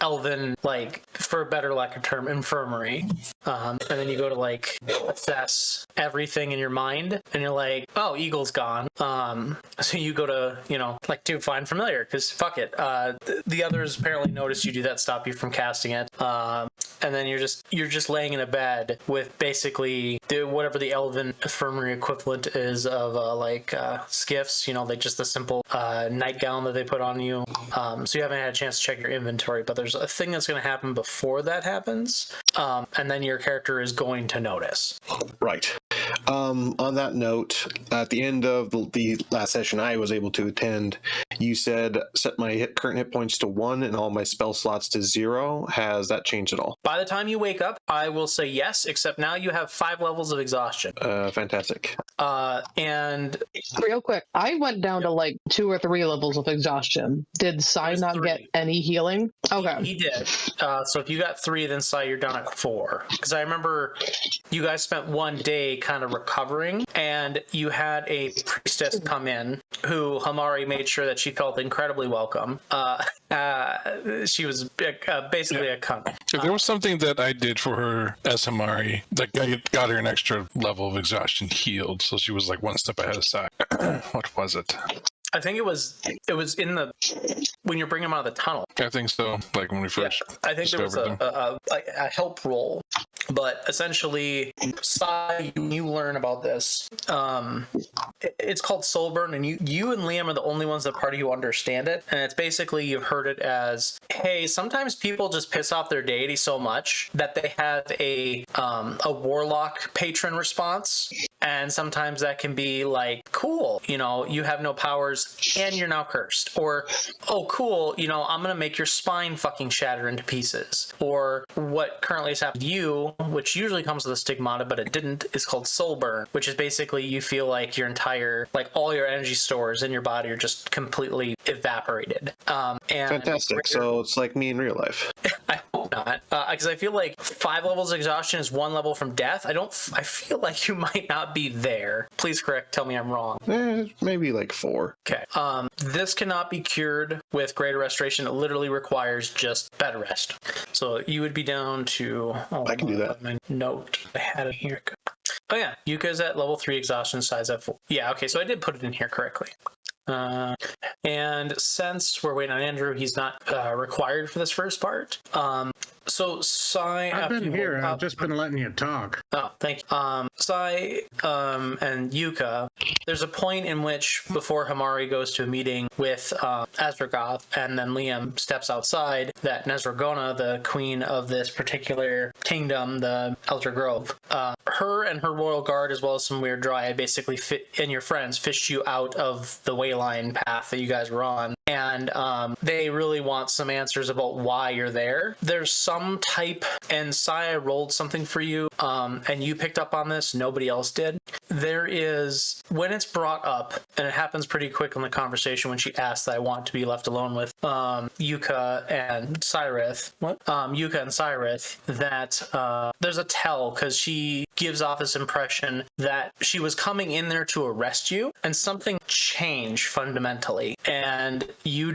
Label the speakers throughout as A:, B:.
A: elven, like, for a better lack of term, infirmary. And then you go to like assess everything in your mind, and you're like, oh, Eagle's gone. So you go to, like, to find familiar, because fuck it. The others apparently noticed you do that, stop you from casting it. And then you're just laying in a bed with basically whatever the elven infirmary equivalent is of skiffs, like just the simple nightgown that they put on you. So you haven't had a chance to check your inventory, but there's a thing that's going to happen before that happens, and then your character is going to notice.
B: Right. On that note, at the end of the last session I was able to attend, you said set my current hit points to 1 and all my spell slots to 0. Has that changed at all?
A: By the time you wake up, I will say yes, except now you have 5 levels of exhaustion.
B: Fantastic.
A: And
C: real quick, I went down to like 2 or 3 levels of exhaustion. Did Sai not get any healing? Okay.
A: He did. So if you got 3, then Sai, you're down at 4. Because I remember you guys spent one day kind of recovering, and you had a priestess come in who Hamari made sure that she felt incredibly welcome. She was basically a cunt.
D: If there was something that I did for her as Hamari that got her an extra level of exhaustion healed, so she was like one step ahead of Sai. What was it?
A: I think it was in the when you're bringing them out of the tunnel.
D: I think so. Like when we first.
A: Yeah, I think there was a help roll, but essentially, Sai, you learn about this. It's called Soulburn, and you and Liam are the only ones that part of you understand it. And it's basically, you've heard it as, hey, sometimes people just piss off their deity so much that they have a warlock patron response. And sometimes that can be like, cool, you have no powers and you're now cursed. Or, oh, cool, I'm going to make your spine fucking shatter into pieces. Or what currently has happened to you, which usually comes with a stigmata, but it didn't, is called soul burn, which is basically you feel like your entire, like all your energy stores in your body are just completely evaporated. And
B: fantastic. So it's like me in real life.
A: I hope not. Because I feel like 5 levels of exhaustion is 1 level from death. I feel like you might not be there. Please tell me I'm wrong.
B: Maybe like 4.
A: Okay. This cannot be cured with greater restoration. It literally requires just bed rest. So you would be down to...
B: I can do that.
A: My note. I had it here. Oh yeah, Yuka's at level 3, exhaustion size at 4. Yeah, okay, so I did put it in here correctly. And since we're waiting on Andrew, he's not required for this first part. So Sai,
E: I've been here. I've just been letting you talk.
A: Oh, thank you. Sai and Yuka, there's a point in which before Hamari goes to a meeting with Azragoth, and then Liam steps outside, that Nezragona, the queen of this particular kingdom, the Elder Grove, her and her royal guard, as well as some weird dryad, basically and your friends fished you out of the Wayline path that you guys were on. And they really want some answers about why you're there. There's some type, and Sai rolled something for you, and you picked up on this, nobody else did. There is, when it's brought up, and it happens pretty quick in the conversation when she asks that I want to be left alone with Yuka and Cyrith, that there's a tell, because she gives off this impression that she was coming in there to arrest you, and something changed fundamentally, and you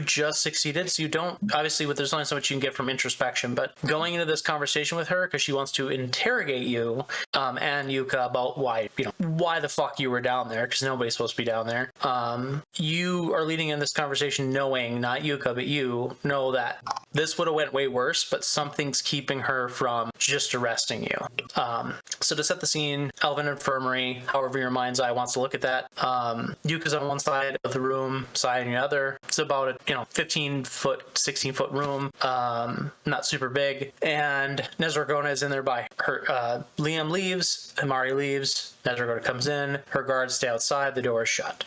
A: just succeeded, so you don't, obviously, there's only so much you can get from introspection, but going into this conversation with her, because she wants to interrogate you and Yuka about why the fuck you were down there, because nobody's supposed to be down there. You are leading in this conversation knowing, not Yuka, but you know that this would have went way worse, but something's keeping her from just arresting you. So to set the scene, Elven Infirmary, however your mind's eye wants to look at that, Yuka's on one side of the room, Sai on the other. It's about a 15-foot, 16-foot room, not super big, and Nezragona is in there by her. Liam leaves, Hamari leaves, Nezragona comes in, her guards stay outside, the door is shut.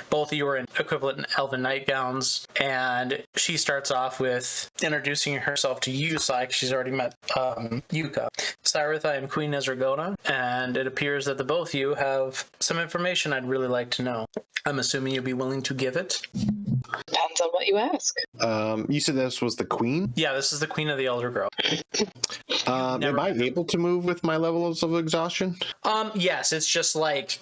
A: Both of you are in equivalent elven nightgowns, and she starts off with introducing herself to you, Sai, because she's already met Yuka. Cyrith, I am Queen Nezragona, and it appears that the both of you have some information I'd really like to know. I'm assuming you'll be willing to give it?
C: Depends on what you ask.
B: You said this was the queen?
A: Yeah, this is the queen of the Elder Grove.
B: Am I able to move with my levels of exhaustion?
A: Yes, it's just like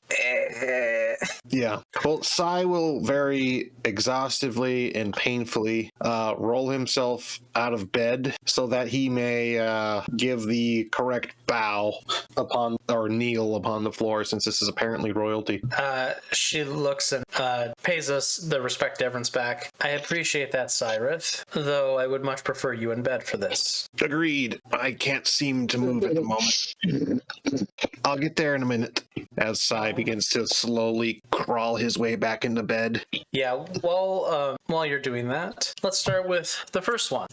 B: Yeah. Well, Sai will very exhaustively and painfully roll himself out of bed so that he may give the correct bow upon, or kneel upon the floor, since this is apparently royalty.
A: She looks and pays us the respect deference back. I appreciate that, Cyrus, though I would much prefer you in bed for this.
B: Agreed. I can't seem to move at the moment. I'll get there in a minute. As Sai begins to slowly crawl his way back into bed.
A: Yeah, well, while you're doing that, let's start with the first one.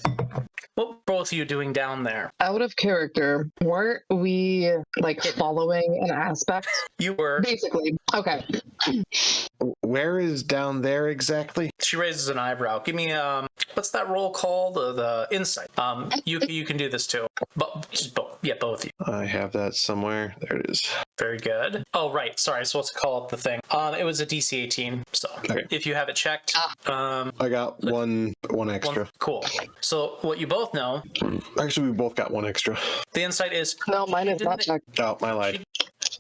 A: What were both of you doing down there?
C: Out of character, weren't we like following an aspect?
A: You were.
C: Basically. Okay.
B: Where is down there exactly?
A: She raises an eyebrow. Give me what's that roll called? The insight. You can do this too. But just both. Yeah, both of you.
B: I have that somewhere. There it is.
A: Very good. Oh, right. Sorry, I was supposed to call up the thing. It was a DC 18. So
B: Okay.
A: if you have it checked,
B: I got one extra.
A: cool. So what you both know,
B: Actually, we both got one extra.
A: the insight is
C: No, mine is not checked.
B: Oh, my life.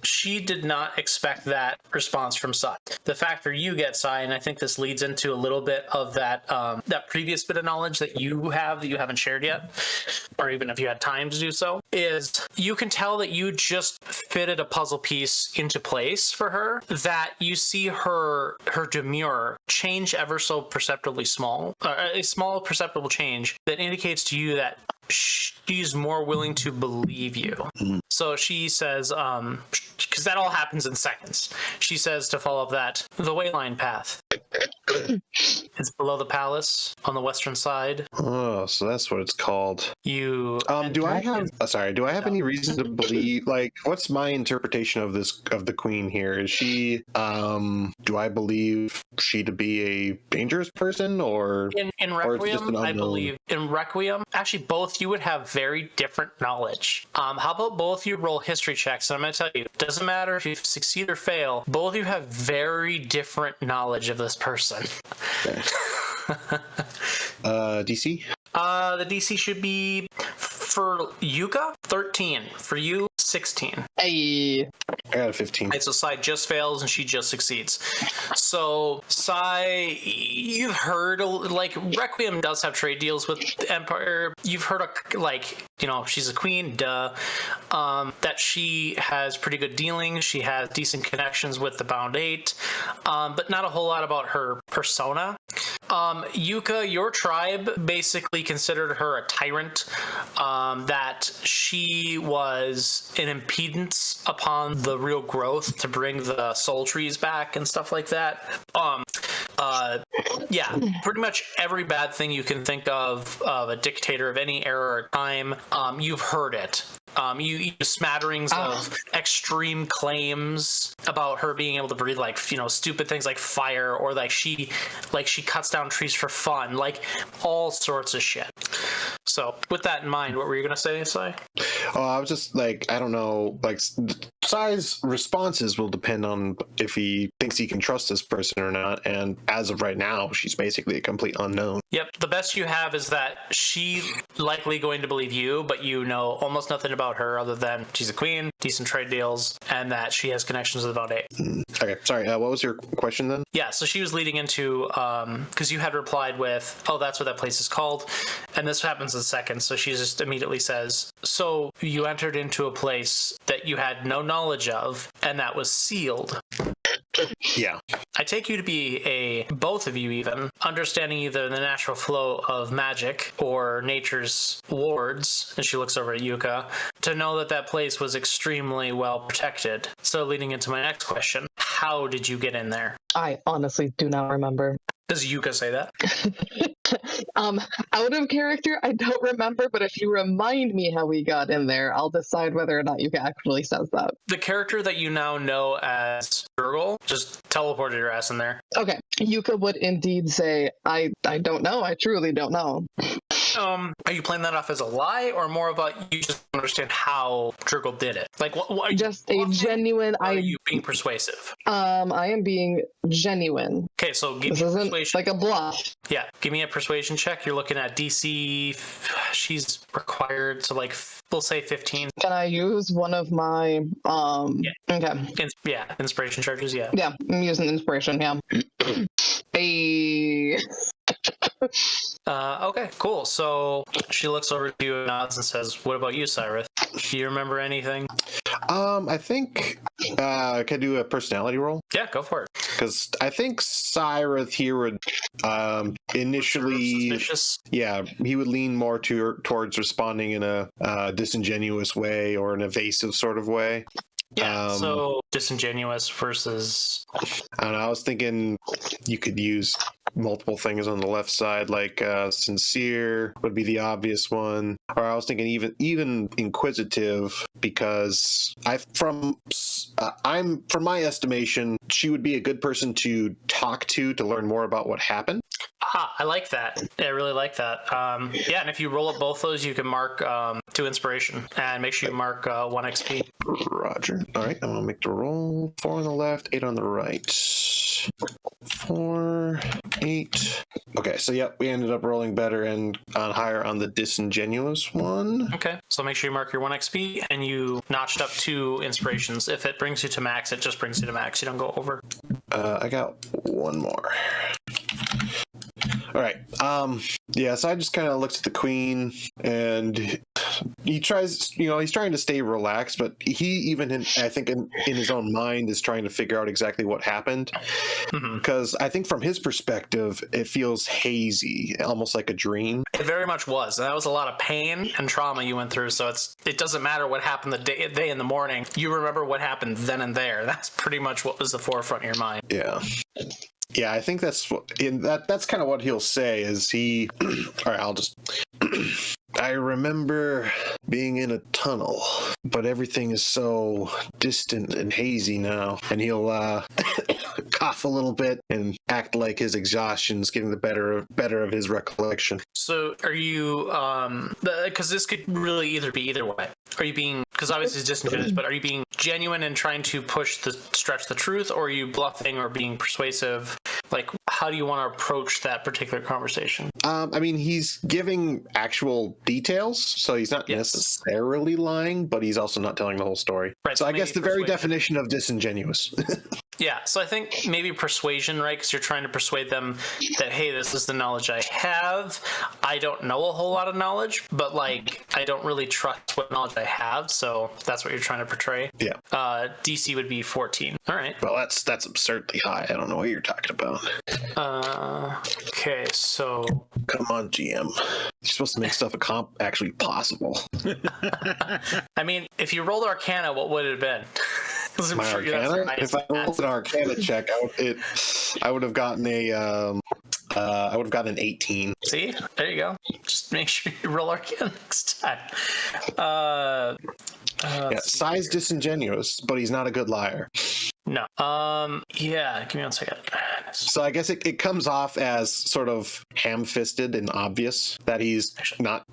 A: she did not expect that response from Sai. The factor you get, Sai, and I think this leads into a little bit of that that previous bit of knowledge that you haven't shared yet, or even if you had time to do so, is you can tell that you just fitted a puzzle piece into place for her, that you see her demure change ever so perceptibly small, a small perceptible change that indicates to you that she's more willing to believe you. So she says, because that all happens in seconds, she says to follow up that the Wayline path. It's below the palace on the western side.
B: Oh, so that's what it's called.
A: You
B: Do I have any reason to believe, like, what's my interpretation of the queen here? Is she do I believe she to be a dangerous person, or
A: in
B: or it's just
A: Requiem,
B: an
A: I
B: unknown?
A: believe in Requiem, actually both you would have very different knowledge. How about both you roll history checks? And I'm going to tell you, it doesn't matter if you succeed or fail, both of you have very different knowledge of this person.
B: Okay. DC?
A: The DC should be, for Yuka, 13. For you, 16.
C: Hey.
B: I got a 15.
A: Right, so Sai just fails and she just succeeds. So Sai, you've heard, like, Requiem does have trade deals with the Empire. You've heard, like, you know, she's a queen, duh. That she has pretty good dealings. She has decent connections with the Bound 8, but not a whole lot about her persona. Yuka, your tribe basically considered her a tyrant, that she was an impedance upon the real growth to bring the soul trees back and stuff like that. Yeah, pretty much every bad thing you can think of a dictator of any era or time, you've heard it. You smatterings of extreme claims about her being able to breathe, like, you know, stupid things like fire, or like she cuts down trees for fun, like all sorts of shit. So with that in mind, what were you gonna say, Sai?
B: Oh, I was just like, I don't know, like, Sai's responses will depend on if he thinks he can trust this person or not, and as of right now, she's basically a complete unknown.
A: Yep, the best you have is that she's likely going to believe you, but you know almost nothing about her other than she's a queen, decent trade deals, and that she has connections with about 8.
B: Okay, sorry, what was your question then?
A: Yeah, so she was leading into, because you had replied with, oh, that's what that place is called, and this happens in seconds, so she just immediately says, so you entered into a place that you had no knowledge of, and that was sealed.
B: Yeah.
A: I take you to be both of you even, understanding either the natural flow of magic or nature's wards, and she looks over at Yuka, to know that that place was extremely well protected. So leading into my next question, how did you get in there?
C: I honestly do not remember.
A: Does Yuka say that?
C: Out of character, I don't remember, but if you remind me how we got in there, I'll decide whether or not Yuka actually says that.
A: The character that you now know as Gurgle just teleported your ass in there.
C: Okay. Yuka would indeed say, I don't know. I truly don't know.
A: Are you playing that off as a lie, or more about you just don't understand how Driggle did it? Like, what
C: Just a genuine.
A: are you being persuasive?
C: I am being genuine.
A: Okay, so give
C: This
A: me a
C: isn't
A: persuasion.
C: like a bluff.
A: Yeah, give me a persuasion check. You're looking at DC. She's required, so like we'll say 15.
C: Can I use one of my
A: Yeah.
C: Okay.
A: Inspiration charges. Yeah.
C: Yeah, I'm using inspiration. Yeah. Hey.
A: Okay, cool. So she looks over to you and nods and says, "What about you, Cyrus? Do you remember anything?"
B: I think I could do a personality roll.
A: Yeah, go for it.
B: Because I think Cyrus here would initially,
A: Suspicious.
B: yeah, he would lean more towards responding in a disingenuous way or an evasive sort of way.
A: Yeah, so disingenuous versus...
B: I don't know, I was thinking you could use multiple things on the left side, like sincere would be the obvious one, or I was thinking even inquisitive, because from my estimation, she would be a good person to talk to learn more about what happened.
A: I like that. I really like that. Yeah, and if you roll up both those, you can mark 2 inspiration and make sure you mark 1 XP.
B: Roger. All right, I'm gonna make the roll. 4 on the left, 8 on the right. 4, 8. Okay, so yep, we ended up rolling better and on higher on the disingenuous one.
A: Okay, so make sure you mark your 1 XP and you notched up 2 inspirations. If it brings you to max, it just brings you to max. You don't go over.
B: I got 1 more. All right. Yeah, so I just kind of looked at the queen, and he tries, he's trying to stay relaxed, but he even, I think in his own mind, is trying to figure out exactly what happened. Because I think from his perspective, it feels hazy, almost like a dream.
A: It very much was. That was a lot of pain and trauma you went through, so it doesn't matter what happened the day in the morning. You remember what happened then and there. That's pretty much what was the forefront of your mind.
B: Yeah. Yeah, I think that's kind of what he'll say is he... All right, I'll just... I remember being in a tunnel, but everything is so distant and hazy now. And he'll cough a little bit and act like his exhaustion's getting the better of his recollection.
A: So are you, because this could really either be either way. Are you being, because obviously it's disingenuous, but are you being genuine and trying to stretch the truth, or are you bluffing or being persuasive? Like, how do you want to approach that particular conversation?
B: I mean, he's giving actual details, so he's not necessarily lying, but he's also not telling the whole story. Right, so I guess the very definition of disingenuous.
A: Yeah, so I think maybe persuasion, right? Because you're trying to persuade them that, hey, this is the knowledge I have. I don't know a whole lot of knowledge, but, like, I don't really trust what knowledge I have, so that's what you're trying to portray.
B: Yeah.
A: DC would be 14. All right.
B: Well, that's absurdly high. I don't know what you're talking about.
A: Okay, so...
B: Come on, GM. You're supposed to make stuff actually possible.
A: I mean, if you rolled Arcana, what would it have been?
B: My Arcana? If I rolled an Arcana check, I would have gotten an 18.
A: See? There you go. Just make sure you roll Arcana next time.
B: Size disingenuous, but he's not a good liar.
A: No. Yeah, give me 1 second.
B: So I guess it comes off as sort of ham-fisted and obvious that he's not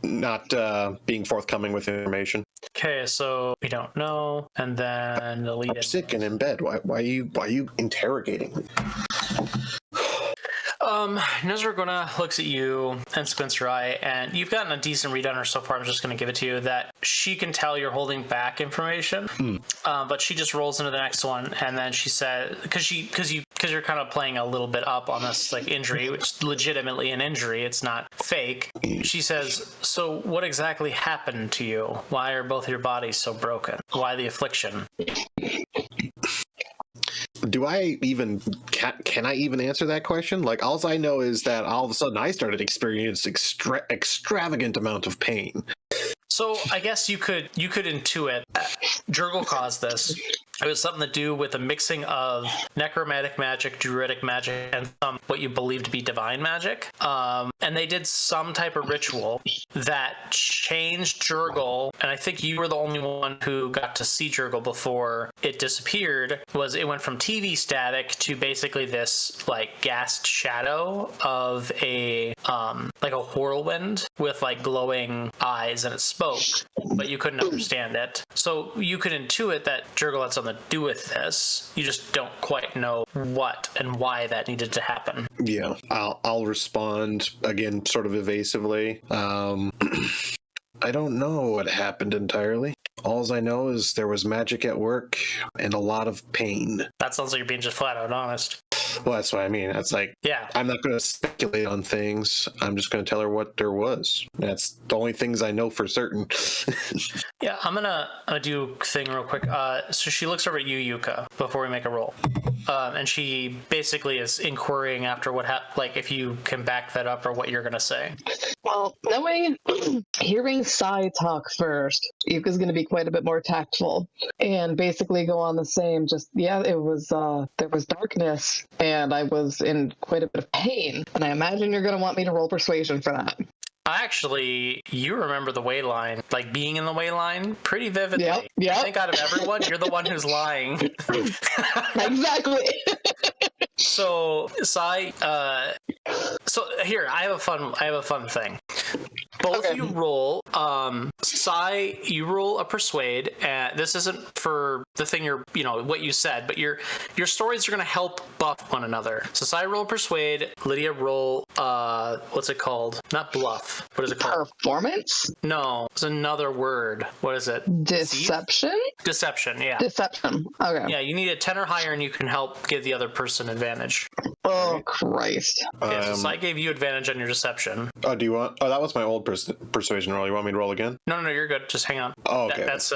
B: being forthcoming with information.
A: Okay, so we don't know, and then the lead.
B: I'm sick and in bed. Why are you interrogating me?
A: Nezragona looks at you and squints her eye, and you've gotten a decent read on her so far. I'm just going to give it to you that she can tell you're holding back information, but she just rolls into the next one, and then she said, because you're kind of playing a little bit up on this like injury, which is legitimately an injury, it's not fake. She says, "So what exactly happened to you? Why are both your bodies so broken? Why the affliction?"
B: Do I even can I even answer that question? Like, all I know is that all of a sudden I started experiencing extravagant amount of pain.
A: So I guess you could intuit Jurgle caused this, It was something to do with a mixing of necromantic magic, druidic magic, and some what you believe to be divine magic. And they did some type of ritual that changed Jurgle, and I think you were the only one who got to see Jurgle before it disappeared. It went from TV static to basically this like gassed shadow of a like a whirlwind with like glowing eyes, and it spoke, but you couldn't understand it. So you could intuit that Jurgle had something to do with this. You just don't quite know what and why that needed to happen.
B: Yeah, I'll respond again, sort of evasively. I don't know what happened entirely. All I know is there was magic at work and a lot of pain.
A: That sounds like you're being just flat out honest.
B: Well, that's what I mean. It's like,
A: yeah,
B: I'm not going to speculate on things. I'm just going to tell her what there was. That's the only things I know for certain.
A: Yeah, I'm gonna do a thing real quick. So she looks over at you, Yuka, before we make a roll. And she basically is inquiring after what like if you can back that up or what you're gonna say.
C: Well, hearing Sai talk first, Yuka's going to be quite a bit more tactful and basically go on the same. It was there was darkness and I was in quite a bit of pain, and I imagine you're going to want me to roll persuasion for that.
A: Actually, you remember the way line, like being in the way line, pretty vividly.
C: Yep.
A: I think out of everyone, you're the one who's lying.
C: Exactly.
A: So, Sai, so here, I have a fun thing. Both of you roll. Sai, you roll a persuade. This isn't for the thing what you said, but your stories are going to help buff one another. So Sai roll persuade. Lydia roll what's it called? Not bluff. What is it called?
C: Performance?
A: No, it's another word. What is it?
C: Deception?
A: Deception. Yeah.
C: Deception. Okay.
A: Yeah, you need a 10 or higher, and you can help give the other person advantage.
C: Oh Christ!
A: Yeah, so I gave you advantage on your deception.
B: Oh, do you want? Oh, that was my old persuasion roll. You want me to roll again?
A: No, you're good. Just hang on.
B: Oh, okay.
A: That's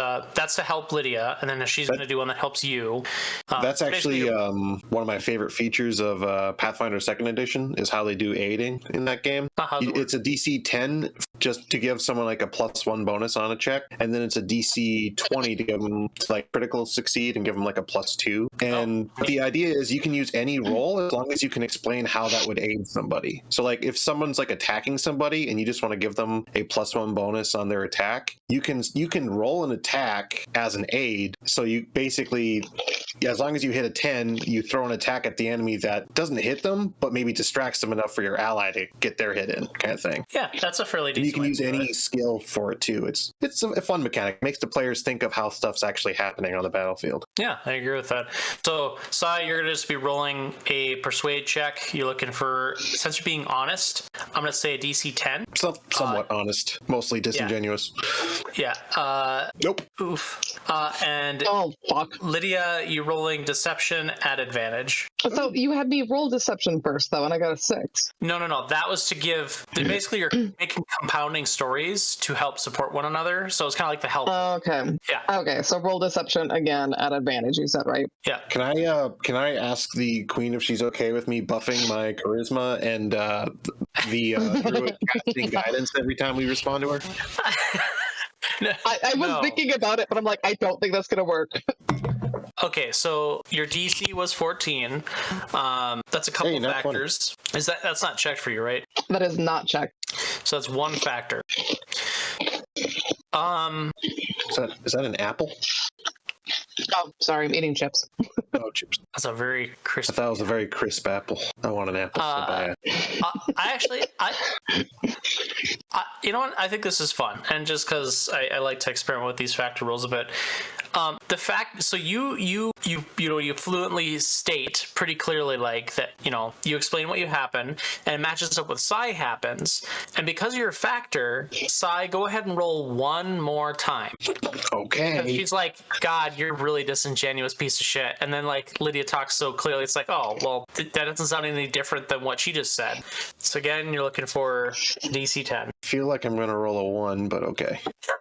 A: to help Lydia, and then she's going to do one that helps you.
B: That's actually one of my favorite features of Pathfinder 2nd Edition is how they do aiding in that game. It's a DC 10 just to give someone like a +1 bonus on a check, and then it's a DC 20 to give them like critical succeed and give them like a +2. And the idea is you can use any roll as long as you can explain how that would aid somebody. So like if someone's like attacking somebody and you just want to give them a +1 bonus on their attack, you can roll an attack as an aid. So you basically, as long as you hit a 10, you throw an attack at the enemy that doesn't hit them, but maybe distracts them enough for your ally to get their hit in, kind of thing.
A: Yeah, that's a fairly decent.
B: And you can use any skill for it too. It's a fun mechanic. It makes the players think of how stuff's actually happening on the battlefield.
A: Yeah, I agree with that. So, Sai, you're going to just be rolling a persuade check. You're looking for, since you're being honest, I'm going to say a DC 10.
B: Somewhat honest, mostly disingenuous.
A: Yeah.
B: Nope.
A: Oof. And
C: oh fuck.
A: Lydia, you rolling deception at advantage.
C: So you had me roll deception first though, and I got a 6.
A: No. That was to give. Basically, you're making compounding stories to help support one another. So it's kind of like the help.
C: Okay.
A: Yeah.
C: Okay. So roll deception again at advantage. You said right.
A: Yeah.
B: Can I ask the queen if she's okay with me buffing my charisma and the druid casting guidance every time we respond to her?
C: I was thinking about it, but I'm like, I don't think that's gonna work.
A: Okay, so your DC was 14. That's a couple factors. That's not checked for you, right?
C: That is not checked.
A: So that's one factor.
B: Is that an apple?
C: Oh, sorry, I'm eating chips.
B: Oh, chips.
A: That's a very crisp.
B: I thought it was a very crisp apple. I want an apple so bad.
A: You know what? I think this is fun, and just because I like to experiment with these factor rules a bit. The fact, so you fluently state pretty clearly like that, you explain what you happen and it matches up with Sai happens, and because you're a factor, Sai, go ahead and roll one more time.
B: Okay.
A: She's like, God, you're a really disingenuous piece of shit. And then like Lydia talks so clearly, it's like, oh, well, that doesn't sound any different than what she just said. So again, you're looking for DC 10.
B: I feel like I'm going to roll a 1, but okay.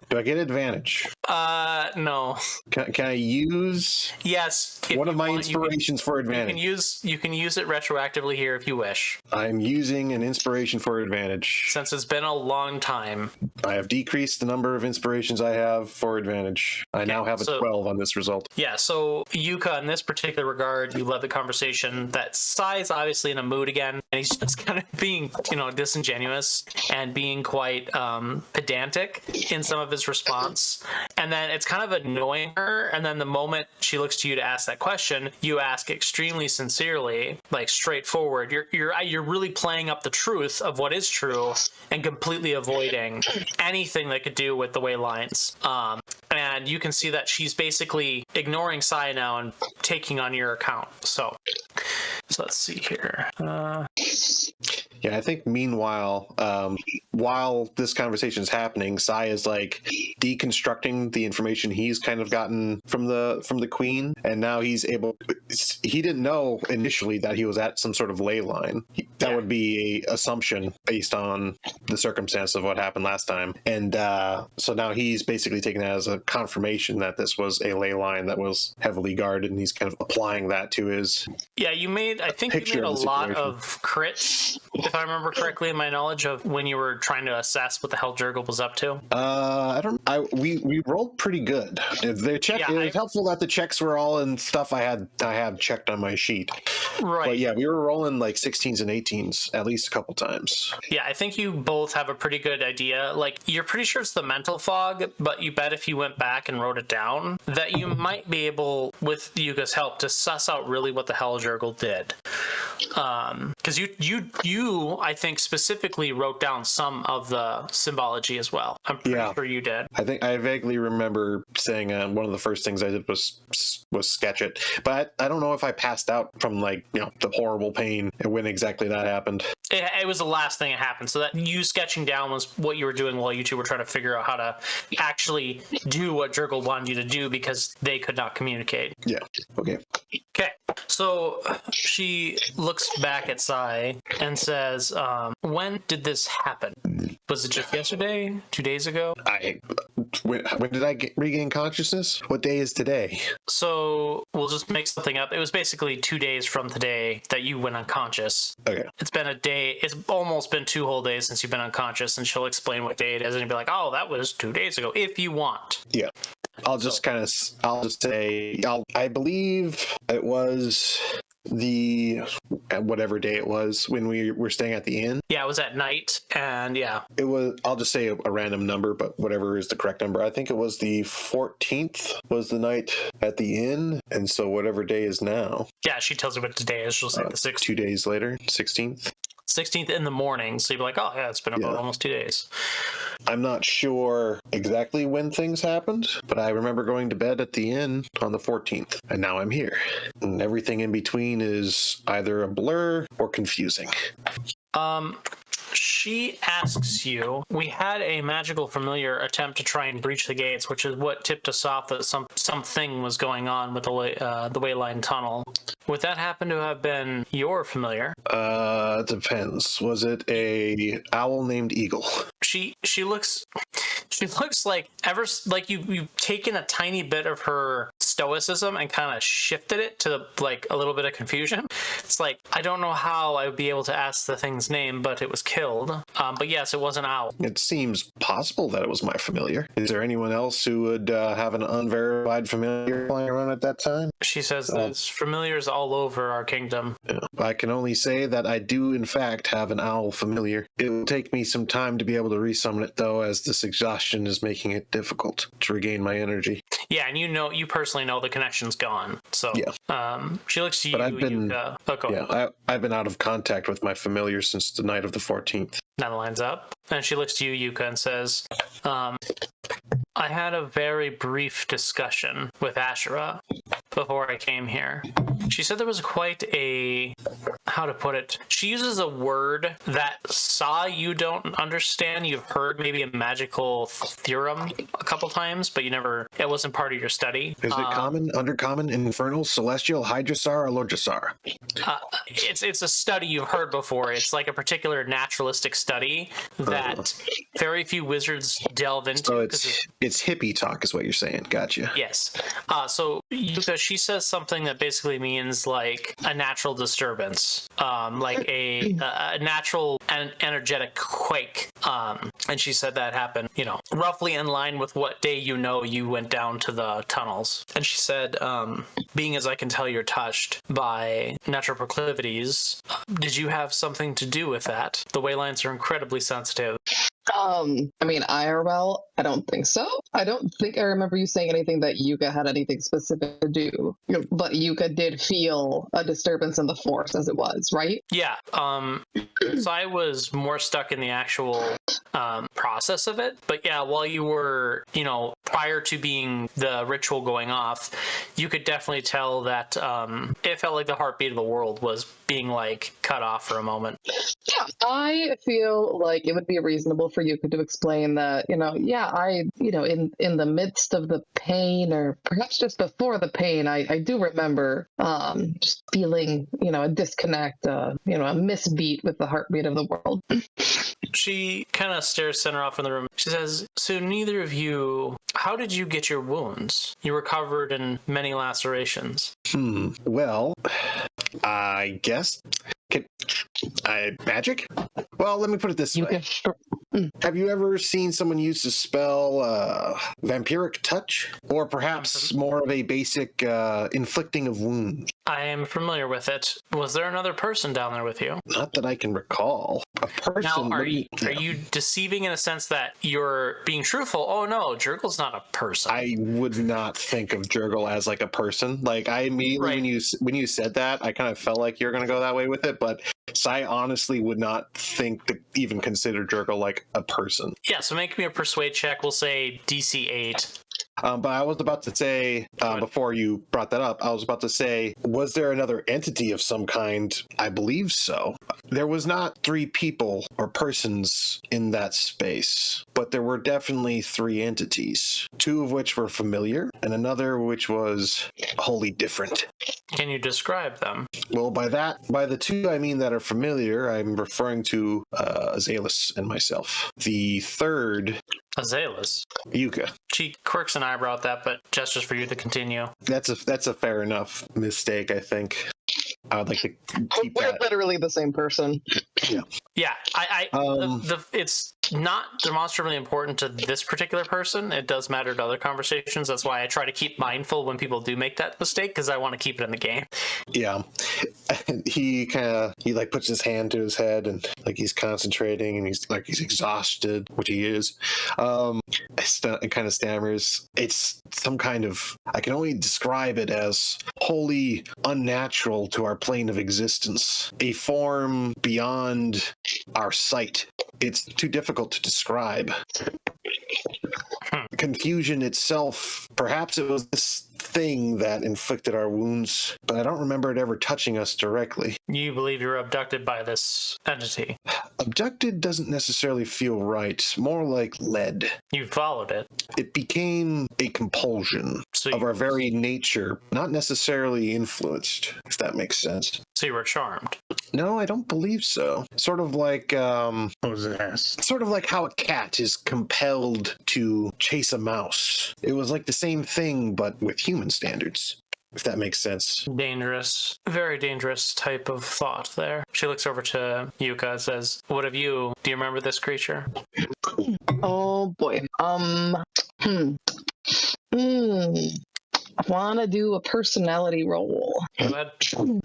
B: Do I get advantage?
A: No.
B: Can I use
A: Yes. If
B: one of
A: you
B: my
A: want,
B: inspirations for advantage?
A: You can use it retroactively here if you wish.
B: I'm using an inspiration for advantage.
A: Since it's been a long time.
B: I have decreased the number of inspirations I have for advantage. I now have a 12 on this result.
A: Yeah, so Yuka, in this particular regard, you led the conversation that Sai's obviously in a mood again, and he's just kind of being, disingenuous and being quite pedantic in some of his response. And then it's kind of annoying her, and then the moment she looks to you to ask that question, you ask extremely sincerely, like straightforward. You're really playing up the truth of what is true and completely avoiding anything that could do with the way lines. And you can see that she's basically ignoring Sai now and taking on your account. So let's see here.
B: Yeah, I think meanwhile, while this conversation is happening, Sai is like deconstructing the information he's kind of gotten from the queen, and now he's able. He didn't know initially that he was at some sort of ley line. That would be a assumption based on the circumstance of what happened last time, and so now he's basically taking that as a confirmation that this was a ley line that was heavily guarded, and he's kind of applying that to his.
A: Yeah, I think you made a lot of crits, if I remember correctly, in my knowledge of when you were trying to assess what the hell Jurgle was up to.
B: We rolled pretty good. It was helpful that the checks were all in stuff I had checked on my sheet.
A: Right.
B: But yeah, we were rolling like 16s and 18s at least a couple times.
A: Yeah, I think you both have a pretty good idea. Like, you're pretty sure it's the mental fog, but you bet if you went back and wrote it down, that you might be able, with Yuga's help, to suss out really what the hell Jurgle did. Because you I think specifically wrote down some of the symbology as well. I'm pretty sure you did.
B: I think I vaguely remember saying one of the first things I did was sketch it, but I don't know if I passed out from the horrible pain and when exactly that happened.
A: It was the last thing that happened. So that you sketching down was what you were doing while you two were trying to figure out how to actually do what Jurgle wanted you to do because they could not communicate.
B: Yeah. Okay.
A: Okay. So she looks back at Sai and says, when did this happen? Was it just yesterday? 2 days ago?
B: When did I regain consciousness? What day is today?
A: So we'll just make something up. It was basically 2 days from today that you went unconscious.
B: Okay.
A: It's been a day. It's almost been 2 whole days since you've been unconscious, and she'll explain what day it is, and you'll be like, oh, that was 2 days ago, if you want.
B: Yeah. I'll just say, I believe it was whatever day it was when we were staying at the inn.
A: Yeah, it was at night, and yeah.
B: It was, I'll just say a random number, but whatever is the correct number. I think it was the 14th was the night at the inn, and so whatever day is now.
A: Yeah, she tells you what today is. She'll say the 6th.
B: 2 days later, 16th.
A: 16th in the morning, so you'd be like, oh, yeah, it's been about almost 2 days.
B: I'm not sure exactly when things happened, but I remember going to bed at the inn on the 14th, and now I'm here. And everything in between is either a blur or confusing.
A: She asks you, we had a magical familiar attempt to try and breach the gates, which is what tipped us off that something was going on with the Wayline tunnel. Would that happen to have been your familiar?
B: It depends. Was it a owl named Eagle?
A: She looks like you've taken a tiny bit of her stoicism and kind of shifted it to like a little bit of confusion. It's like, I don't know how I would be able to ask the thing's name, but it was killed. But yes, it was an owl.
B: It seems possible that it was my familiar. Is there anyone else who would have an unverified familiar flying around at that time?
A: She says there's familiars all over our kingdom.
B: Yeah. I can only say that I do in fact have an owl familiar. It will take me some time to be able to resummon it though, as this exhaustion is making it difficult to regain my energy.
A: Yeah, and you personally know the connection's gone. So
B: yeah.
A: She looks to you.
B: But I've been I've been out of contact with my familiar since the night of the 14th.
A: That lines up. And she looks to you, Yuka, and says, I had a very brief discussion with Ashura. before I came here. She said there was quite a, how to put it, she uses a word that you don't understand. You've heard maybe a magical theorem a couple times, but it wasn't part of your study.
B: Is it common, undercommon, infernal, celestial, hydrosar, or lorgisar?
A: It's a study you've heard before. It's like a particular naturalistic study that very few wizards delve into.
B: So it's hippie talk is what you're saying. Gotcha.
A: Yes. So she says something that basically means like a natural disturbance, like a natural and energetic quake. And she said that happened, roughly in line with what day you went down to the tunnels. And she said, being as I can tell you're touched by natural proclivities, did you have something to do with that? The Waylines are incredibly sensitive.
C: I mean, IRL, I don't think so. I don't think I remember you saying anything that Yuka had anything specific to do. But Yuka did feel a disturbance in the force as it was, right?
A: Yeah. So I was more stuck in the actual process of it. But yeah, while you were, prior to being the ritual going off, you could definitely tell that it felt like the heartbeat of the world was being like cut off for a moment.
C: Yeah, I feel like it would be reasonable for Yuka to explain that, in the midst of the pain, or perhaps just before the pain, I do remember just feeling, a disconnect, a misbeat with the heartbeat of the world.
A: She kind of stares Center off in the room. She says, so neither of you, how did you get your wounds? You were covered in many lacerations.
B: Well, I guess. Magic? Well, let me put it this way. Have you ever seen someone use the spell Vampiric Touch? Or perhaps more of a basic inflicting of wounds?
A: I am familiar with it. Was there another person down there with you?
B: Not that I can recall. A person.
A: Now, are you deceiving in a sense that you're being truthful? Oh no, Jurgle's not a person.
B: I would not think of Jurgle as like a person. Like I immediately when you said that, I kind of felt like you're going to go that way with it, but I honestly would not think to even consider Jurgle like a person.
A: Yeah, so make me a persuade check. We'll say DC 8.
B: But I was about to say, before you brought that up, I was about to say, was there another entity of some kind? I believe so. There was not 3 people or persons in that space, but there were definitely 3 entities, 2 of which were familiar, and another which was wholly different.
A: Can you describe them?
B: Well, by the 2 I mean that are familiar, I'm referring to Azalus and myself. The third...
A: Azalus?
B: Yuka.
A: She quirks an eyebrow at that, but gestures for you to continue.
B: That's a fair enough mistake, I think. I would like to keep
C: We're
B: that.
C: literally the same person.
A: Yeah, it's not demonstrably important to this particular person. It does matter to other conversations. That's why I try to keep mindful when people do make that mistake, because I want to keep it in the game.
B: Yeah. He puts his hand to his head and like he's concentrating and he's exhausted, which he is. It kind of stammers. It's some kind of, I can only describe it as wholly unnatural to our plane of existence, a form beyond our sight. It's too difficult to describe. Confusion itself, perhaps it was this thing that inflicted our wounds, but I don't remember it ever touching us directly.
A: You believe you were abducted by this entity?
B: Abducted doesn't necessarily feel right. More like led.
A: You followed it.
B: It became a compulsion of our very nature, not necessarily influenced, if that makes sense.
A: So you were charmed?
B: No, I don't believe so. Sort of like sort of like how a cat is compelled to chase a mouse. It was like the same thing, but with human standards, if that makes sense.
A: Dangerous. Very dangerous type of thought there. She looks over to Yuka and says, do you remember this creature?
C: Oh boy. I want to do a personality roll.
A: Go ahead.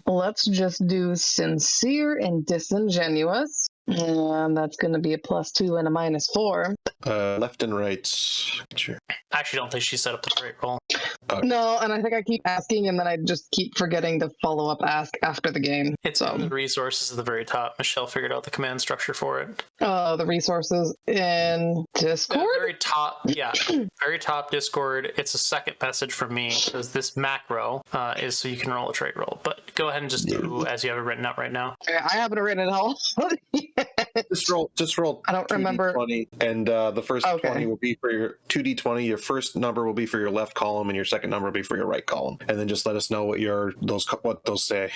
C: Let's just do sincere and disingenuous. And that's going to be a +2 and a -4.
B: Left and right. Sure.
A: I actually don't think she set up the great roll.
C: No, and I think I keep asking, and then I just keep forgetting to follow up ask after the game.
A: It's in the resources at the very top. Michelle figured out the command structure for it.
C: The resources in Discord?
A: Very top, yeah. Very top Discord. It's a second message from me. It says this macro is so you can roll a trait roll. But go ahead and just do as you have it written out right now.
C: I haven't written it all.
B: Just roll.
C: I don't remember.
B: 20, and the first 20 will be for your 2d20. Your first number will be for your left column, and your second number will be for your right column. And then just let us know what those say.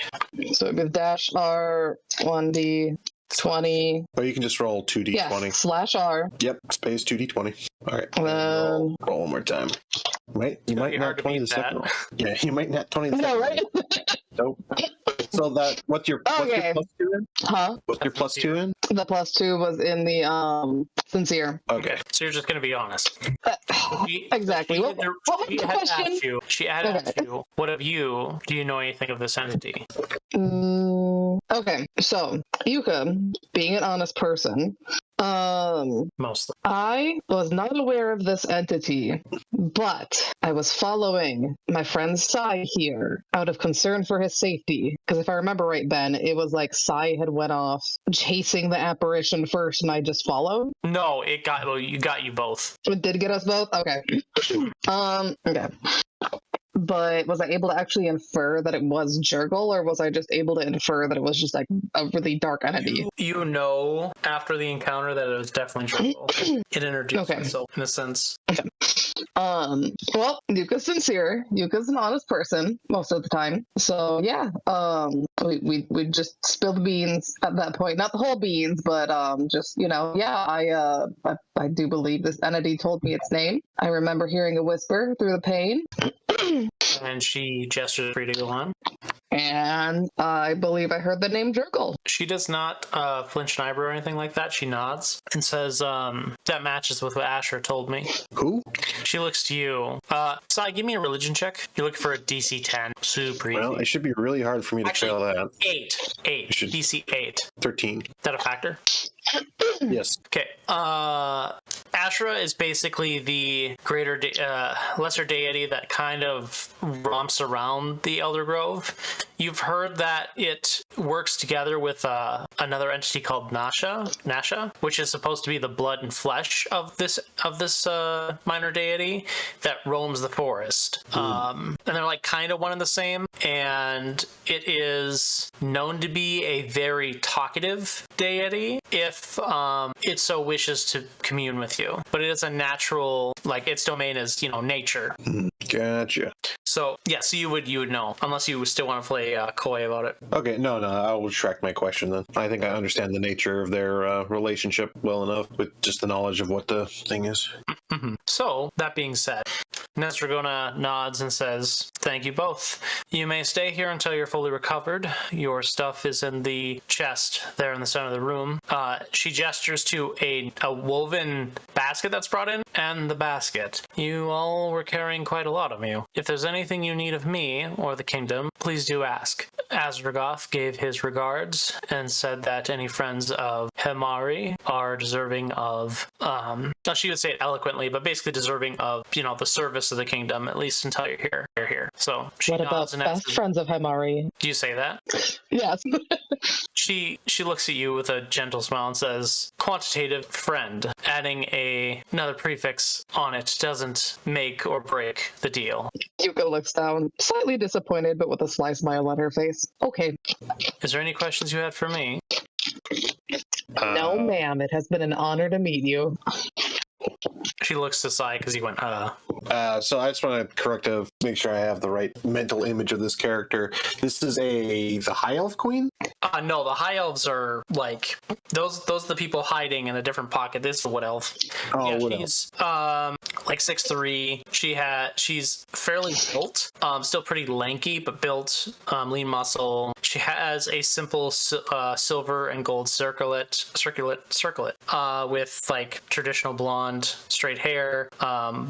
C: So with dash R 1d20.
B: Or you can just roll 2d20.
C: Yeah, /R.
B: Yep, space 2d20. All right.
C: Roll
B: one more time. Right? You might not 20 the second roll. Yeah, you might not 20 the second
C: right?
B: Nope. So what's your plus 2 in?
C: Huh?
B: What's your plus 2 in?
C: The +2 was in the sincere.
A: Okay. So you're just going to be honest.
C: Exactly. What was the question?
A: She had asked you, do you know anything of this entity?
C: Okay, so Yuka, being an honest person,
A: mostly.
C: I was not aware of this entity, but I was following my friend Sai here out of concern for his safety. Because if I remember right, Ben, it was like Sai had went off chasing the apparition first, and I just followed.
A: No, you got you both.
C: It did get us both. Okay. Okay. But was I able to actually infer that it was Jurgle, or was I just able to infer that it was just like a really dark entity?
A: You know after the encounter that it was definitely Jurgle. It introduced itself in a sense.
C: Okay. Well, Yuka's sincere. Yuka's an honest person most of the time. So yeah, we just spilled the beans at that point. Not the whole beans, but just I do believe this entity told me its name. I remember hearing a whisper through the pain.
A: And she gestures for you to go on.
C: And I believe I heard the name Jurgle.
A: She does not flinch an eyebrow or anything like that. She nods and says, that matches with what Asher told me.
B: Who?
A: She looks to you. Sai, give me a religion check. You're looking for a DC 10. Super easy.
B: Well, it should be really hard for me to fail that.
A: 8. DC 8.
B: 13.
A: Is that a factor?
B: Yes.
A: Okay. Ashra is basically the lesser deity that kind of romps around the Elder Grove. You've heard that it works together with another entity called Nasha, which is supposed to be the blood and flesh of this minor deity that roams the forest. And they're like kind of one and the same. And it is known to be a very talkative deity if it so wishes to commune with you. But it is a natural, like its domain is, nature.
B: Gotcha.
A: So yeah, so you would know, unless you still want to play coy about it.
B: Okay, no, I will retract my question then. I think I understand the nature of their relationship well enough with just the knowledge of what the thing is.
A: Mm-hmm. So that being said, Nesragona nods and says, "Thank you both. You may stay here until you're fully recovered. Your stuff is in the chest there in the center of the room." She gestures to a woven basket that's brought in, and the basket. You all were carrying quite a lot of you. If there's anything you need of me or the kingdom, please do ask. Azragoth gave his regards and said that any friends of Hemari are deserving of, she would say it eloquently, but basically deserving of, the service of the kingdom, at least until you're here. So she
C: what about best friends of Hemari?
A: Do you say that?
C: Yes.
A: She looks at you with a gentle smile and says, "Quantitative friend." Adding another prefix on it doesn't make or break the deal.
C: Yuka looks down, slightly disappointed, but with a sly smile on her face. Okay.
A: Is there any questions you had for me?
C: No, ma'am. It has been an honor to meet you.
A: She looks to Sai because he went,
B: So I just want to make sure I have the right mental image of this character. This is the High Elf Queen?
A: No, the High Elves are like, those are the people hiding in a different pocket. This is the Wood Elf.
B: Oh,
A: yeah,
B: Wood
A: she's like 6'3". She's fairly built, still pretty lanky, but built, lean muscle. She has a simple silver and gold circlet with like traditional blonde straight hair,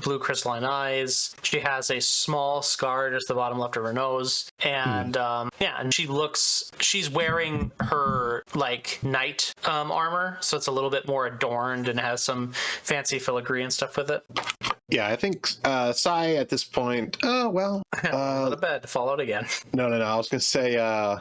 A: blue crystalline eyes. She has a small scar just the bottom left of her nose, and and she's wearing her like knight armor, so it's a little bit more adorned and has some fancy filigree and stuff with it.
B: Yeah, I think Sai at this point. Oh well.
A: Go to bed. Fall out again.
B: No. I was gonna say. I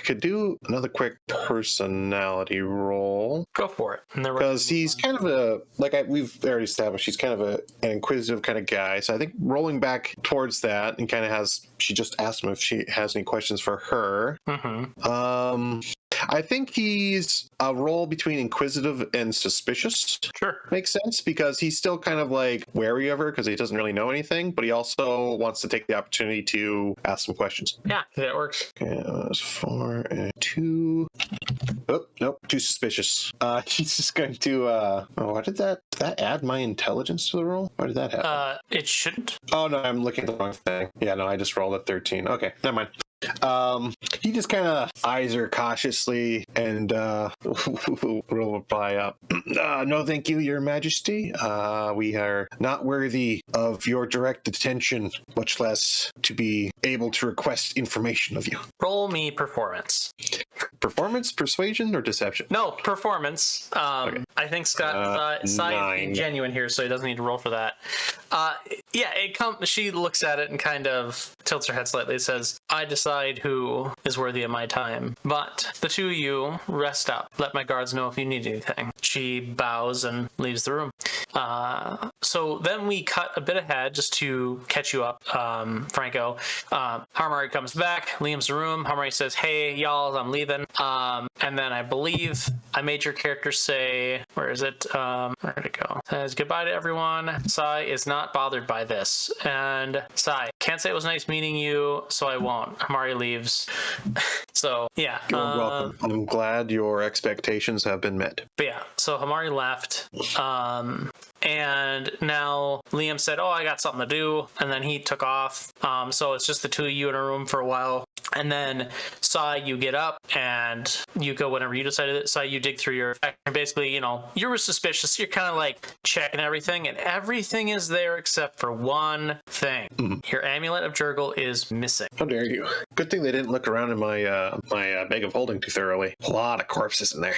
B: could do another quick personality roll
A: Go for it.
B: because he's kind of we've already established he's kind of an inquisitive kind of guy. So I think rolling back towards that and kind of has. She just asked him if she has any questions for her.
A: Mm-hmm.
B: I think he's a role between inquisitive and suspicious.
A: Sure.
B: Makes sense because he's still kind of like wary of her because he doesn't really know anything, but he also wants to take the opportunity to ask some questions.
A: Yeah, that works.
B: Okay, that was 4 and 2. Oh, nope, too suspicious. He's just going to, why did that add my intelligence to the roll? Why did that happen?
A: It shouldn't.
B: Oh, no, I'm looking at the wrong thing. Yeah, no, I just rolled a 13. Okay, never mind. He just kind of eyes her cautiously and will reply up. No, thank you, Your Majesty. We are not worthy of your direct attention, much less to be able to request information of you.
A: Roll me performance.
B: Performance, persuasion, or deception?
A: No, performance.
B: Okay.
A: I think Scott Sai is being genuine here, so he doesn't need to roll for that. She looks at it and kind of tilts her head slightly. It says, I decide who is worthy of my time, but the two of you rest up. Let my guards know if you need anything. She bows and leaves the room. So then we cut a bit ahead just to catch you up, Franco. Harmari comes back, Liam's in the room. Harmari says, hey, y'all, I'm leaving. And then I believe I made your character say, where is it? Where'd it go? Says, goodbye to everyone. Sai is not bothered by this. And Sai, can't say it was nice meeting you, so I won't. Harmari leaves. So, yeah.
B: You're welcome. I'm glad your expectations have been met.
A: But yeah, so Harmari left. And now Liam said, oh, I got something to do. And then he took off. So it's just the two of you in a room for a while. And then Sai, you get up and you go whenever you decided. Sai, you dig through your, basically, you were suspicious. You're kind of like checking everything, and everything is there except for one thing. Your amulet of Jurgle is missing.
B: How dare you? Good thing they didn't look around in my bag of holding too thoroughly. A lot of corpses in there.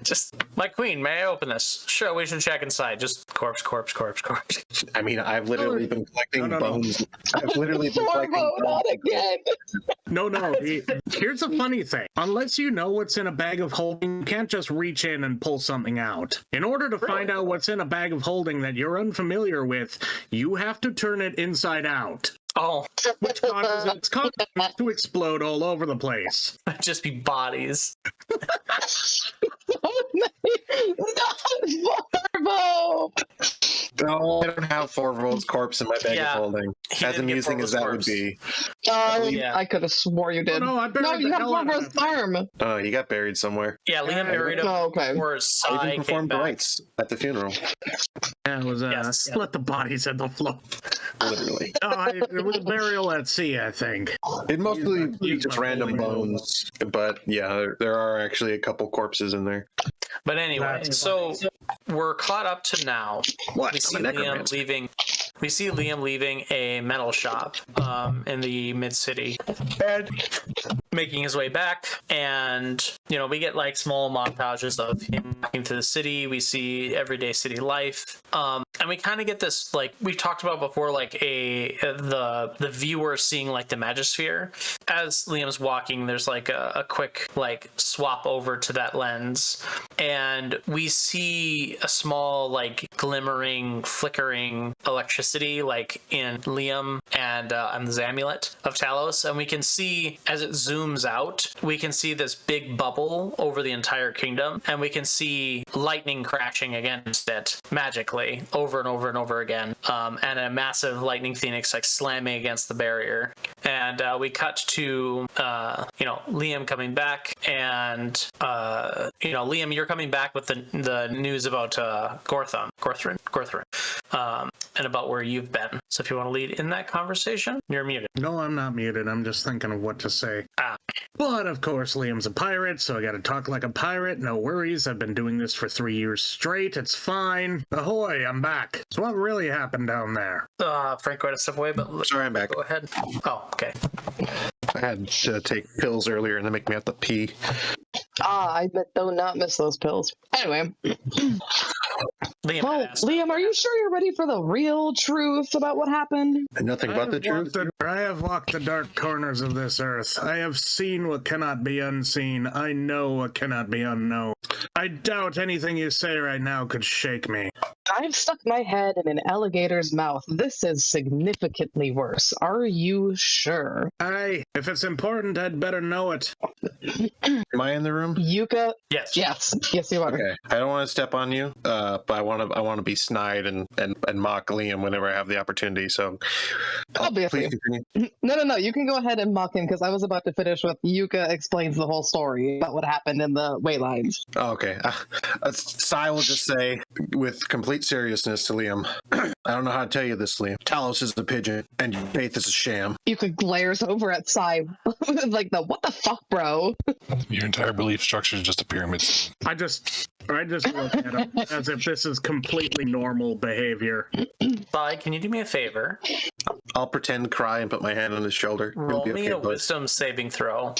A: Just, my queen, may I open this? Sure, we should check inside. Just corpse.
B: I mean, I've literally been collecting bones. I've literally been collecting bones.
C: Not again.
E: No. Here's the funny thing. Unless you know what's in a bag of holding, you can't just reach in and pull something out. In order to find out what's in a bag of holding that you're unfamiliar with, you have to turn it inside out.
A: Oh,
E: Which causes its contents to explode all over the place.
A: just be bodies.
C: Not Farvo!
B: No, I don't have Forvo's corpse in my bag of holding. As amusing as that would be.
C: I could have swore you did.
E: Oh, no, I buried
C: No, you
E: the
C: have
E: hell out of
C: Farvo's farm.
B: Oh, he got buried somewhere.
A: Yeah, Liam buried him before
B: I
A: Sai
B: even
A: came
B: performed the
A: back.
B: rites at the funeral.
E: Yeah, it was split the bodies at the floor.
B: Literally.
E: It was burial at sea, I think.
B: It mostly be
E: Use
B: just
E: my
B: random
E: holding
B: bones, but yeah, there are actually a couple corpses in there.
A: But anyway, so we're caught up to now.
B: What?
A: We see Liam leaving a metal shop in the mid-city and making his way back. And, we get like small montages of him walking through the city. We see everyday city life. And we kind of get this, like we've talked about before, like the viewer seeing like the Magisphere. As Liam's walking, there's like a quick like swap over to that lens. And we see a small like glimmering, flickering electricity like in Liam and the Amulet of Talos. And we can see as it zooms out, we can see this big bubble over the entire kingdom. And we can see lightning crashing against it magically over and over and over again. And a massive lightning phoenix like slamming against the barrier. And we cut to, Liam coming back. And, Liam, you're coming back with the news about Gorthrin, and about where you've been. So if you want to lead in that conversation, you're muted.
E: No, I'm not muted. I'm just thinking of what to say. But, of course, Liam's a pirate, so I gotta talk like a pirate. No worries. I've been doing this for 3 years straight. It's fine. Ahoy, I'm back. So what really happened down there?
A: Franco had to step away, but...
B: Sorry, I'm back.
A: Go ahead. Oh, okay.
B: I had to take pills earlier and they make me have to pee.
C: I do not miss those pills. Anyway,
A: Liam
C: Well,
A: asked.
C: Liam, are you sure you're ready for the real truth about what happened?
B: And nothing but the truth.
E: I have walked the dark corners of this earth. I have seen what cannot be unseen. I know what cannot be unknown. I doubt anything you say right now could shake me.
C: I've stuck my head in an alligator's mouth. This is significantly worse. Are you sure?
E: If it's important, I'd better know it.
B: Am I in the room?
C: Yuka?
A: Yes.
C: Yes, you are.
B: Okay. I don't want to step on you, but I want to be snide and mock Liam whenever I have the opportunity. So,
C: Obviously.
B: please continue.
C: No. You can go ahead and mock him because I was about to finish with Yuka explains the whole story about what happened in the way lines.
B: Oh, okay. Sai will just say, with complete seriousness to Liam, I don't know how to tell you this, Liam. Talos is a pigeon, and your faith is a sham.
C: Yuka glares over at Sai like what the fuck, bro?
D: Your entire belief structure is just a pyramid.
E: I just look at him as if this is completely normal behavior.
A: Sai, can you do me a favor?
B: I'll pretend cry and put my hand on his shoulder. He'll
A: Roll
B: be
A: me
B: okay,
A: a
B: bud.
A: wisdom saving throw.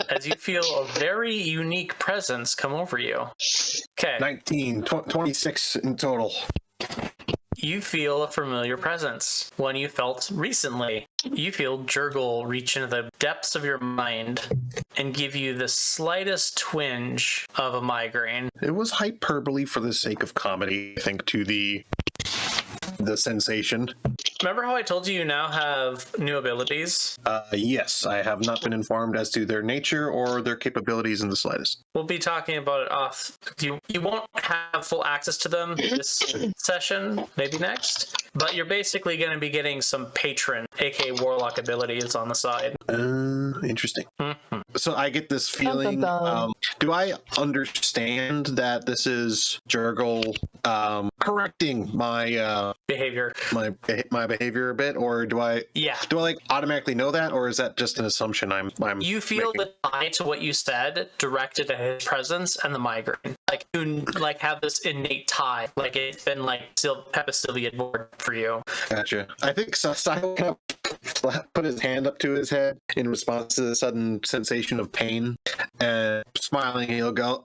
A: As you feel a very unique presence come over you. Okay.
B: 19, 26 in total.
A: You feel a familiar presence, one you felt recently. You feel Jurgle reach into the depths of your mind and give you the slightest twinge of a migraine.
B: It was hyperbole for the sake of comedy, I think, to the sensation.
A: Remember how I told you now have new abilities?
B: Yes, I have not been informed as to their nature or their capabilities in the slightest.
A: We'll be talking about it off. You won't have full access to them this session, maybe next, but you're basically going to be getting some patron, aka warlock abilities on the side.
B: Interesting.
A: Mm-hmm.
B: So I get this feeling.
C: Dun, dun, dun.
B: Do I understand that this is Jurgle correcting my
A: Behavior.
B: my behavior a bit, or do I like automatically know that, or is that just an assumption I'm
A: You feel
B: making?
A: the tie to what you said directed at his presence and the migraine. Like you have this innate tie. Like it's been Pepastillion board for you.
B: Gotcha. I think Sai kind of put his hand up to his head in response to the sudden sensation of pain, and smiling, he'll go,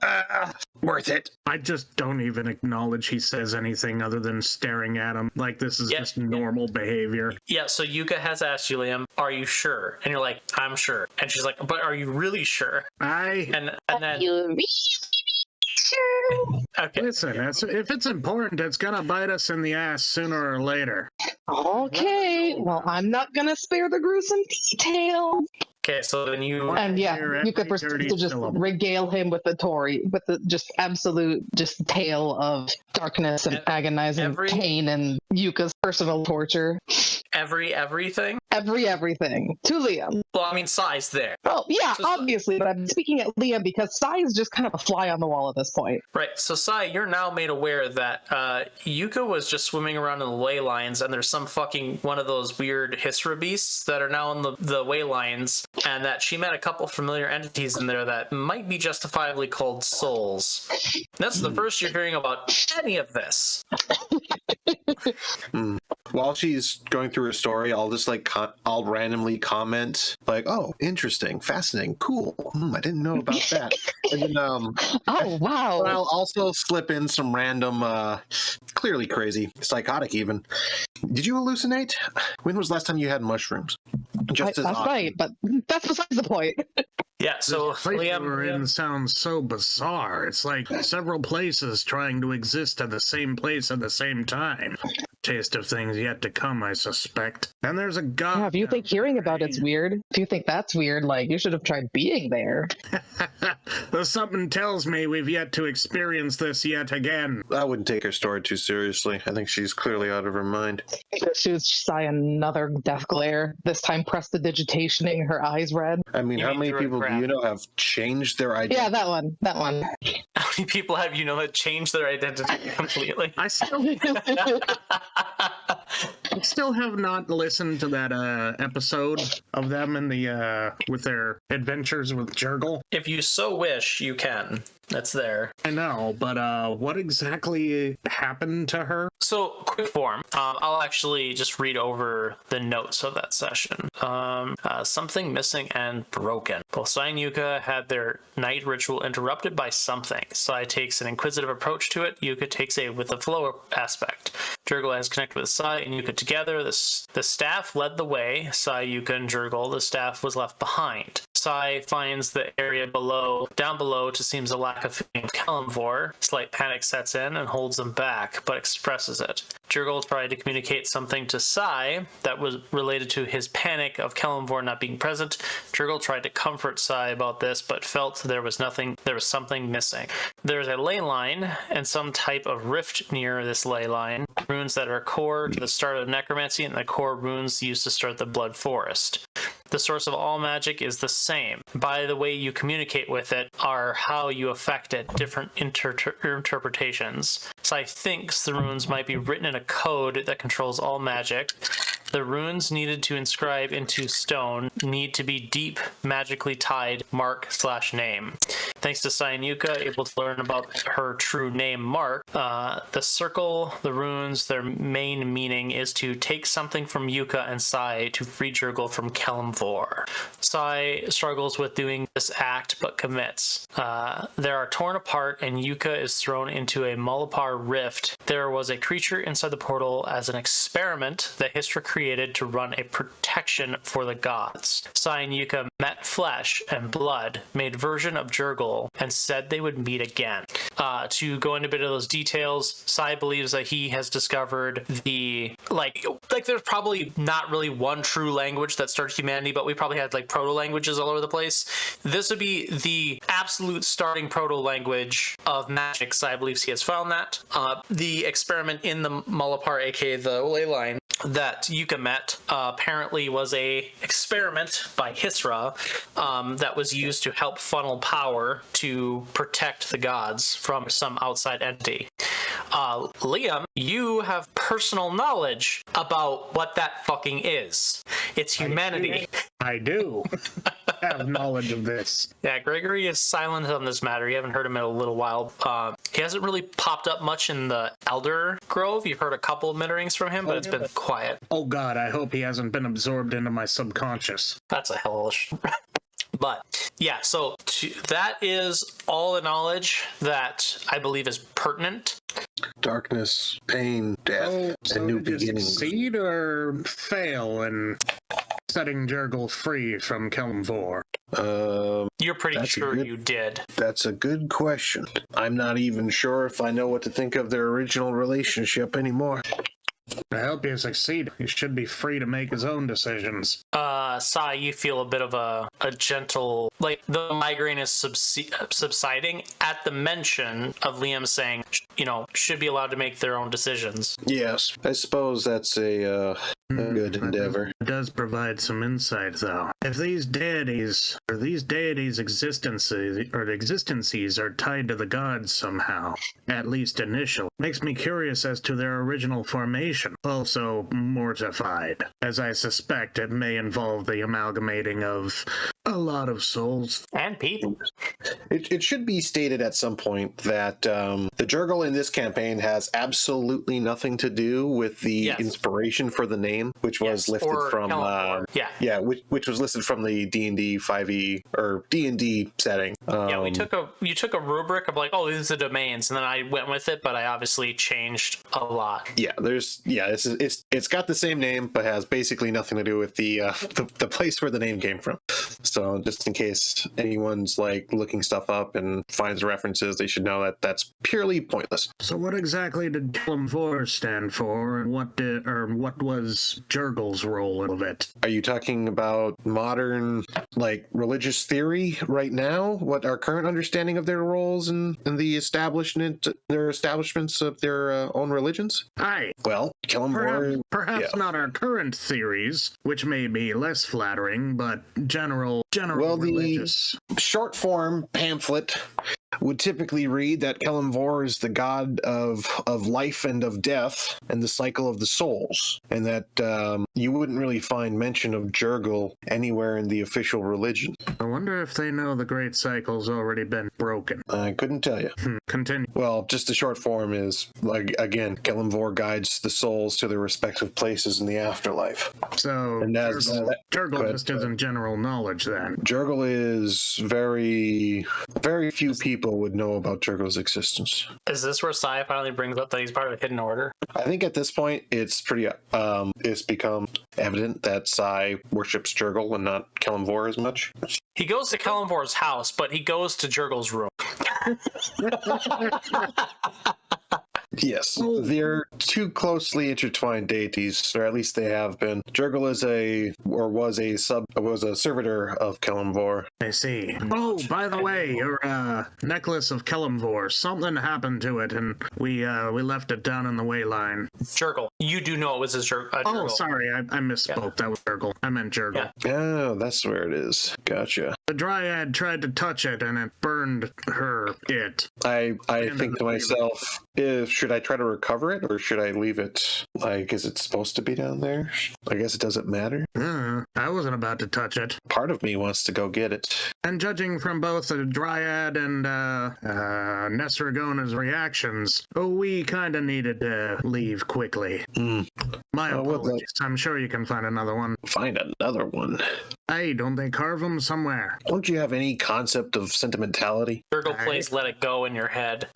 B: worth it.
E: I just don't even acknowledge he says anything other than staring at him like this is just normal behavior.
A: Yeah, so Yuka has asked you, Liam, are you sure? And you're like, I'm sure. And she's like, but are you really sure? And then
C: You really sure?
A: okay.
E: Listen, if it's important, it's gonna bite us in the ass sooner or later.
C: Okay, well, I'm not gonna spare the gruesome details.
A: Okay, so then you
C: And yeah,
E: Hear
C: you could
E: every
C: proceed
E: dirty
C: to just
E: syllable.
C: regale him with the just absolute tale of darkness and agonizing
A: every-
C: pain and Yuka's personal torture.
A: everything.
C: Everything to Liam.
A: Well, I mean, Sai's there.
C: Well, yeah,
A: So-
C: obviously, but I'm speaking at Liam because Sai is just kind of a fly on the wall at this point.
A: Right, so Sai, you're now made aware that Yuka was just swimming around in the way lines, and there's some fucking one of those weird Hysra beasts that are now in the way lines, and that she met a couple familiar entities in there that might be justifiably called souls. That's the first you're hearing about any of this.
B: While she's going through her story, I'll just I'll randomly comment like, "Oh, interesting, fascinating, cool. I didn't know about that." And then
C: Oh, wow.
B: I'll also slip in some random, clearly crazy, psychotic even. Did you hallucinate? When was the last time you had mushrooms? Just as
C: Last
B: often.
C: night, but that's besides the point.
A: Yeah, so
E: This place
A: Liam,
E: we're in sounds so bizarre. It's like several places trying to exist at the same place at the same time. Taste of things yet to come, I suspect. And there's a god.
C: Yeah, if you think hearing about it's weird, if you think that's weird, you should have tried being there.
E: There's something tells me we've yet to experience this yet again.
B: I wouldn't take her story too seriously. I think she's clearly out of her mind.
C: Shoots Sai another death glare, this time prestidigitationing her eyes red.
B: I mean,
A: You
B: how
A: mean
B: many
A: through a
B: people do
A: crack.
B: you know have changed their identity?
C: Yeah, that one.
A: how many people have you know that changed their identity completely?
E: I still have not listened to that episode of them in the with their adventures with Jurgle.
A: If you so wish, you can. That's there.
E: I know, but what exactly happened to her?
A: So, quick form. I'll actually just read over the notes of that session. Something missing and broken. Both Sai and Yuka had their night ritual interrupted by something. Sai takes an inquisitive approach to it. Yuka takes a with the flow aspect. Jurgle has connected with Sai and Yuka together. The staff led the way. Sai, Yuka, and Jurgle. The staff was left behind. Sai finds the area down below to seems a lack of feeling of Kalimvor. Slight panic sets in and holds him back, but expresses it. Jurgle tried to communicate something to Sai that was related to his panic of Kalimvor not being present. Jurgle tried to comfort Sai about this, but felt there was something missing. There's a ley line and some type of rift near this ley line. Runes that are core to the start of necromancy and the core runes used to start the Blood Forest. The source of all magic is the same. By the way you communicate with it are how you affect it, different interpretations. Sai thinks the runes might be written in a code that controls all magic. The runes needed to inscribe into stone need to be deep, magically tied mark/name. Thanks to Sai and Yuka, able to learn about her true name, Mark, the circle, the runes, their main meaning is to take something from Yuka and Sai to free Jurgle from Kalimvor. Sai struggles with doing this act, but commits. They are torn apart, and Yuka is thrown into a Mullapar rift. There was a creature inside the portal as an experiment that Histra created to run a protection for the gods. Sai and Yuka met flesh and blood, made version of Jurgle, and said they would meet again. To go into a bit of those details, Sai believes that he has discovered the like there's probably not really one true language that started humanity, but we probably had like proto-languages all over the place. This would be the absolute starting proto-language of magic. Sai believes he has found that. The experiment in the Mullapar, aka the ley line, that Yuka met apparently was a experiment by Hisra that was used to help funnel power to protect the gods from some outside entity. Liam, you have personal knowledge about what that fucking is. It's humanity.
E: I do have knowledge of this.
A: Yeah, Gregory is silent on this matter. You haven't heard him in a little while. He hasn't really popped up much in the Elder Grove. You've heard a couple of mitterings from him, but it's been quiet.
E: Oh god, I hope he hasn't been absorbed into my subconscious.
A: That's a hellish. But yeah, so that is all the knowledge that I believe is pertinent.
B: Darkness, pain, death, and new
E: did you
B: beginnings.
E: Succeed or fail in setting Jurgle free from Kalimvor?
A: You're pretty sure you did.
B: That's a good question. I'm not even sure if I know what to think of their original relationship anymore.
E: I hope you succeed. He should be free to make his own decisions.
A: Sai, you feel a bit of a gentle, like the migraine is subsiding at the mention of Liam saying, should be allowed to make their own decisions.
B: Yes, I suppose that's a good endeavor.
E: It does provide some insight, though. If these deities existences are tied to the gods somehow, at least initial, makes me curious as to their original formation. Also mortified, as I suspect it may involve the amalgamating of a lot of souls.
A: And people.
B: It should be stated at some point that the Jurgle in this campaign has absolutely nothing to do with the inspiration for the name, which was lifted from which was listed from the D&D 5e or D&D setting.
A: You took a rubric of like, oh, these are the domains, and then I went with it, but I obviously changed a lot.
B: It's got the same name, but has basically nothing to do with the place where the name came from. So just in case anyone's like looking stuff up and finds references, they should know that that's purely pointless.
E: So what exactly did Kalimvor stand for, and what was Jurgle's role of it?
B: Are you talking about modern like religious theory right now? What our current understanding of their roles in the establishments of their own religions?
E: Aye.
B: Well, Kalimvor,
E: perhaps not our current theories, which may be less flattering, but general religious.
B: The short form pamphlet would typically read that Kelemvor is the god of life and of death and the cycle of the souls, and that you wouldn't really find mention of Jurgle anywhere in the official religion.
E: I wonder if they know the Great Cycle's already been broken.
B: I couldn't tell you.
E: Continue.
B: Well, just the short form is, like, again, Kelemvor guides the souls to their respective places in the afterlife.
E: So,
B: And that's-
E: Jurgle just isn't general knowledge then.
B: Jurgle is very few people would know about Jurgle's existence.
A: Is this where Sai finally brings up that he's part of the Hidden Order?
B: I think at this point it's it's become evident that Sai worships Jurgle and not Kelemvor as much.
A: He goes to Kelemvor's house, but he goes to Jurgle's room.
B: Yes, they're two closely intertwined deities, or at least they have been. Jurgle was a servitor of Kelemvor.
E: I see. Oh, by the way, your necklace of Kelemvor, something happened to it, and we left it down in the way line.
A: Jurgle. You do know it was his Jurgle.
E: Oh, sorry, I misspoke. Yeah. That was Jurgle. I meant Jurgle.
A: Yeah.
B: Oh, that's where it is. Gotcha.
E: The Dryad tried to touch it, and it burned her.
B: I think to myself, should I try to recover it, or should I leave it? Like, is it supposed to be down there? I guess it doesn't matter.
E: I wasn't about to touch it.
B: Part of me wants to go get it.
E: And judging from both the Dryad and Nesragona's reactions, we kind of needed to leave quickly. My apologies. I'm sure you can find another one.
B: Find another one?
E: Hey, don't they carve them somewhere?
B: Don't you have any concept of sentimentality?
A: Jurgle plays Let It Go in your head.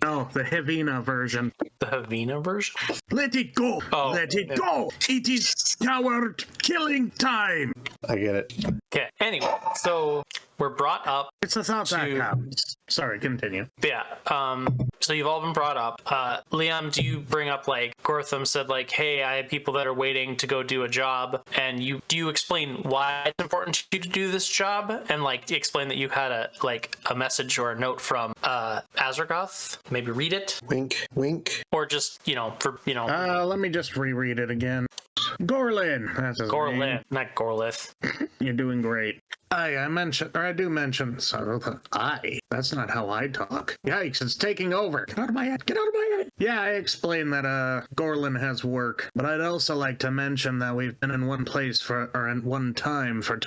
E: No, the Havina version.
A: The Havina version?
E: Let it go!
A: Oh,
E: Let it go! It is coward killing time!
B: I get it.
A: Okay, anyway, so we're brought up.
E: It's a thought that counts. Sorry, continue.
A: Yeah, so you've all been brought up. Liam, do you bring up, like, Gortham said, like, hey, I have people that are waiting to go do a job, and do you explain why it's important to you to do this job? And, like, explain that you had a message or a note from Azragoth? Maybe read it?
B: Wink, wink.
A: Or just,
E: let me just reread it again. Gorlin. That's his
A: Gorlin,
E: name.
A: not Gorlith.
E: You're doing great. I do mention, that's not how I talk. Yikes, it's taking over. Get out of my head, get out of my head. Yeah, I explained that, Gorlin has work, but I'd also like to mention that we've been in one place at one time for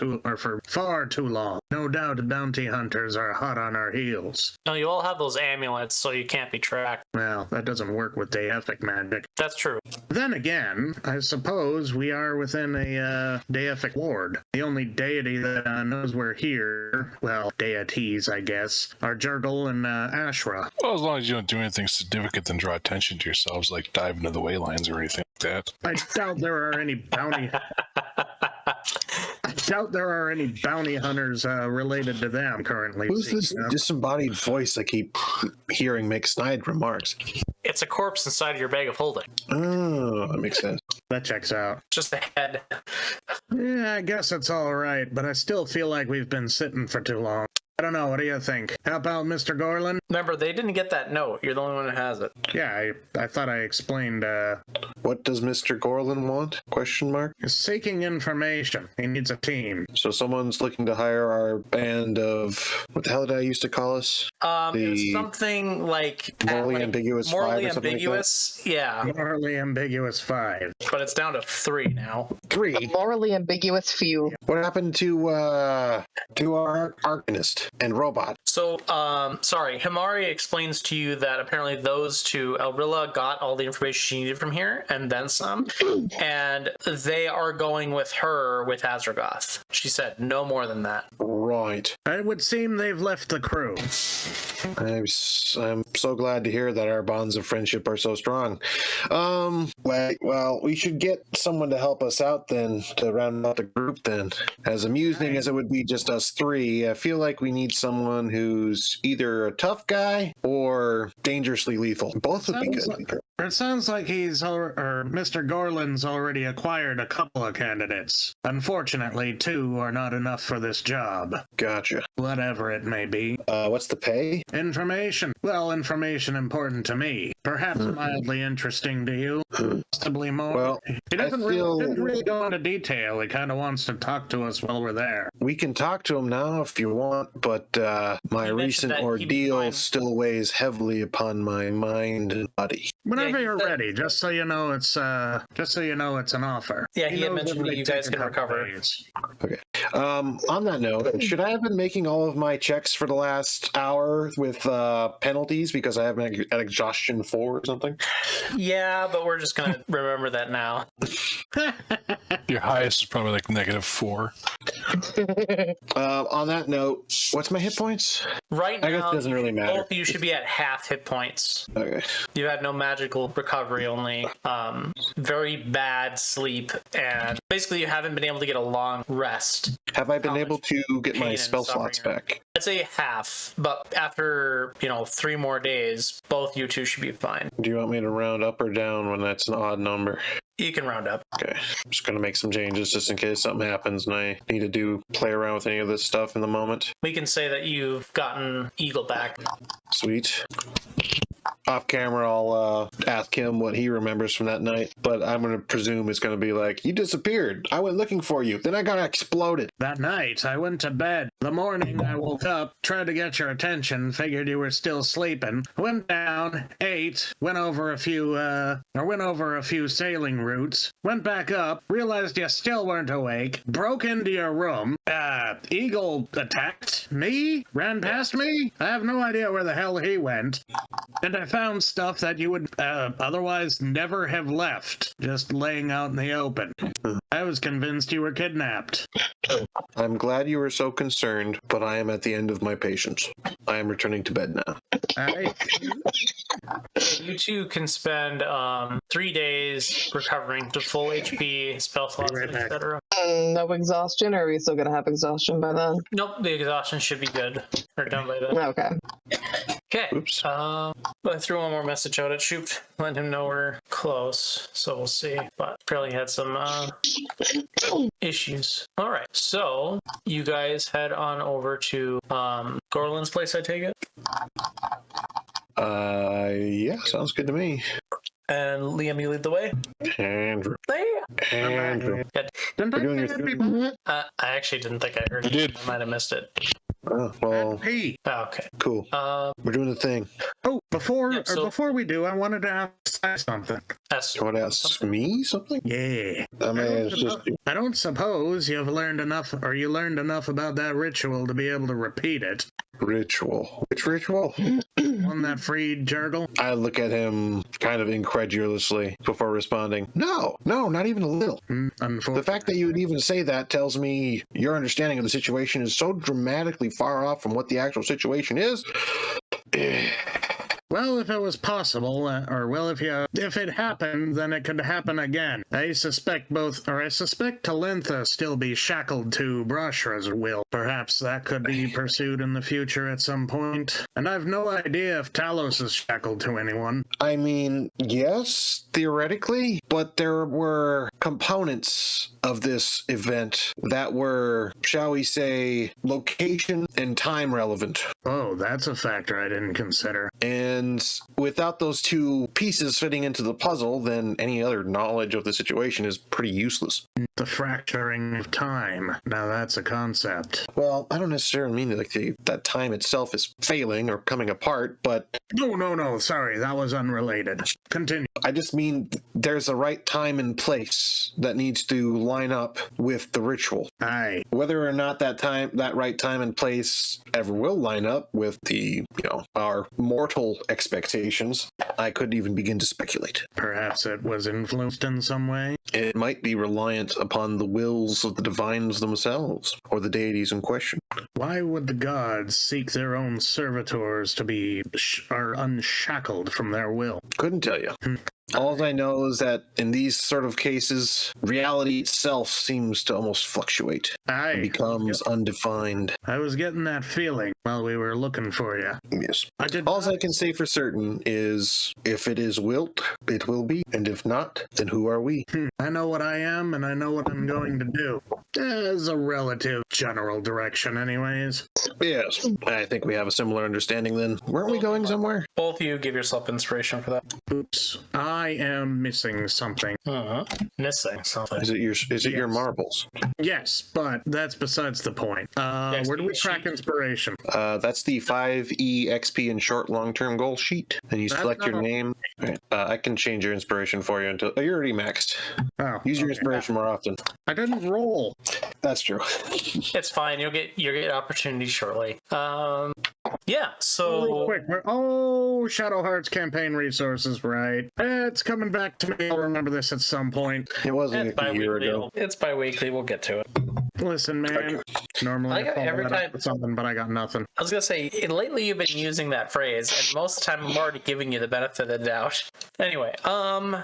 E: far too long. No doubt bounty hunters are hot on our heels.
A: No, you all have those amulets, so you can't be tracked.
E: Well, that doesn't work with deific magic.
A: That's true.
E: Then again, I suppose we are within a deific ward. The only deity that knows we're here, well, deities, I guess, are Jurgle and Ashra.
D: Well, as long as you don't do anything significant than draw attention to yourselves, like dive into the way lines or anything like that.
E: I doubt there are any bounty... I doubt there are any bounty hunters related to them currently.
B: Who's this disembodied voice I keep hearing make snide remarks?
A: It's a corpse inside of your bag of holding.
B: Oh, that makes sense.
E: That checks out.
A: Just a head.
E: Yeah, I guess it's all right, but I still feel like we've been sitting for too long. I don't know, what do you think? How about Mr. Gorlin?
A: Remember, they didn't get that note. You're the only one that has it.
E: Yeah, I thought I explained,
B: What does Mr. Gorlin want? Question mark?
E: He's seeking information. He needs a team.
B: So someone's looking to hire our band of... What the hell did I used to call us?
A: It was something like...
B: Morally ambiguous 5
A: morally
B: or something
A: ambiguous, like yeah.
E: Morally ambiguous 5.
A: But it's down to 3 now.
B: 3?
C: A morally ambiguous few.
B: What happened to our Arcanist and Robot?
A: So, sorry, Himari explains to you that apparently those two, Elrilla got all the information she needed from here, and then some, and they are going with her with Azragoth. She said no more than that.
B: Right.
E: It would seem they've left the crew.
B: I'm so glad to hear that our bonds of friendship are so strong. Well, we should get someone to help us out then, to round out the group then. As amusing as it would be just us 3, I feel like we need someone who's either a tough guy or dangerously lethal. Both would be good.
E: It sounds like Mr. Gorlin's already acquired a couple of candidates. Unfortunately, 2 are not enough for this job.
B: Gotcha.
E: Whatever it may be.
B: What's the pay?
E: Information. Well, information important to me. Perhaps mildly interesting to you. Possibly more.
B: Well,
E: He didn't
B: feel-
E: really go into detail. He kind of wants to talk to us while we're there.
B: We can talk to him now if you want, but my
A: You mentioned
B: recent
A: that he'd be
B: ordeal
A: fine.
B: still weighs heavily upon my mind and body.
E: Whenever
A: he
E: you're
A: said-
E: ready, just so you know it's an offer.
A: Yeah, he had
E: knows
A: mentioned
E: it
A: that
E: may
A: you
E: take
A: guys
E: a
A: can
E: couple
A: recover.
E: days.
B: On that note, should I have been making all of my checks for the last hour with penalties because I have an exhaustion 4 or something?
A: Yeah, but we're just gonna remember that now.
D: Your highest is probably like -4.
B: On that note, what's my hit points?
A: Right
B: I guess
A: now,
B: it doesn't really matter.
A: both of you should be at half hit points.
B: Okay.
A: You had no magical recovery, only very bad sleep, and basically you haven't been able to get a long rest.
B: Have I been
A: How
B: able
A: much
B: to get
A: pain
B: my
A: and
B: spell
A: suffering
B: slots
A: are-
B: back?
A: I'd say half, but after 3 more days, both you two should be fine.
B: Do you want me to round up or down when that's an odd number?
A: You can round up.
B: Okay. I'm just going to make some changes just in case something happens and I need to play around with any of this stuff in the moment.
A: We can say that you've gotten Eagle back.
B: Sweet. Off camera, I'll ask him what he remembers from that night, but I'm going to presume it's going to be like, you disappeared. I went looking for you. Then I got exploded.
E: That night, I went to bed. The morning, I woke up, tried to get your attention, figured you were still sleeping. Went down, ate, went over a few sailing routes, went back up, realized you still weren't awake, broke into your room. Eagle attacked me, ran past me. I have no idea where the hell he went. And I found stuff that you would otherwise never have left, just laying out in the open. I was convinced you were kidnapped.
B: I'm glad you were so concerned, but I am at the end of my patience. I am returning to bed now.
A: You two can spend 3 days recovering to full HP, spell slots,
E: Right back.
A: etc.
C: No exhaustion, or are we still gonna have exhaustion by then?
A: Nope, the exhaustion should be good. Or done by then.
C: Okay.
A: Okay.
B: Oops.
A: I threw one more message out at Shoop, letting him know we're close. So we'll see. But apparently had some issues. All right. So you guys head on over to Gorland's place, I take it?
B: Yeah, sounds good to me.
A: And Liam, you lead the way?
B: Andrew. Andrew.
A: Good.
E: Didn't I
B: We're doing
E: say
B: your
E: that'd be
B: thing.
A: I actually didn't think I heard
D: You
A: it.
D: did.
A: I might have missed it.
B: Oh, well,
E: Hey.
A: Oh, okay.
B: cool. We're doing the thing.
E: Oh, before we do, I wanted to ask something.
B: You want to ask me something?
E: Yeah.
B: I mean, it's just
E: I don't suppose you learned enough about that ritual to be able to repeat it.
B: ritual. Which ritual?
E: One that freed Jurgle.
B: I look at him kind of incredulously before responding. No, not even a little. The
E: Unfortunately.
B: fact that you would even say that tells me your understanding of the situation is so dramatically far off from what the actual situation is.
E: Well, if it was possible, if it happened, then it could happen again. I suspect Talintha still be shackled to Brashra's will. Perhaps that could be pursued in the future at some point. And I've no idea if Talos is shackled to anyone.
B: I mean, yes, theoretically, but there were components of this event that were, shall we say, location and time relevant.
E: Oh, that's a factor I didn't consider.
B: And without those two pieces fitting into the puzzle, then any other knowledge of the situation is pretty useless.
E: The fracturing of time. Now that's a concept.
B: Well, I don't necessarily mean that time itself is failing or coming apart, but
E: No, sorry, that was unrelated. Continue.
B: I just mean there's a right time and place that needs to line up with the ritual.
E: Aye.
B: Whether or not that right time and place ever will line up with our mortal expectations, I couldn't even begin to speculate.
E: Perhaps it was influenced in some way.
B: It might be reliant upon the wills of the divines themselves, or the deities in question.
E: Why would the gods seek their own servitors to be unshackled from their will?
B: Couldn't tell you. All I know is that in these sort of cases, reality itself seems to almost fluctuate and becomes undefined.
E: I was getting that feeling while we were looking for you.
B: Yes.
E: I did.
B: All I can say for certain is if it is wilt, it will be. And if not, then who are we?
E: I know what I am, and I know what I'm going to do. As a relative general direction, anyways.
B: Yes. I think we have a similar understanding then. Weren't we going somewhere?
A: Both of you give yourself inspiration for that.
E: Oops. I am missing something.
A: Missing something.
B: Is it your marbles?
E: Yes, but that's besides the point. Where do we track inspiration?
B: That's the 5E XP and short long-term goal sheet. And you select your name. Right. I can change your inspiration for you until you're already maxed.
E: Oh,
B: Use your inspiration more often.
E: I didn't roll.
B: That's true.
A: It's fine. You'll get opportunity shortly. Yeah. So
E: Real quick. Shadowhearts Campaign resources, right? It's coming back to me. I'll remember this at some point.
B: It wasn't a year ago.
A: It's bi-weekly. We'll get to it.
E: Listen, man. Normally I follow that up with something, but I got nothing.
A: I was gonna say, lately you've been using that phrase, and most of the time I'm already giving you the benefit of the doubt. Anyway,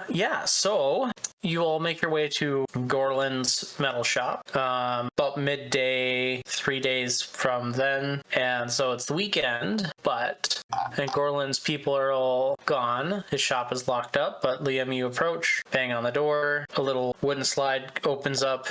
A: yeah, so you all make your way to Gorlin's metal shop, about midday, 3 days from then, and so it's the weekend, but and Gorlin's people are all gone. His shop is locked up, but Liam, you approach, bang on the door, a little wooden slide opens up,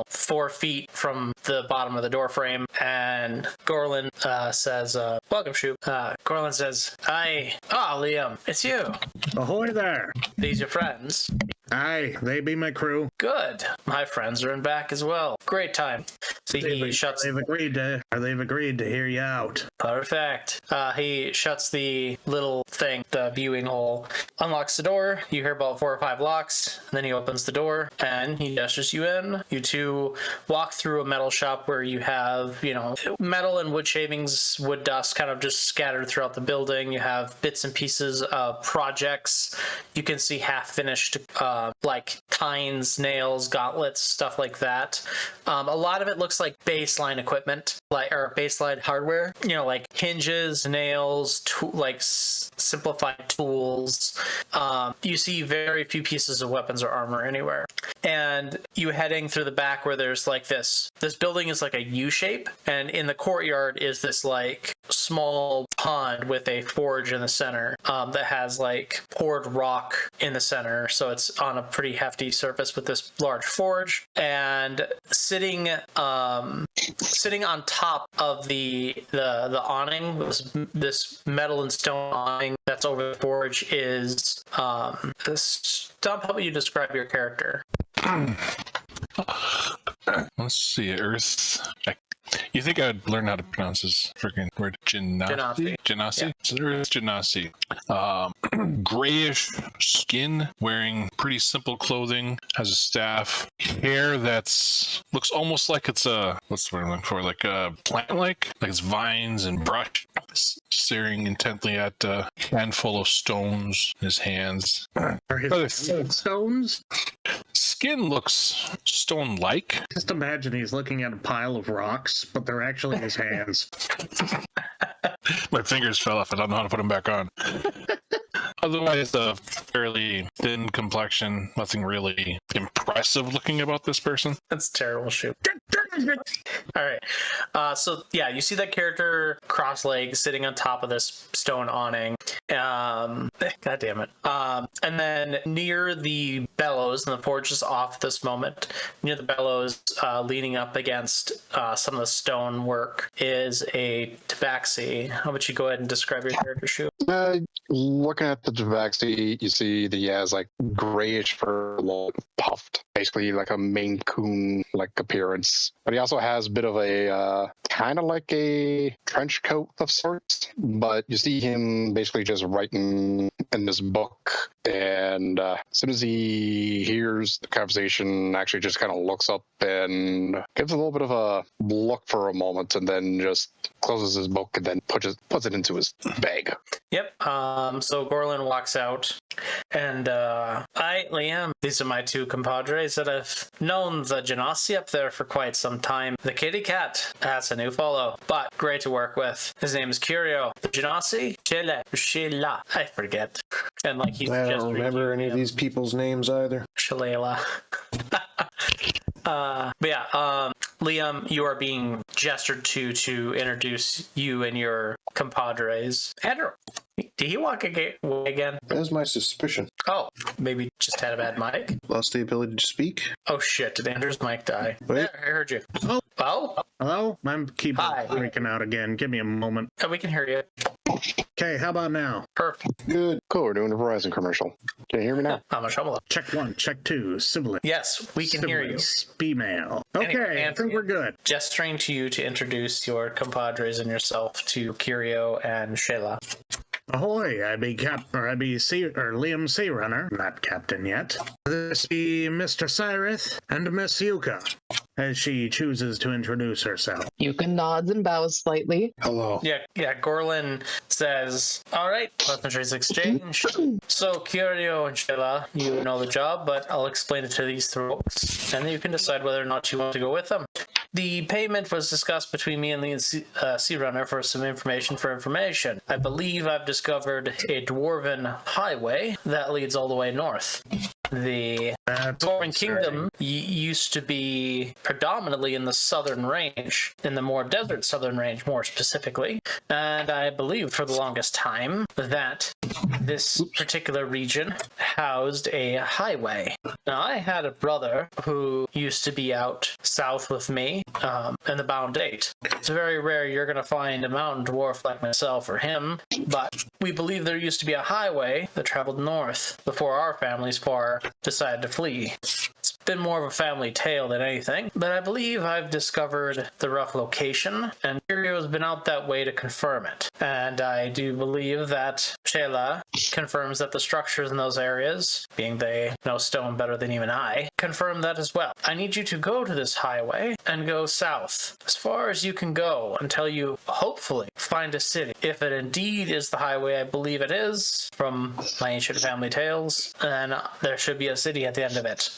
A: 4 feet from the bottom of the door frame, and Gorlin says, welcome, Shoop. Gorlin says, Liam, it's you.
E: Ahoy there.
A: These your friends?
E: Aye, they be my crew.
A: Good. My friends are in back as well. Great time. So he shuts.
E: They've agreed to hear you out.
A: Perfect. He shuts the little thing, the viewing hole, unlocks the door. You hear about 4 or 5 locks, and then he opens the door and he gestures you in. You two walk through a metal shop where you have, metal and wood shavings, wood dust kind of just scattered throughout the building. You have bits and pieces of projects. You can see half finished, like tines, nails, gauntlets, stuff like that. A lot of it looks like baseline equipment, or baseline hardware, like hinges, nails, simplified tools. You see very few pieces of weapons or armor anywhere. And you heading through the back where there's like this building is like a U shape, and in the courtyard is this like small pond with a forge in the center that has like poured rock in the center, so it's on a pretty hefty surface with this large forge. And sitting on top of the awning, this metal and stone awning that's over the forge, is Stump, how about you describe your character?
D: Let's see, Earth. You think I'd learn how to pronounce this freaking word? Genasi? Genasi? Yeah. So Earth Genasi. Grayish skin, wearing pretty simple clothing, has a staff, hair that's looks almost like it's what's the word I'm looking for? Like a plant-like it's vines and brush. Staring intently at a handful of stones in his hands.
E: Are his stones?
D: Skin looks stone-like.
E: Just imagine he's looking at a pile of rocks, but they're actually his hands.
D: My fingers fell off. I don't know how to put them back on. Otherwise, a fairly thin complexion. Nothing really impressive looking about this person.
A: That's terrible shoot. All right. So yeah, you see that character cross-legged sitting on top of this stone awning. God damn it. And then near the bellows, and the forge is off at this moment, near the bellows, leaning up against some of the stone work, is a tabaxi. How about you go ahead and describe your character, Shoot?
F: Looking at the tabaxi, you see that he has like grayish fur, puffed, basically like a Maine Coon like appearance. But he also has a bit of a kind of like a trench coat of sorts. But you see him basically just writing in this book, and as soon as he hears the conversation, actually just kind of looks up and gives a little bit of a look for a moment, and then just closes his book and then puts it into his bag.
A: Yep. So Gorlin walks out, and Liam, these are my 2 compadres that I've known the Genasi up there for quite some time. The kitty cat, that's a new follow, but great to work with. His name is Curio. The Genasi, Sheila, I forget. And like he's
B: I
A: just
B: don't remember any of these people's names either.
A: Shalala. But yeah, Liam, you are being gestured to introduce you and your compadres. Andrew, did he walk away again?
B: That's my suspicion.
A: Oh, maybe just had a bad mic.
B: Lost the ability to speak.
A: Oh shit! Did Andrew's mic die?
B: Wait.
A: There, I heard you.
E: Oh.
A: Oh,
E: Hello? I'm keeping
A: Hi.
E: freaking out again. Give me a moment.
A: we can hear you.
E: Okay, how about now?
A: Perfect.
B: Good.
F: Cool, we're doing a Verizon commercial. Can you hear me now?
A: I'm a trouble.
E: Check 1, check 2, sibling.
A: Yes, we can hear you.
E: Female. Okay,
A: Anyway,
E: I think we're good.
A: Gesturing to you to introduce your compadres and yourself to Kirio and Shayla.
E: Ahoy, I'd be Liam Searunner, not captain yet. This be Mr. Cyrith and Miss Yuka, as she chooses to introduce herself.
C: Yuka nods and bows slightly.
B: Hello.
A: Yeah, Gorlin says, all right, pleasantries exchanged. So, Kirio and Shayla, you know the job, but I'll explain it to these folks, and then you can decide whether or not you want to go with them. The payment was discussed between me and the Sea Runner for some information. I believe I've discovered a dwarven highway that leads all the way north. The Dwarven Kingdom used to be predominantly in the southern range, in the more desert southern range more specifically, and I believed for the longest time that this particular region housed a highway. Now, I had a brother who used to be out south with me in the Bound 8. It's very rare you're going to find a mountain dwarf like myself or him, but we believe there used to be a highway that traveled north before our families decided to flee. It's been more of a family tale than anything, but I believe I've discovered the rough location, and Kirio's been out that way to confirm it. And I do believe that Shayla confirms that the structures in those areas, being they know stone better than even I, confirm that as well. I need you to go to this highway and go south as far as you can go until you hopefully find a city. If it indeed is the highway I believe it is, from my ancient family tales, then there should be a city at the end of it.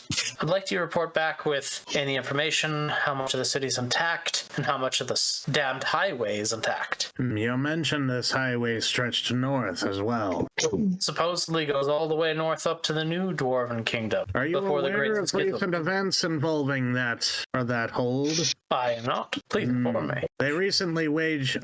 A: I'd like you to report back with any information, how much of the city's intact, and how much of the damned highway is intact.
E: You mentioned this highway stretched north as well.
A: Supposedly goes all the way north up to the new Dwarven Kingdom.
E: Are you
A: before the
E: aware
A: Great
E: of
A: Schism.
E: recent events involving that hold?
A: I am not. Please inform me.
E: They recently waged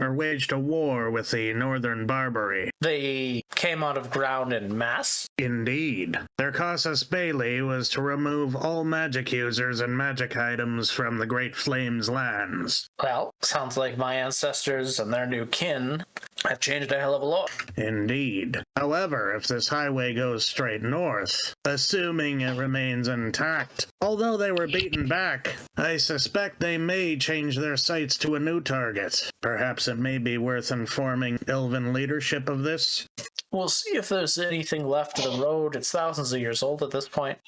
E: a war with the Northern Barbary.
A: They came out of ground in mass.
E: Indeed. Their casus belli was to remove all magic users and magic items from the Great Flames lands.
A: Well, sounds like my ancestors and their new kin have changed a hell of a lot.
E: Indeed. However, if this highway goes straight north, assuming it remains intact, although they were beaten back, I suspect they may change their sights to a new target. Perhaps it may be worth informing Elven leadership of this.
A: We'll see if there's anything left of the road. It's thousands of years old at this point.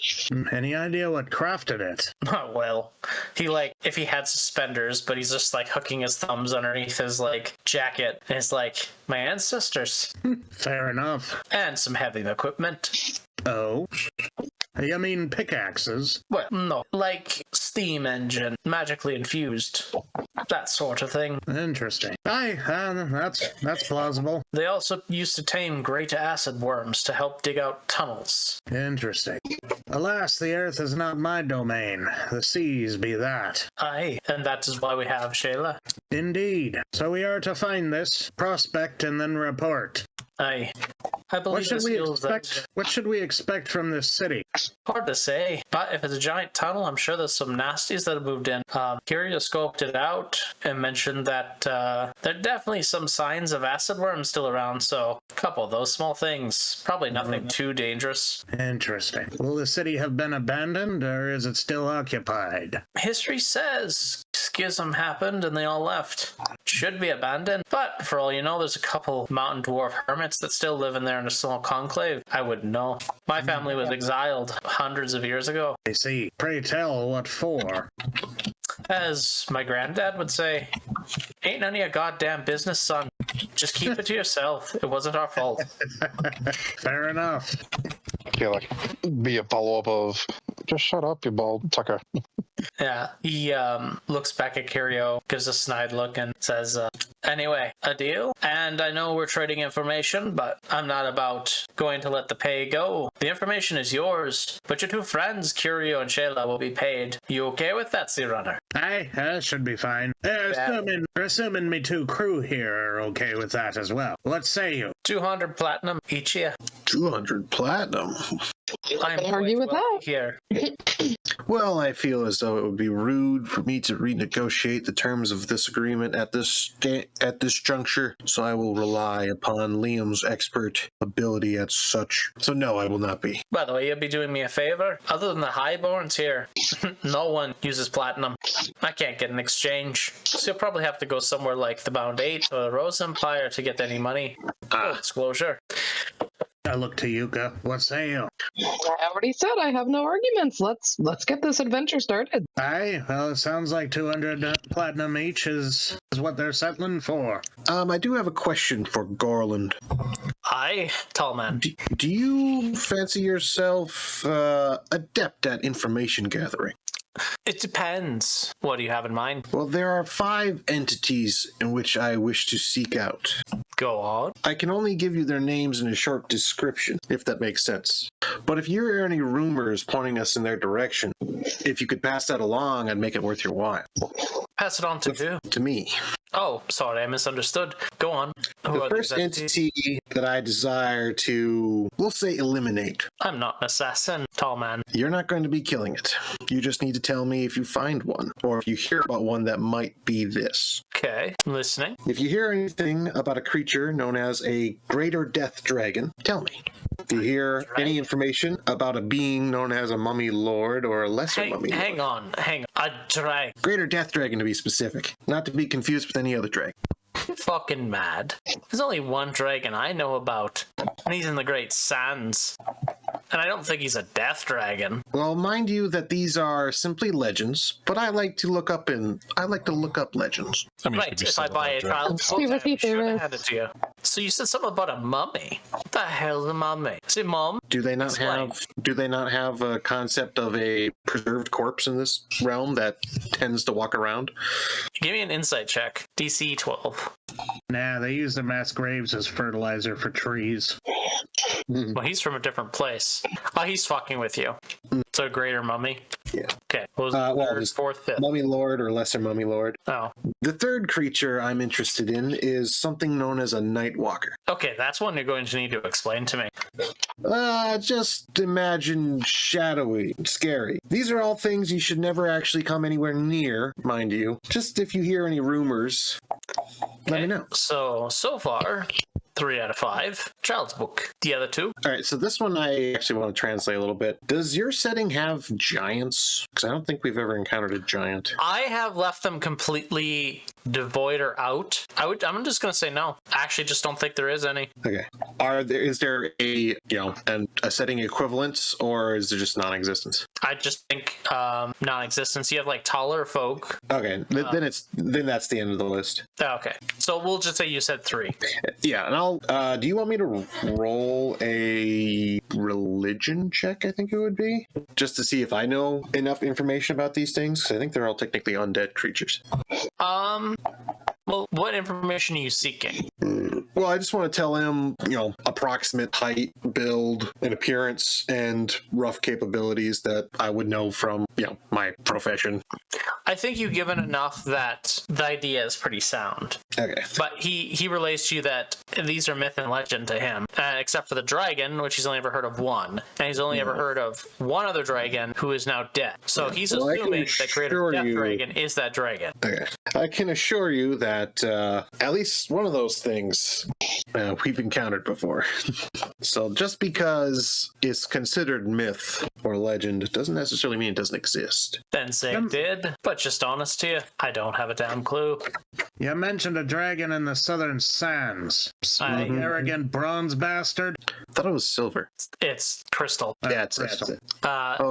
E: Any idea what crafted it?
A: Oh, well, if he had suspenders, but he's just hooking his thumbs underneath his jacket, and it's my ancestors.
E: Fair enough.
A: And some heavy equipment.
E: Oh? You mean pickaxes?
A: Well, no, steam engine, magically infused, that sort of thing.
E: Interesting. That's plausible.
A: They also used to tame great acid worms to help dig out tunnels.
E: Interesting. Alas, the earth is not my domain. The seas be that.
A: Aye, and that is why we have Shayla.
E: Indeed. So we are to find this, prospect, and then report.
A: Aye. I believe
E: What should we expect from this city?
A: Hard to say, but if it's a giant tunnel, I'm sure there's some nasties that have moved in. Kirio scoped it out and mentioned that there are definitely some signs of acid worms still around, so a couple of those small things. Probably nothing too dangerous.
E: Interesting. Will the city have been abandoned, or is it still occupied?
A: History says schism happened and they all left. Should be abandoned, but for all you know, there's a couple mountain dwarf hermits that still live in there in a small conclave. I wouldn't know. My family was exiled hundreds of years ago.
E: I see. Pray tell, what for?
A: As my granddad would say, ain't none of your goddamn business, son. Just keep it to yourself. It wasn't our fault.
E: Fair enough.
F: I feel like be a follow-up of, just shut up, you bald tucker.
A: Yeah, he looks back at Curio, gives a snide look, and says, anyway, a deal? And I know we're trading information, but I'm not about going to let the pay go. The information is yours, but your two friends, Curio and Shayla, will be paid. You okay with that, Sea Runner?
E: Aye, that should be fine. Assuming me two crew here are okay with that as well. What say you?
A: 200 platinum each year.
B: 200 platinum.
A: I'm
C: Can't argue with that.
A: here.
B: Well, I feel as though it would be rude for me to renegotiate the terms of this agreement at this juncture, so I will rely upon Liam's expert ability at such. So no, I will not be.
A: By the way, you'll be doing me a favor. Other than the highborns here, no one uses platinum. I can't get an exchange. So you'll probably have to go somewhere like the Bound 8 or the Rose Empire to get any money. Full disclosure.
E: I look to Yuka. What say you?
C: I already said I have no arguments. Let's get this adventure started.
E: Aye, well, it sounds like 200 platinum each is what they're settling for.
B: I do have a question for Garland.
A: Aye, tall man.
B: Do you fancy yourself adept at information gathering?
A: It depends. What do you have in mind?
B: Well, there are 5 entities in which I wish to seek out.
A: Go on.
B: I can only give you their names in a short description, if that makes sense. But if you hear any rumors pointing us in their direction, if you could pass that along, I'd make it worth your while.
A: Pass it on to who?
B: To me.
A: Oh, sorry, I misunderstood. Go on. Who
B: The
A: are
B: first
A: these entities?
B: entity that I desire to, we'll say, eliminate.
A: I'm not an assassin, tall man.
B: You're not going to be killing it. You just need to tell me if you find one, or if you hear about one that might be this.
A: Okay, listening.
B: If you hear anything about a creature known as a greater death dragon, tell me. If you hear any information about a being known as a mummy lord or a lesser mummy lord.
A: Hang on. A drag.
B: Greater death dragon to be specific, not to be confused with any other dragon.
A: Fucking mad. There's only one dragon I know about, and he's in the Great Sands. And I don't think he's a death dragon.
B: Well, mind you that these are simply legends, but I like to look up legends.
D: I mean,
A: Right, if I buy a child's book, I should have had it to you. So you said something about a mummy. What the hell's a mummy? Is it mum?
B: Do they not have a concept of a preserved corpse in this realm that tends to walk around?
A: Give me an insight check. DC 12.
E: Nah, they use the mass graves as fertilizer for trees.
A: Well, he's from a different place. Oh, he's fucking with you. So greater mummy?
B: Yeah.
A: Okay. What was the third,
B: just
A: fourth, fifth?
B: Mummy lord or lesser mummy lord.
A: Oh.
B: The third creature I'm interested in is something known as a night walker.
A: Okay, that's one you're going to need to explain to me.
B: Just imagine shadowy, scary. These are all things you should never actually come anywhere near, mind you. Just if you hear any rumors, let me know.
A: So far, 3 out of 5. Child's book. The other 2?
B: All right, so this one I actually want to translate a little bit. Does your setting have giants? Because I don't think we've ever encountered a giant.
A: I have left them completely devoid or out. I'm just going to say no. I actually just don't think there is any.
B: Okay. Is there a setting equivalence, or is there just non-existence?
A: I just think non-existence. You have like taller folk.
B: Okay, then that's the end of the list.
A: Okay, so we'll just say you said 3.
B: Yeah, and I'll. Do you want me to roll a religion check? I think it would be just to see if I know enough information about these things. 'Cause I think they're all technically undead creatures.
A: Well, what information are you seeking?
B: Well, I just want to tell him, approximate height, build, and appearance, and rough capabilities that I would know from, my profession.
A: I think you've given enough that the idea is pretty sound.
B: Okay.
A: But he relays to you that these are myth and legend to him, except for the dragon, which he's only ever heard of one, and he's only ever heard of one other dragon who is now dead. So he's assuming that Greater Death Dragon is that dragon.
B: Okay. I can assure you that at least one of those things we've encountered before. So just because it's considered myth or legend doesn't necessarily mean it doesn't exist.
A: Then say it did, but just honest to you, I don't have a damn clue.
E: You mentioned a dragon in the southern sands. Arrogant bronze bastard.
B: I thought it was silver.
A: It's crystal.
B: Yeah, it's
E: crystal.
B: it.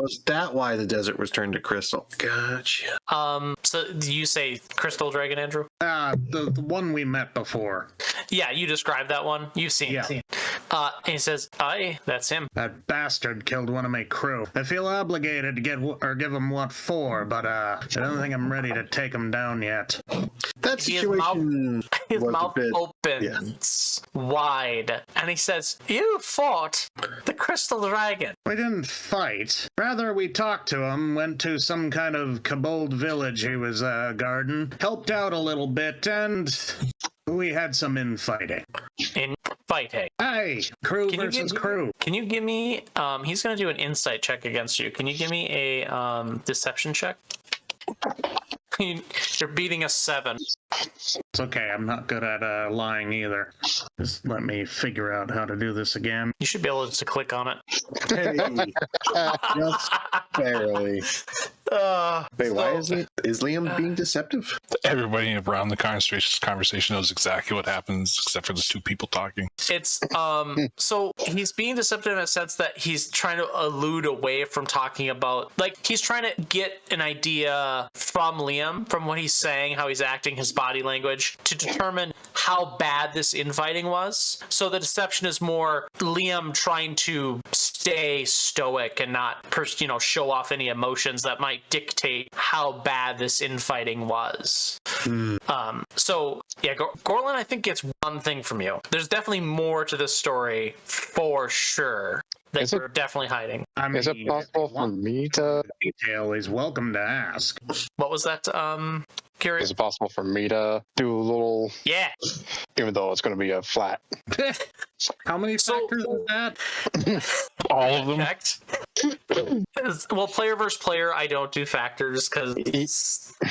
B: Is that why the desert was turned to crystal? Gotcha.
A: So you say crystal dragon, Andrew?
E: The one we met before.
A: Yeah, you described that one. You've seen it. And he says, aye, that's him.
E: That bastard killed one of my crew. I feel obligated to give him what for, but I don't think I'm ready to take him down yet.
B: That situation
A: His
B: was
A: mouth
B: a bit...
A: opens wide, and he says, you fought the Crystal Dragon.
E: We didn't fight. Rather, we talked to him, went to some kind of kobold village he was guarding, helped out a little bit, and we had some infighting.
A: Infighting.
E: Hey, crew versus crew.
A: Can you give me, he's going to do an insight check against you. Can you give me a deception check? You're beating a 7.
E: It's okay, I'm not good at lying either. Just let me figure out how to do this again.
A: You should be able to click on it.
B: Hey, just barely. Wait, why is Liam being deceptive?
D: Everybody around the conversation knows exactly what happens, except for the two people talking.
A: It's so he's being deceptive in a sense that he's trying to allude away from talking about, like, he's trying to get an idea from Liam, from what he's saying, how he's acting, his body language, to determine how bad this infighting was. So the deception is more Liam trying to stay stoic and not show off any emotions that might dictate how bad this infighting was. So yeah, Gorlin, I think, gets one thing from you. There's definitely more to this story for sure that you're definitely hiding.
F: Is it possible for me to...
E: Detail is welcome to ask.
A: What was that, Curious?
F: Is it possible for me to do a little...
A: Yeah.
F: Even though it's going to be a flat.
E: How many factors is that?
D: All of them?
A: Checked. Well, player versus player, I don't do factors because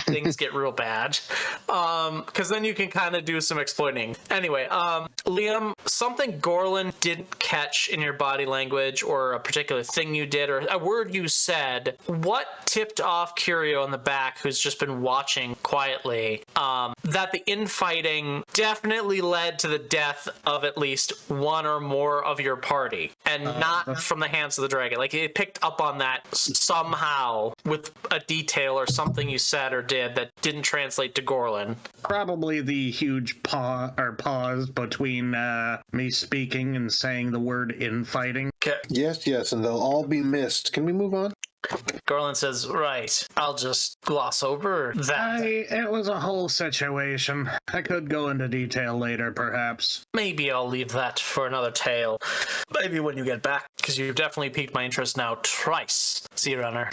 A: things get real bad. Because then you can kind of do some exploiting. Anyway, Liam, something Gorlin didn't catch in your body language, or a particular thing you did, or a word you said, what tipped off Curio in the back, who's just been watching quietly, that the infighting definitely led to the death of at least one or more of your party, and not from the hands of the dragon. Like, it picked up on that somehow with a detail or something you said or did that didn't translate to Gorlin.
E: Probably the huge pause between me speaking and saying the word infighting.
B: Yes, and they'll all be missed. Can we move on?
A: Gorlin says, right, I'll just gloss over that.
E: It was a whole situation. I could go into detail later, perhaps.
A: Maybe I'll leave that for another tale. Maybe when you get back, because you've definitely piqued my interest now twice, Sea Runner.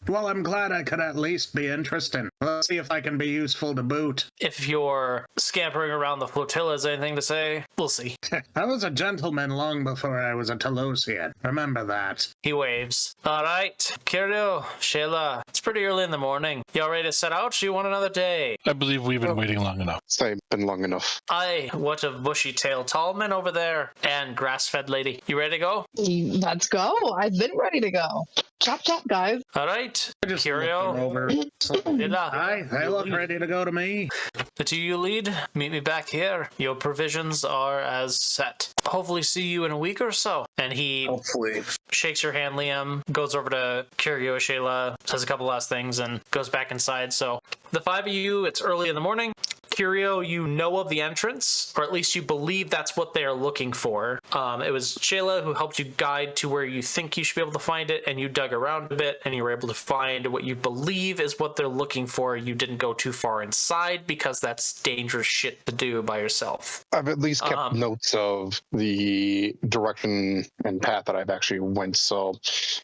E: Well, I'm glad I could at least be interesting. Let's see if I can be useful to boot.
A: If you're scampering around the flotilla has anything to say, we'll see.
E: I was a gentleman long before I was a Telosian. Remember that.
A: He waves. All right, Kirio, Shayla, it's pretty early in the morning. Y'all ready to set out? Or you want another day?
D: I believe we've been waiting long enough.
F: It's been long enough.
A: Aye, what a bushy-tailed tall man over there. And grass-fed lady. You ready to go?
C: Let's go. I've been ready to go. Chop, chop, guys.
A: All right,
E: I just
A: Curio.
E: looked over.
A: Shayla,
E: They look ready to go to me.
A: the two you lead, meet me back here. Your provisions are as set. Hopefully see you in a week or so. And he
B: Hopefully.
A: shakes your hand, Liam, goes over to Curio, Shayla, says a couple last things, and goes back inside. So the 5 of you, it's early in the morning. Curio, you know of the entrance, or at least you believe that's what they are looking for. It was Shayla who helped you guide to where you think you should be able to find it, and you dug around a bit, and you were able to find what you believe is what they're looking for. You didn't go too far inside because that's dangerous shit to do by yourself.
F: I've at least kept notes of the direction and path that I've actually went, so...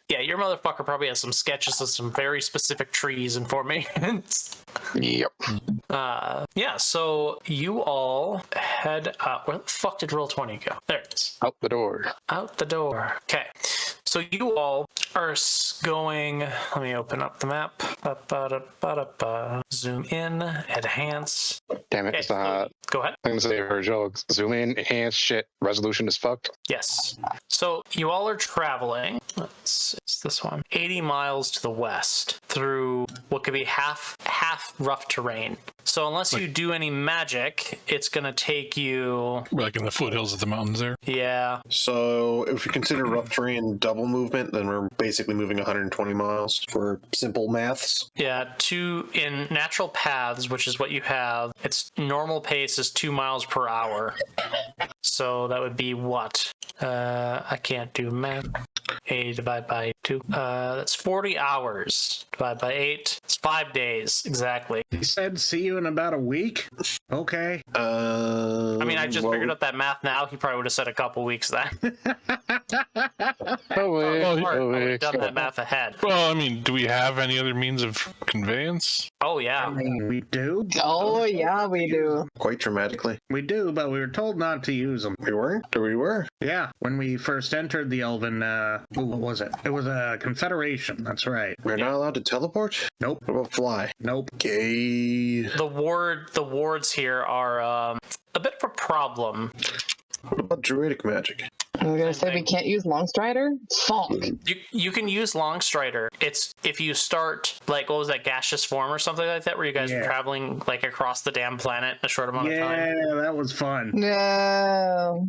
A: Yeah, your motherfucker probably has some sketches of some very specific trees and formations.
F: Yep.
A: Yeah, so you all head out. Where the fuck did Roll20 go? There it is.
F: Out the door.
A: Out the door. Okay. So you all are going... Let me open up the map. Zoom in. Enhance.
F: Damn it,
A: Okay,
F: it's not...
A: go ahead.
F: I'm gonna say her joke. Zoom in, enhance, shit, resolution is fucked.
A: Yes. So you all are traveling. It's this one. 80 miles to the west through what could be half rough terrain. So unless you do any magic, it's going to take you...
D: We're like in the foothills of the mountains there.
A: Yeah.
B: So if we consider rough terrain double movement, then we're basically moving 120 miles for simple maths.
A: Yeah, in natural paths, which is what you have, its normal pace is 2 miles per hour. So that would be what? I can't do math. 8 divided by 2. That's 40 hours. Divided by 8. It's 5 days, exactly.
E: He said, see you in about a week? Okay.
A: I mean, I just figured out that math now. He probably would have said a couple weeks then. I would have done that math ahead.
D: Well, I mean, do we have any other means of conveyance?
A: Oh, yeah.
E: We do?
C: Oh, yeah, we do.
B: Quite dramatically.
E: We do, but we were told not to use them.
B: We weren't? Or we were?
E: Yeah, when we first entered the Elven, what was it? It was a confederation, that's right.
B: We're not allowed to teleport?
E: Nope.
B: What about fly?
E: Nope.
B: Gay.
A: The wards here are a bit of a problem.
B: What about druidic magic?
C: I was gonna say we can't use Longstrider? Fuck.
A: You can use Longstrider. It's if you start, like, what was that, gaseous form or something like that, where you guys were traveling, like, across the damn planet in a short amount of time?
E: Yeah, that was fun.
C: No.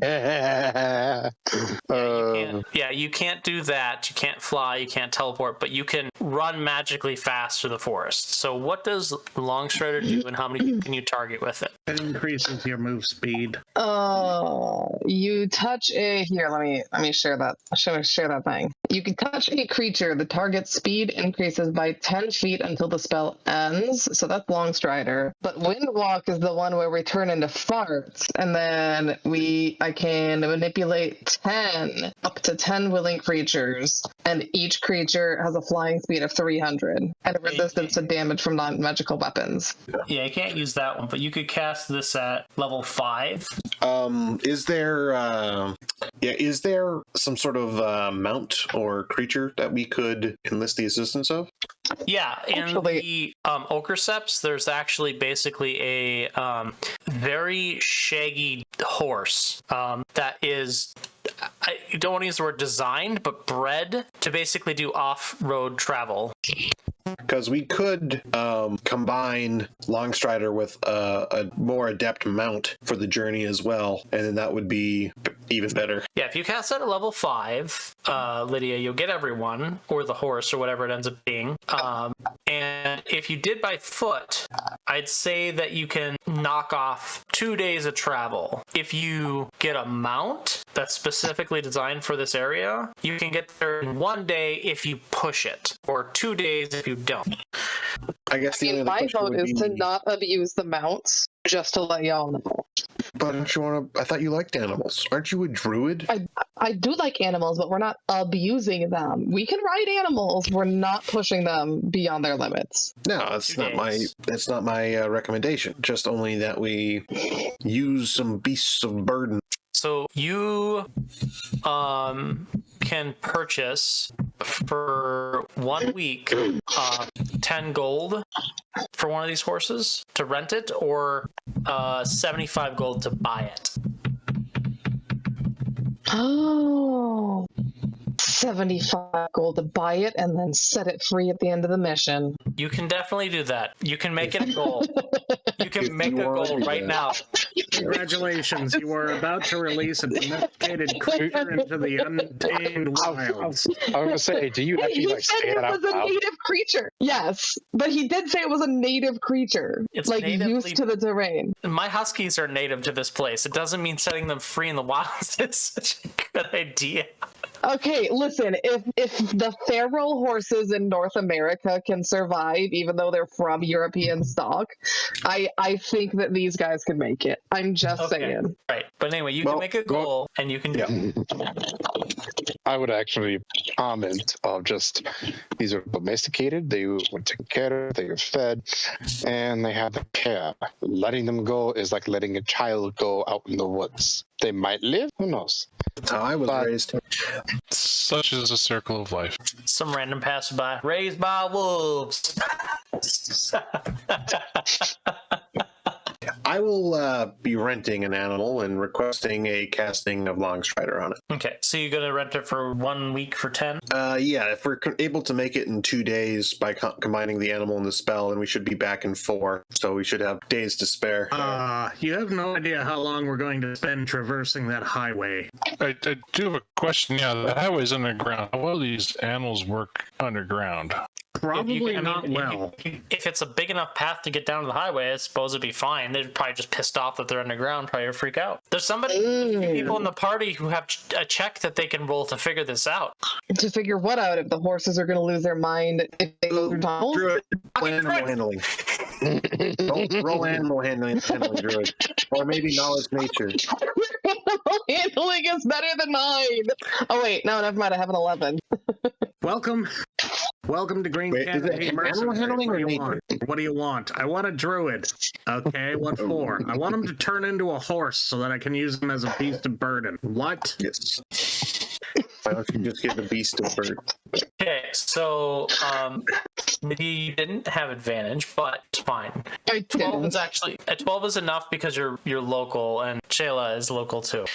A: You can't do that. You can't fly, you can't teleport, but you can run magically fast through the forest. So what does Longstrider do, and how many can you target with it?
E: It increases your move speed.
C: You touch here, let me share that. Share that thing. You can touch a creature. The target's speed increases by 10 feet until the spell ends. So that's Longstrider. But Windwalk is the one where we turn into farts, and then I can manipulate up to 10 willing creatures, and each creature has a flying speed of 300 and a resistance to damage from non-magical weapons.
A: Yeah, you can't use that one, but you could cast this at level 5.
B: Is there some sort of mount or creature that we could enlist the assistance of?
A: Yeah, in the Okerseps, there's actually basically a very shaggy horse that is, I don't want to use the word designed, but bred to basically do off-road travel.
B: Because we could combine Longstrider with a more adept mount for the journey as well, and then that would be even better.
A: Yeah, if you cast it at level 5, Lydia, you'll get everyone, or the horse, or whatever it ends up being. And if you did by foot, I'd say that you can knock off 2 days of travel. If you get a mount that's specifically designed for this area, you can get there in 1 day if you push it, or 2 days if you don't.
B: I guess
C: my vote is to not abuse the mounts, just to let y'all know.
B: But don't you want to? I thought you liked animals. Aren't you a druid?
C: I do like animals, but we're not abusing them. We can ride animals. We're not pushing them beyond their limits.
B: No, that's not my recommendation. Just only that we use some beasts of burden.
A: So you can purchase for 1 week 10 gold for one of these horses to rent it, or 75 gold to buy it.
C: Oh, 75 gold to buy it and then set it free at the end of the mission.
A: You can definitely do that. You can make it a goal. You can make a goal right now.
E: Congratulations, you are about to release a domesticated creature into the untamed wilds.
F: I was gonna say, do you actually say that out loud?
C: He said it was a native creature. Yes, but he did say it was a native creature.
A: It's
C: like used to the terrain.
A: My huskies are native to this place. It doesn't mean setting them free in the wilds is such a good idea.
C: Okay, listen, if the feral horses in North America can survive, even though they're from European stock, I think that these guys could make it. I'm just saying.
A: Right. But anyway, you can make a goal, and you can do it.
F: I would actually comment of just, these are domesticated, they were taken care of, they were fed, and they had the care. Letting them go is like letting a child go out in the woods. They might live, who knows?
B: That's how I was raised.
D: Such is a circle of life.
A: Some random passerby. Raised by wolves.
B: I will be renting an animal and requesting a casting of Longstrider on it.
A: Okay, so you're gonna rent it for 1 week for 10?
B: Yeah, if we're able to make it in 2 days by combining the animal and the spell, then we should be back in 4. So we should have days to spare.
E: You have no idea how long we're going to spend traversing that highway.
D: I do have a question. Yeah, the highway's underground. How well do these animals work underground?
E: Probably not well.
A: If it's a big enough path to get down to the highway, I suppose it'd be fine. They're probably just pissed off that they're underground, probably freak out. There's people in the party who have a check that they can roll to figure this out.
C: To figure what out? If the horses are going to lose their mind if they go through tunnels?
B: Druid, animal handling. Don't roll animal handling, Druid. Or maybe knowledge nature.
C: Handling is better than mine. Oh wait, no, never mind. I have an 11.
E: Welcome to Green Canyon.
B: Is it animal handling or nature?
E: What do you want? I want a druid. Okay, what for? I want him to turn into a horse so that I can use him as a beast of burden. What?
B: Yes. Why don't you just give the beast a bird?
A: Okay, so maybe you didn't have advantage, but it's fine. 12 is actually 12 is enough because you're local and Shayla is local too.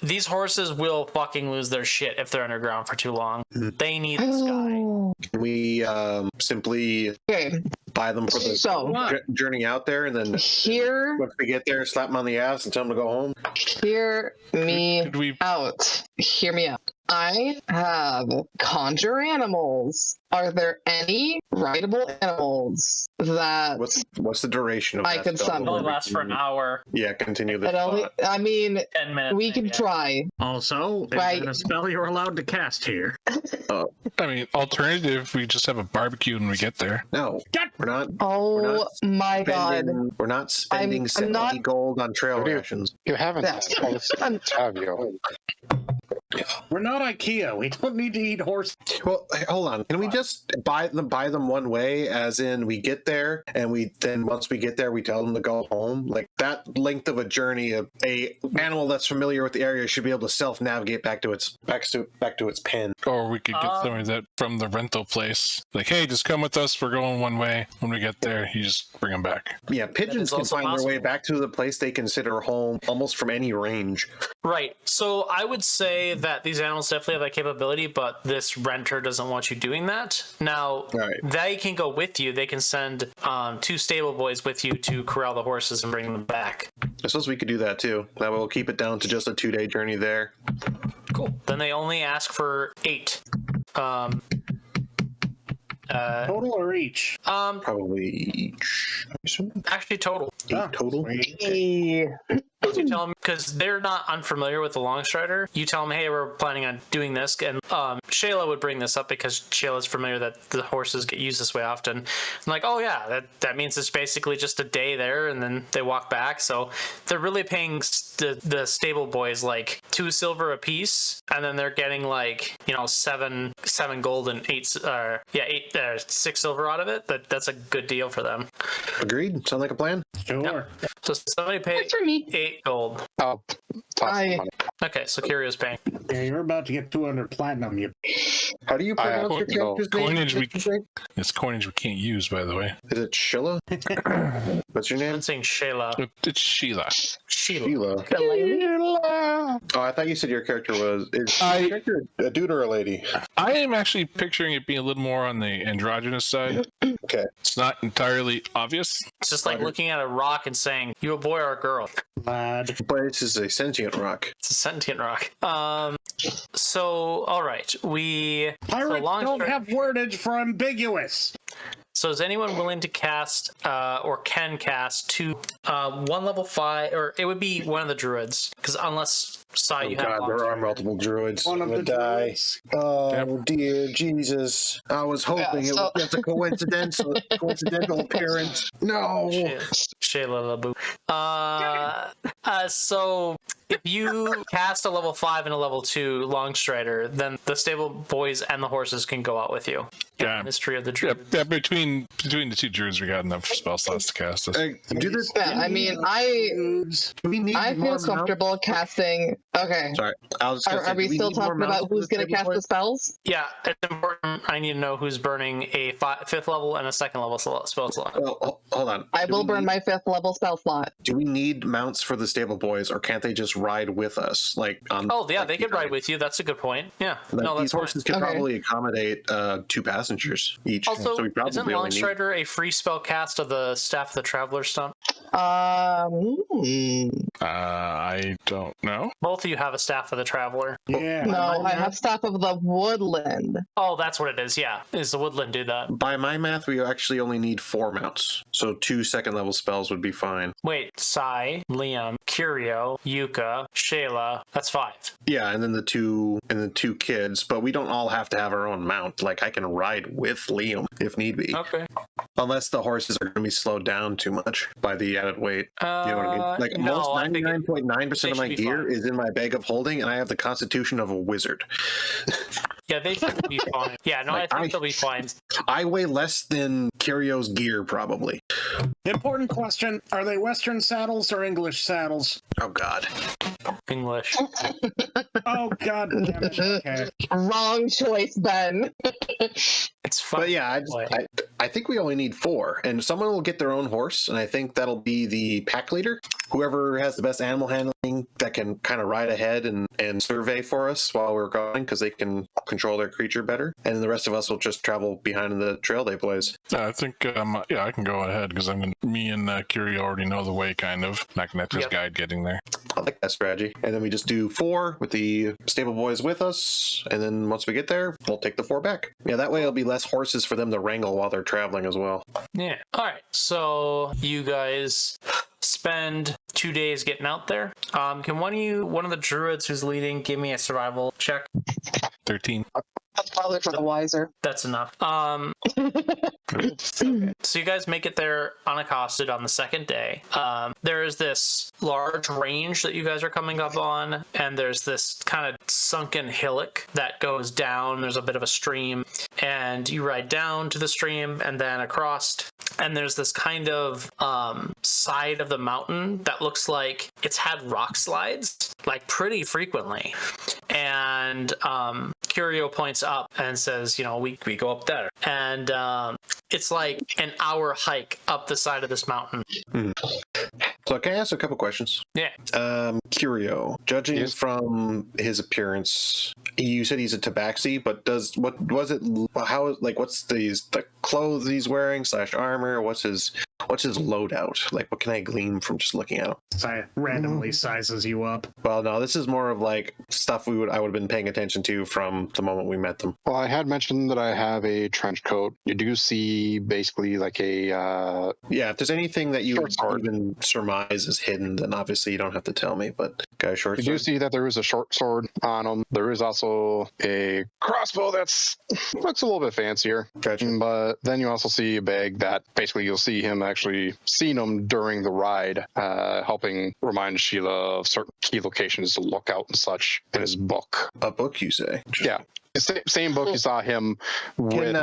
A: These horses will fucking lose their shit if they're underground for too long. They need the sky.
B: We simply buy them for the journey out there, and then once we get there, slap them on the ass and tell them to go home.
C: Hear me out. Hear me out. I have conjure animals. Are there any rideable animals that
B: what's the duration of
C: I could summon?
A: It only lasts for an hour.
B: Yeah, continue this.
C: 10 minutes. We can try.
E: Also, is that a spell you're allowed to cast here?
D: I mean, alternative, we just have a barbecue when we get there.
B: No, we're not.
C: Oh my god.
B: We're not spending 70 gold on trail rations.
F: You haven't. Have you?
E: We're not IKEA. We don't need to eat horse.
B: Well, hold on. Can we just buy them one way, as in we get there and once we get there we tell them to go home? Like that length of a journey, a animal that's familiar with the area should be able to self-navigate back to its pen.
D: Or we could get somebody that from the rental place. Like, hey, just come with us. We're going one way. When we get there, you just bring them back.
B: Yeah, pigeons can find their way back to the place they consider home almost from any range.
A: Right. So I would say that these animals definitely have that capability, but this renter doesn't want you doing that. Now, they can go with you. They can send 2 stable boys with you to corral the horses and bring them back.
B: I suppose we could do that too. That will keep it down to just a 2-day journey there.
A: Cool. Then they only ask for 8.
E: Total or each?
B: Probably each.
A: Actually, total.
B: 8 total.
A: You tell them, because they're not unfamiliar with the Longstrider, you tell them, hey, we're planning on doing this, and Shayla would bring this up because Shayla's familiar that the horses get used this way often. I'm like, oh yeah, that means it's basically just a day there, and then they walk back. So they're really paying the stable boys like 2 silver a piece, and then they're getting like 7 gold and 6 silver out of it. That's a good deal for them.
B: Agreed. Sound like a plan?
E: Sure.
A: Yep. So somebody pay
C: for me.
A: 8 gold.
F: Oh,
A: Okay, so Kirio's paying.
E: Yeah, you're about to get 200 platinum.
B: How do you pronounce your character's name?
D: It's coinage we can't use, by the way.
B: Is it Sheila? What's your name?
A: I'm saying Shayla.
D: It's Sheila.
B: Sheila. Oh, I thought you said your character was... Is your character a dude or a lady?
D: I am actually picturing it being a little more on the androgynous side.
B: Okay.
D: It's not entirely obvious.
A: It's just like looking at a rock and saying, you a boy or a girl?
E: Lad.
B: But this is a sentient rock.
A: It's a sentient rock. So, all right.
E: Pirates don't have wordage for ambiguous.
A: So is anyone willing to cast or can cast 2 1 level 5, or it would be one of the druids, because unless you have
B: there are multiple druids.
E: One of the druids.
B: Oh dear Jesus! I was hoping it was just a coincidental appearance. No,
A: Shayla LaBoo. So if you cast a level 5 and a level 2 Longstrider, then the stable boys and the horses can go out with you.
D: Yeah.
A: Mystery of the Druid.
D: Yeah, between the two druids, we got enough spell slots to cast this.
B: Do this.
C: Yeah, I mean,
B: Do we need
C: I
B: more
C: feel comfortable casting. Okay.
B: Sorry, I was.
C: Are we still talking about who's going to cast the spells?
A: Yeah, it's important. I need to know who's burning a 5th level and a 2nd level spell slot.
B: Well, hold on.
C: I will burn my 5th level spell slot.
B: Do we need mounts for the stable boys, or can't they just ride with us? Like on.
A: Oh yeah,
B: like,
A: they could ride with you. That's a good point. Yeah, no,
B: these
A: that's
B: horses
A: fine.
B: could probably accommodate 2 passengers each.
A: Also,
B: so we probably
A: isn't
B: only need-
A: Longstrider a free spell cast of the Staff of the Traveler stump?
D: I don't know.
A: Both of you have a Staff of the Traveler.
E: Yeah.
C: No, I have Staff of the Woodland.
A: Oh, that's what it is. Yeah, is the Woodland do that?
B: By my math, we actually only need 4 mounts, so 2 2nd-level spells would be fine.
A: Wait, Sai, Liam, Curio, Yuka, Shayla. That's 5.
B: Yeah, and then the two kids, but we don't all have to have our own mount. Like I can ride with Liam if need be,
A: Okay.
B: unless the horses are going to be slowed down too much by the added weight. You know what I mean? Like
A: no,
B: most
A: I think
B: 99.9% of my
A: should be
B: gear
A: fine.
B: is in my bag of holding, and I have the constitution of a wizard.
A: Yeah, they should be fine. Yeah, no,
B: Like,
A: I think they'll be fine.
B: I weigh less than Kirio's gear, probably.
E: Important question: are they Western saddles or English saddles?
B: Oh God.
A: English.
E: Oh God damn it! Okay.
C: Wrong choice, Ben.
A: It's fun.
B: But yeah, I think we only need 4, and someone will get their own horse, and I think that'll be the pack leader. Whoever has the best animal handling that can kind of ride ahead and survey for us while we're going, because they can control their creature better. And then the rest of us will just travel behind the trail they blaze.
D: I think, I can go ahead because me and Curio already know the way, kind of. I can just guide getting there.
B: I like that strategy. And then we just do 4 with the stable boys with us, and then once we get there, we'll take the 4 back. Yeah, that way it'll be less horses for them to wrangle while they're traveling as well.
A: Yeah. All right. So you guys spend 2 days getting out there. Can one of the druids who's leading, give me a survival check?
D: 13.
C: That's probably for the wiser.
A: That's enough. So you guys make it there unaccosted on the 2nd day. There is this large range that you guys are coming up on, and there's this kind of sunken hillock that goes down. There's a bit of a stream, and you ride down to the stream and then across, and there's this kind of side of the mountain that looks like it's had rock slides like pretty frequently. And Curio points up and says, we go up there. And it's like an hour hike up the side of this mountain.
B: So can I ask a couple questions?
A: Yeah.
B: Curio, judging from his appearance, you said he's a tabaxi, but what's the clothes he's wearing / armor? What's his loadout? Like, what can I glean from just looking at him?
E: Randomly sizes you up.
B: Well, no, this is more of like stuff I would have been paying attention to from the moment we met them.
F: Well, I had mentioned that I have a trench coat. You do see basically like a
B: yeah. If there's anything that you
F: short sword.
B: even surmise is hidden, then obviously you don't have to tell me. But got a short
F: You
B: sword.
F: do see that there is a short sword on him. There is also a crossbow that's looks a little bit fancier.
B: Gotcha.
F: But then you also see a bag that basically you'll see him actually seen him during the ride, helping remind Sheila of certain key locations to look out and such in his book.
B: A book, you say?
F: Yeah. Same book you saw him with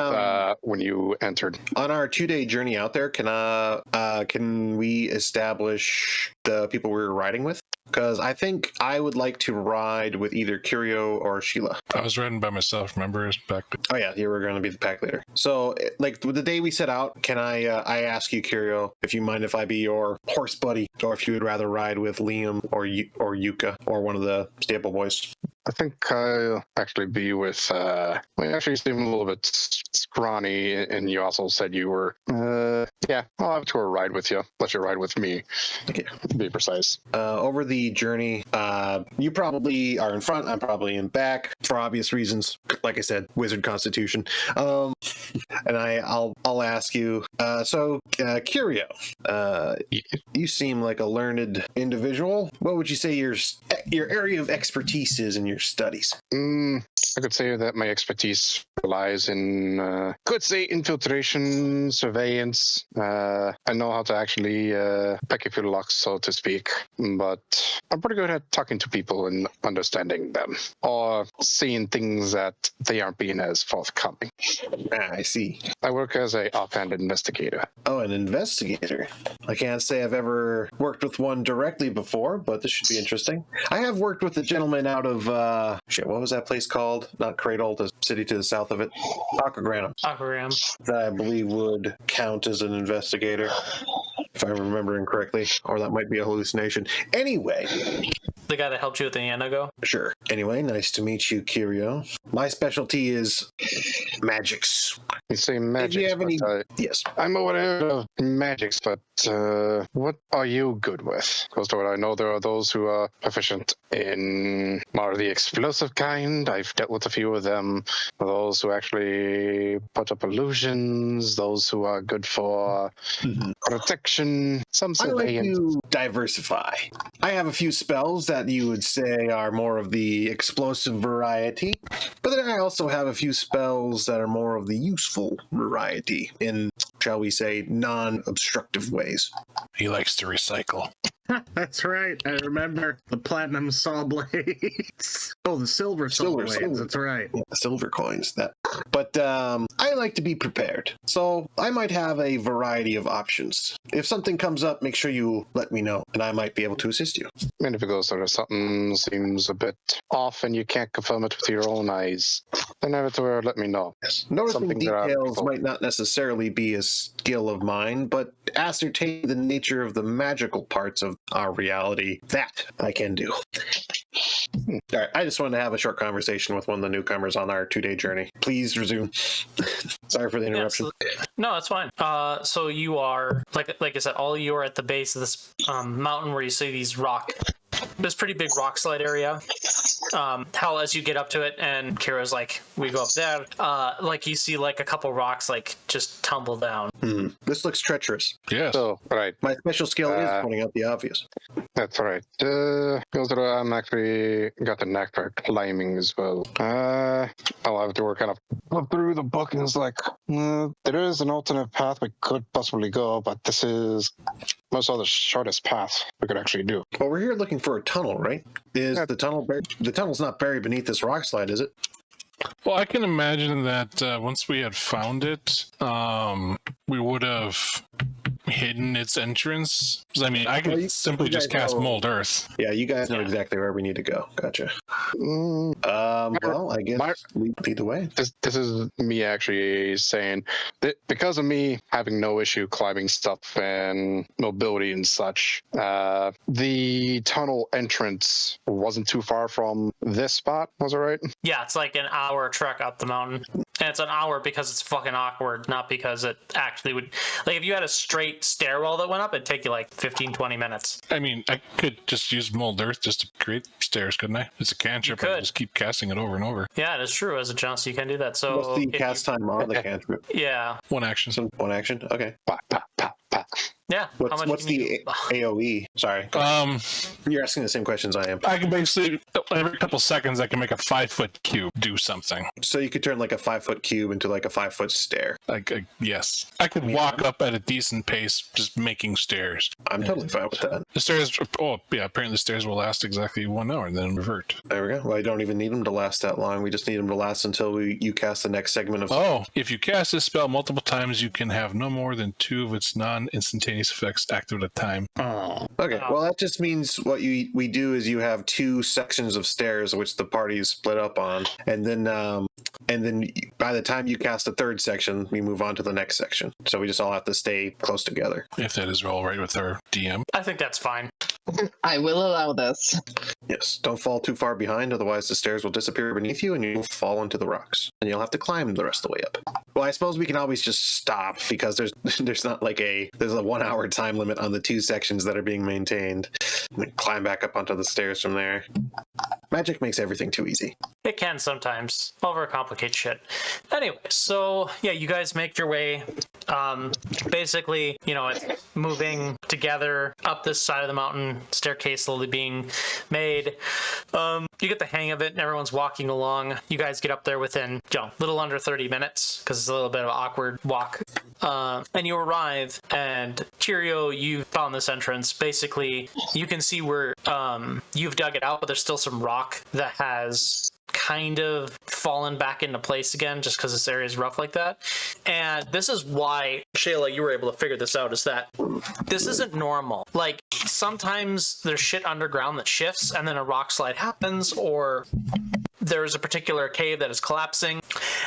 F: when you entered.
B: On our 2-day journey out there, can we establish the people we were riding with? Because I think I would like to ride with either Curio or Sheila.
D: I was riding by myself, remember? Back.
B: Oh yeah, you were going to be the pack leader. So, like the day we set out, can I ask you, Curio, if you mind if I be your horse buddy, or if you would rather ride with Liam or Yuka or one of the stable boys?
F: I think I'll actually be with, we actually seem a little bit scrawny, and you also said you were, yeah, I'll have to ride with you. Let you ride with me,
B: Okay.
F: to be precise.
B: Over the journey, you probably are in front, I'm probably in back, for obvious reasons. Like I said, wizard constitution. And I'll ask you, Curio, you seem like a learned individual. What would you say your area of expertise is in your studies?
F: I could say that my expertise lies in, could say, infiltration, surveillance. I know how to actually pick a few locks, so to speak, but I'm pretty good at talking to people and understanding them, or seeing things that they aren't being as forthcoming.
B: I see.
F: I work as a offhand investigator.
B: Oh, an investigator. I can't say I've ever worked with one directly before, but this should be interesting. I have worked with a gentleman out of, what was that place called? Not Cradle, the city to the south of it. Aquagranum. That I believe would count as an investigator, if I'm remembering correctly, or that might be a hallucination. Anyway.
A: The guy that helped you with the Yanago?
B: Sure. Anyway, nice to meet you, Kirio. My specialty is magics.
F: You say magic.
B: Do you have any? Yes.
F: I'm aware of magics, but what are you good with? Because to what I know, there are those who are proficient in more of the explosive kind. I've dealt with a few of them. Those who actually put up illusions. Those who are good for protection. Some
B: I like
F: surveillance.
B: to diversify. I have a few spells that you would say are more of the explosive variety, but then I also have a few spells that are more of the useful variety in, shall we say, non-obstructive ways.
D: He likes to recycle.
E: That's right. I remember the platinum saw blades. Oh, the silver saw blades. That's right.
B: Yeah, silver coins. But I like to be prepared, so I might have a variety of options. If something comes up, make sure you let me know, and I might be able to assist you.
F: And if it goes sort of something seems a bit off and you can't confirm it with your own eyes, then never let me know.
B: Yes. Noticing
F: Something that
B: details might not necessarily be a skill of mine, but ascertain the nature of the magical parts of our reality, that I can do. All right, I just wanted to have a short conversation with one of the newcomers on our 2-day journey. Please resume. Sorry for the interruption.
A: No, that's fine. So you are, like I said, all you are at the base of this mountain where you see these this pretty big rock slide area. Hell, as you get up to it, and Kira's like, we go up there, you see like a couple rocks just tumble down.
B: This looks treacherous.
D: Yes.
F: So, right.
B: My special skill is pointing out the obvious.
F: That's right. I'm actually got the knack for climbing as well. I'll have to work kind of up through the book, and it's like, there is an alternate path we could possibly go, but this is most of the shortest path we could actually do.
B: Well, we're here looking for a tunnel, right? Is the tunnel the tunnel's not buried beneath this rock slide, is it?
D: Well, I can imagine that once we had found it, we would have hidden its entrance. I mean, I could simply just cast Mold Earth.
B: Yeah, you guys know exactly where we need to go. Gotcha. Well, I guess lead the way.
F: This is me actually saying that because of me having no issue climbing stuff and mobility and such, the tunnel entrance wasn't too far from this spot. Was it right?
A: Yeah, it's like an hour trek up the mountain. And it's an hour because it's fucking awkward, not because it actually would... Like, if you had a straight stairwell that went up, it'd take you like 15, 20 minutes.
D: I mean, I could just use Mold Earth just to create stairs, couldn't I? It's a cantrip. I just keep casting it over and over.
A: Yeah, it is true. As a jump, you can do that. So
B: what's the cast time on the cantrip?
A: Yeah.
D: One action.
B: One action? Okay.
A: Yeah.
B: What's the AoE? Sorry. You're asking the same questions I am.
D: I can basically, every couple seconds, I can make a 5-foot cube do something.
B: So you could turn like a 5-foot cube into like a 5-foot stair.
D: Yes. I could walk up at a decent pace just making stairs.
B: I'm totally fine with that.
D: The stairs, apparently the stairs will last exactly 1 hour and then revert.
B: There we go. Well, I don't even need them to last that long. We just need them to last until you cast the next segment of...
D: Oh, if you cast this spell multiple times, you can have no more than 2 of its non-instantaneous effects active at a time.
E: Oh.
B: Okay, well, that just means what we do is you have 2 sections of stairs which the party is split up on, and then by the time you cast the 3rd section, we move on to the next section. So we just all have to stay close together.
D: If that is all right with our DM.
A: I think that's fine.
C: I will allow this.
B: Yes, don't fall too far behind, otherwise the stairs will disappear beneath you and you'll fall into the rocks. And you'll have to climb the rest of the way up. Well, I suppose we can always just stop because there's not like there's a 1 hour time limit on the 2 sections that are being maintained. And then climb back up onto the stairs from there. Magic makes everything too easy.
A: It can sometimes overcomplicate shit. Anyway, so yeah, you guys make your way. Basically, it's moving together up this side of the mountain, staircase slowly being made. arcade. You get the hang of it, and everyone's walking along. You guys get up there within, a little under 30 minutes, because it's a little bit of an awkward walk. And you arrive, and Cheerio, you found this entrance. Basically, you can see where you've dug it out, but there's still some rock that has kind of fallen back into place again, just because this area is rough like that. And this is why, Shayla, you were able to figure this out, is that this isn't normal. Like, sometimes there's shit underground that shifts, and then a rock slide happens, or there's a particular cave that is collapsing,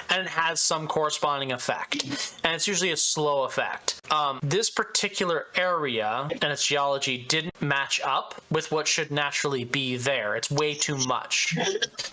A: and it has some corresponding effect. And it's usually a slow effect. This particular area and its geology didn't match up with what should naturally be there. It's way too much.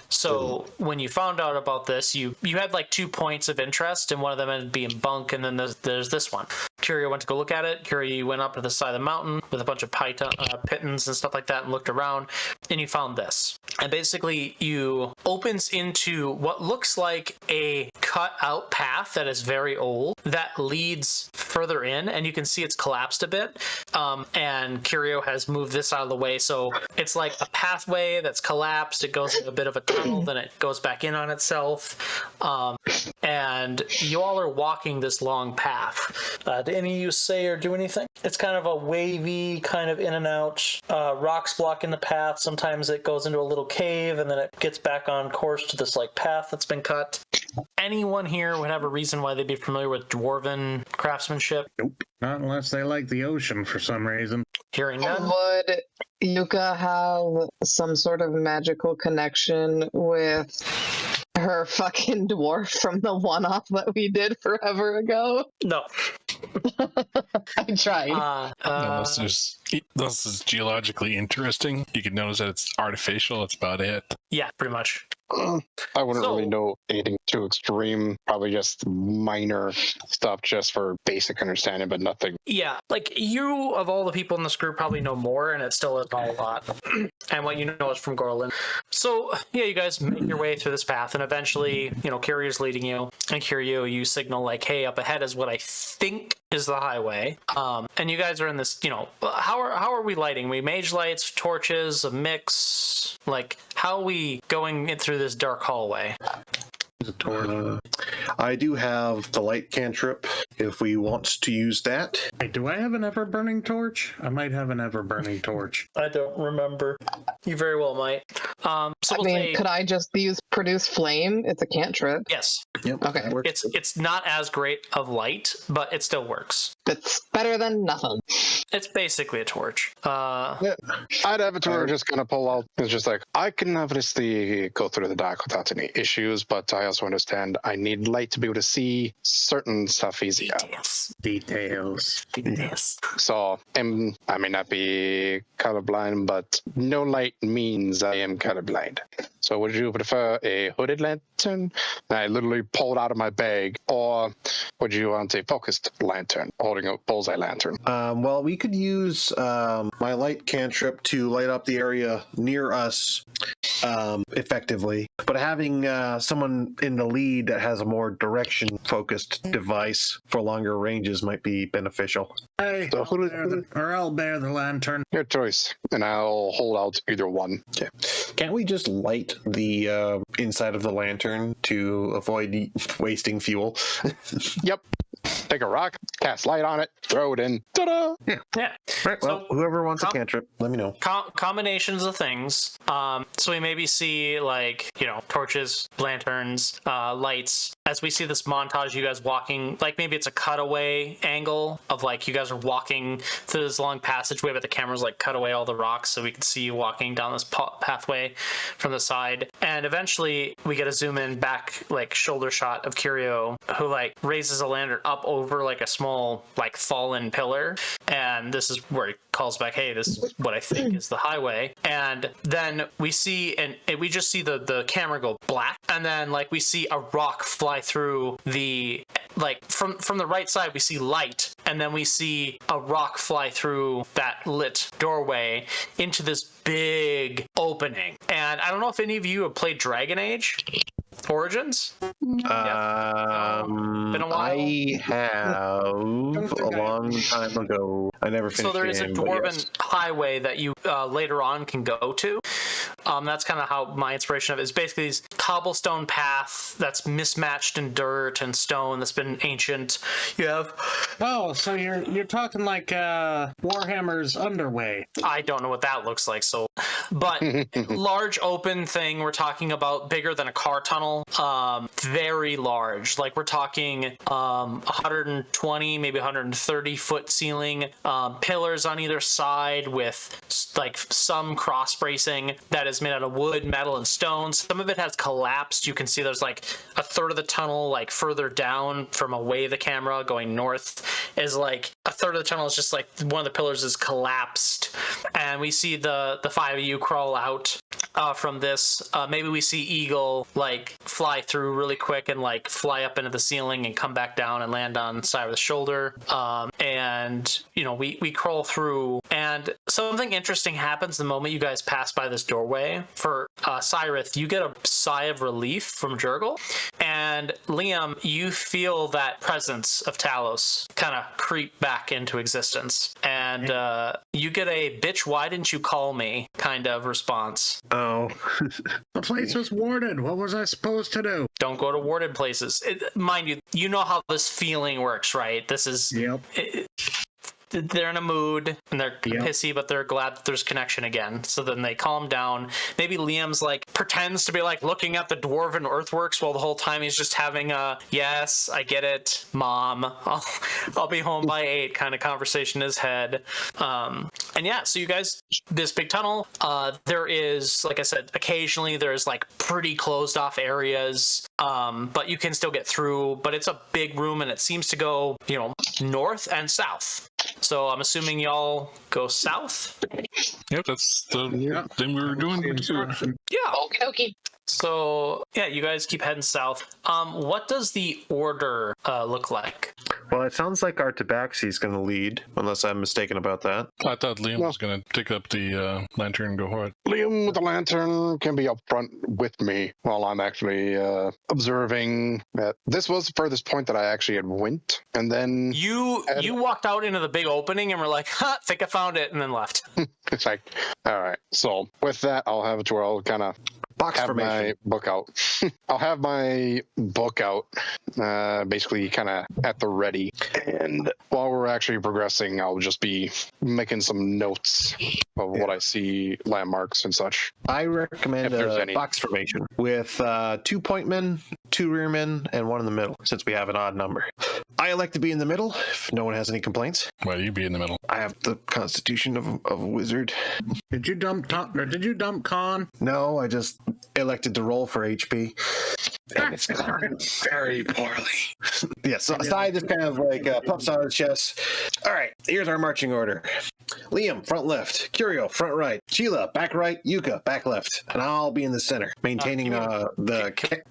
A: So when you found out about this, you had like 2 points of interest, and one of them ended up being bunk, and then there's this one. Curio went to go look at it. Curio went up to the side of the mountain with a bunch of pitons and stuff like that and looked around, and you found this. And basically, you opens into what looks like a cut out path that is very old that leads further in, and you can see it's collapsed a bit. And Curio has moved this out of the way, so it's like a pathway that's collapsed. It goes in a bit of a tunnel, then it goes back in on itself. And you all are walking this long path. Do any of you say or do anything? It's kind of a wavy, kind of in and out. Rocks blocking the path. Sometimes it goes into a little cave, and then it gets back on course to this like path that's been cut. Anyone here would have a reason why they'd be familiar with dwarven craftsmanship?
E: Nope. Not unless they like the ocean for some reason.
A: Hearing none?
C: Would Yuka have some sort of magical connection with her fucking dwarf from the one-off that we did forever ago?
A: No.
C: I tried.
D: Unless this is geologically interesting. You can notice that it's artificial. That's about it.
A: Yeah, pretty much.
F: I wouldn't really know anything too extreme. Probably just minor stuff just for basic understanding, but nothing.
A: Yeah, like you, of all the people in this group, probably know more, and it still is not a lot. And what you know is from Gorlin. So, yeah, you guys make your way through this path, and eventually, Curio's leading you. And Curio, you signal, like, hey, up ahead is what I think is the highway. And you guys are in this, how are we lighting? We mage lights, torches, a mix? Like, how are we going in through this dark hallway?
B: I do have the light cantrip if we want to use that.
E: Wait, do I have an ever-burning torch? I might have an ever-burning torch.
A: I don't remember. You very well might. So
C: could I just use produce flame? It's a cantrip.
A: Yes.
B: Yep.
C: Okay.
B: That works.
A: It's not as great of light, but it still works.
C: It's better than nothing.
A: It's basically a torch.
F: Yeah, I'd have it to where just gonna pull out. It's just like I can obviously go through the dark without any issues, but I also understand I need light to be able to see certain stuff easier.
E: Details.
F: So, I may not be colorblind, but no light means I am colorblind. So would you prefer a hooded lantern that I literally pulled out of my bag, or would you want a focused lantern, holding a bullseye lantern?
B: Well, we could use my light cantrip to light up the area near us effectively, but having someone in the lead that has a more direction-focused device for longer ranges might be beneficial.
E: Hey, I'll bear the lantern.
F: Your choice, and I'll hold out either one.
B: Okay. Can't we just light the inside of the lantern to avoid wasting fuel?
F: Yep. Take a rock, cast light on it, throw it in. Ta-da!
A: Yeah.
B: Right, well, whoever wants a cantrip, let me know.
A: Combinations of things. So we maybe see torches, lanterns, lights. As we see this montage, you guys walking, like maybe it's a cutaway angle of like you guys are walking through this long passageway, but the camera's like cut away all the rocks so we can see you walking down this pathway from the side. And eventually we get a zoom in back, like shoulder shot of Curio, who like raises a lantern up over like a small like fallen pillar, and this is where he calls back, hey, this is what I think is the highway. And then we see, and we just see the camera go black, and then like we see a rock fly through the, like from the right side we see light, and then we see a rock fly through that lit doorway into this big opening. And I don't know if any of you have played Dragon Age. Origins? Been a while.
B: I have a long time ago. I never finished.
A: So there is a
B: the game,
A: dwarven highway that you later on can go to. That's kind of how my inspiration of it is. Basically, this cobblestone path that's mismatched in dirt and stone that's been ancient. You have.
E: Oh, so you're talking like Warhammer's Underway.
A: I don't know what that looks like. So, but large open thing. We're talking about bigger than a car tunnel. Very large. Like we're talking 120, maybe 130 foot ceiling. Pillars on either side with like some cross bracing that is made out of wood, metal, and stone. Some of it has collapsed. You can see there's like a third of the tunnel, like further down from away the camera going north, is like a third of the tunnel is just like one of the pillars is collapsed, and we see the five of you crawl out from this. Maybe we see Eagle like fly through really quick and like fly up into the ceiling and come back down and land on Cyrus' shoulder. And you know, we crawl through, and something interesting happens the moment you guys pass by this doorway. For Cyrus, you get a sigh of relief from Jurgle, and Liam, you feel that presence of Talos kind of creep back into existence, and you get a "bitch, why didn't you call me?" kind of response.
B: Oh.
E: The place was warded. What was I supposed to do?
A: Don't go to warded places. Mind you, you know how this feeling works, right? This is...
E: Yep.
A: They're in a mood and they're pissy, but they're glad that there's connection again. So then they calm down. Maybe Liam's like pretends to be like looking at the dwarven earthworks while the whole time he's just having a "yes, I get it, mom, I'll be home by 8" kind of conversation in his head. And yeah, so you guys, this big tunnel, there is, like I said, occasionally there's like pretty closed off areas, but you can still get through. But it's a big room and it seems to go, you know, north and south. So I'm assuming y'all go south?
D: Yep, that's the thing we were doing.
A: Yeah.
C: Okay.
A: So, yeah, you guys keep heading south. What does the order look like?
B: Well, it sounds like our Tabaxi's going to lead, unless I'm mistaken about that.
D: I thought Liam was going to pick up the lantern and go hard.
F: Liam with the lantern can be up front with me while I'm actually observing. This was the furthest point that I actually had went, and then
A: you walked out into the big opening and were like, "Ha, think I found it," and then left.
F: It's like, all right. So with that, I'll have it to where I'll kind of have my book out. I'll have my book out, basically kind of at the ready. And while we're actually progressing, I'll just be making some notes of what I see, landmarks and such.
B: I recommend a box formation with 2 point men, 2 rear men, and 1 in the middle, since we have an odd number. I like to be in the middle, if no one has any complaints.
D: Why do you be in the middle?
B: I have the constitution of a wizard.
E: Did you dump Con?
B: No, I just elected to roll for HP. And it's gone very poorly. Yeah, so I just kind of like puffs out his chest. All right, here's our marching order. Liam, front left. Curio, front right. Sheila, back right. Yuka, back left. And I'll be in the center, maintaining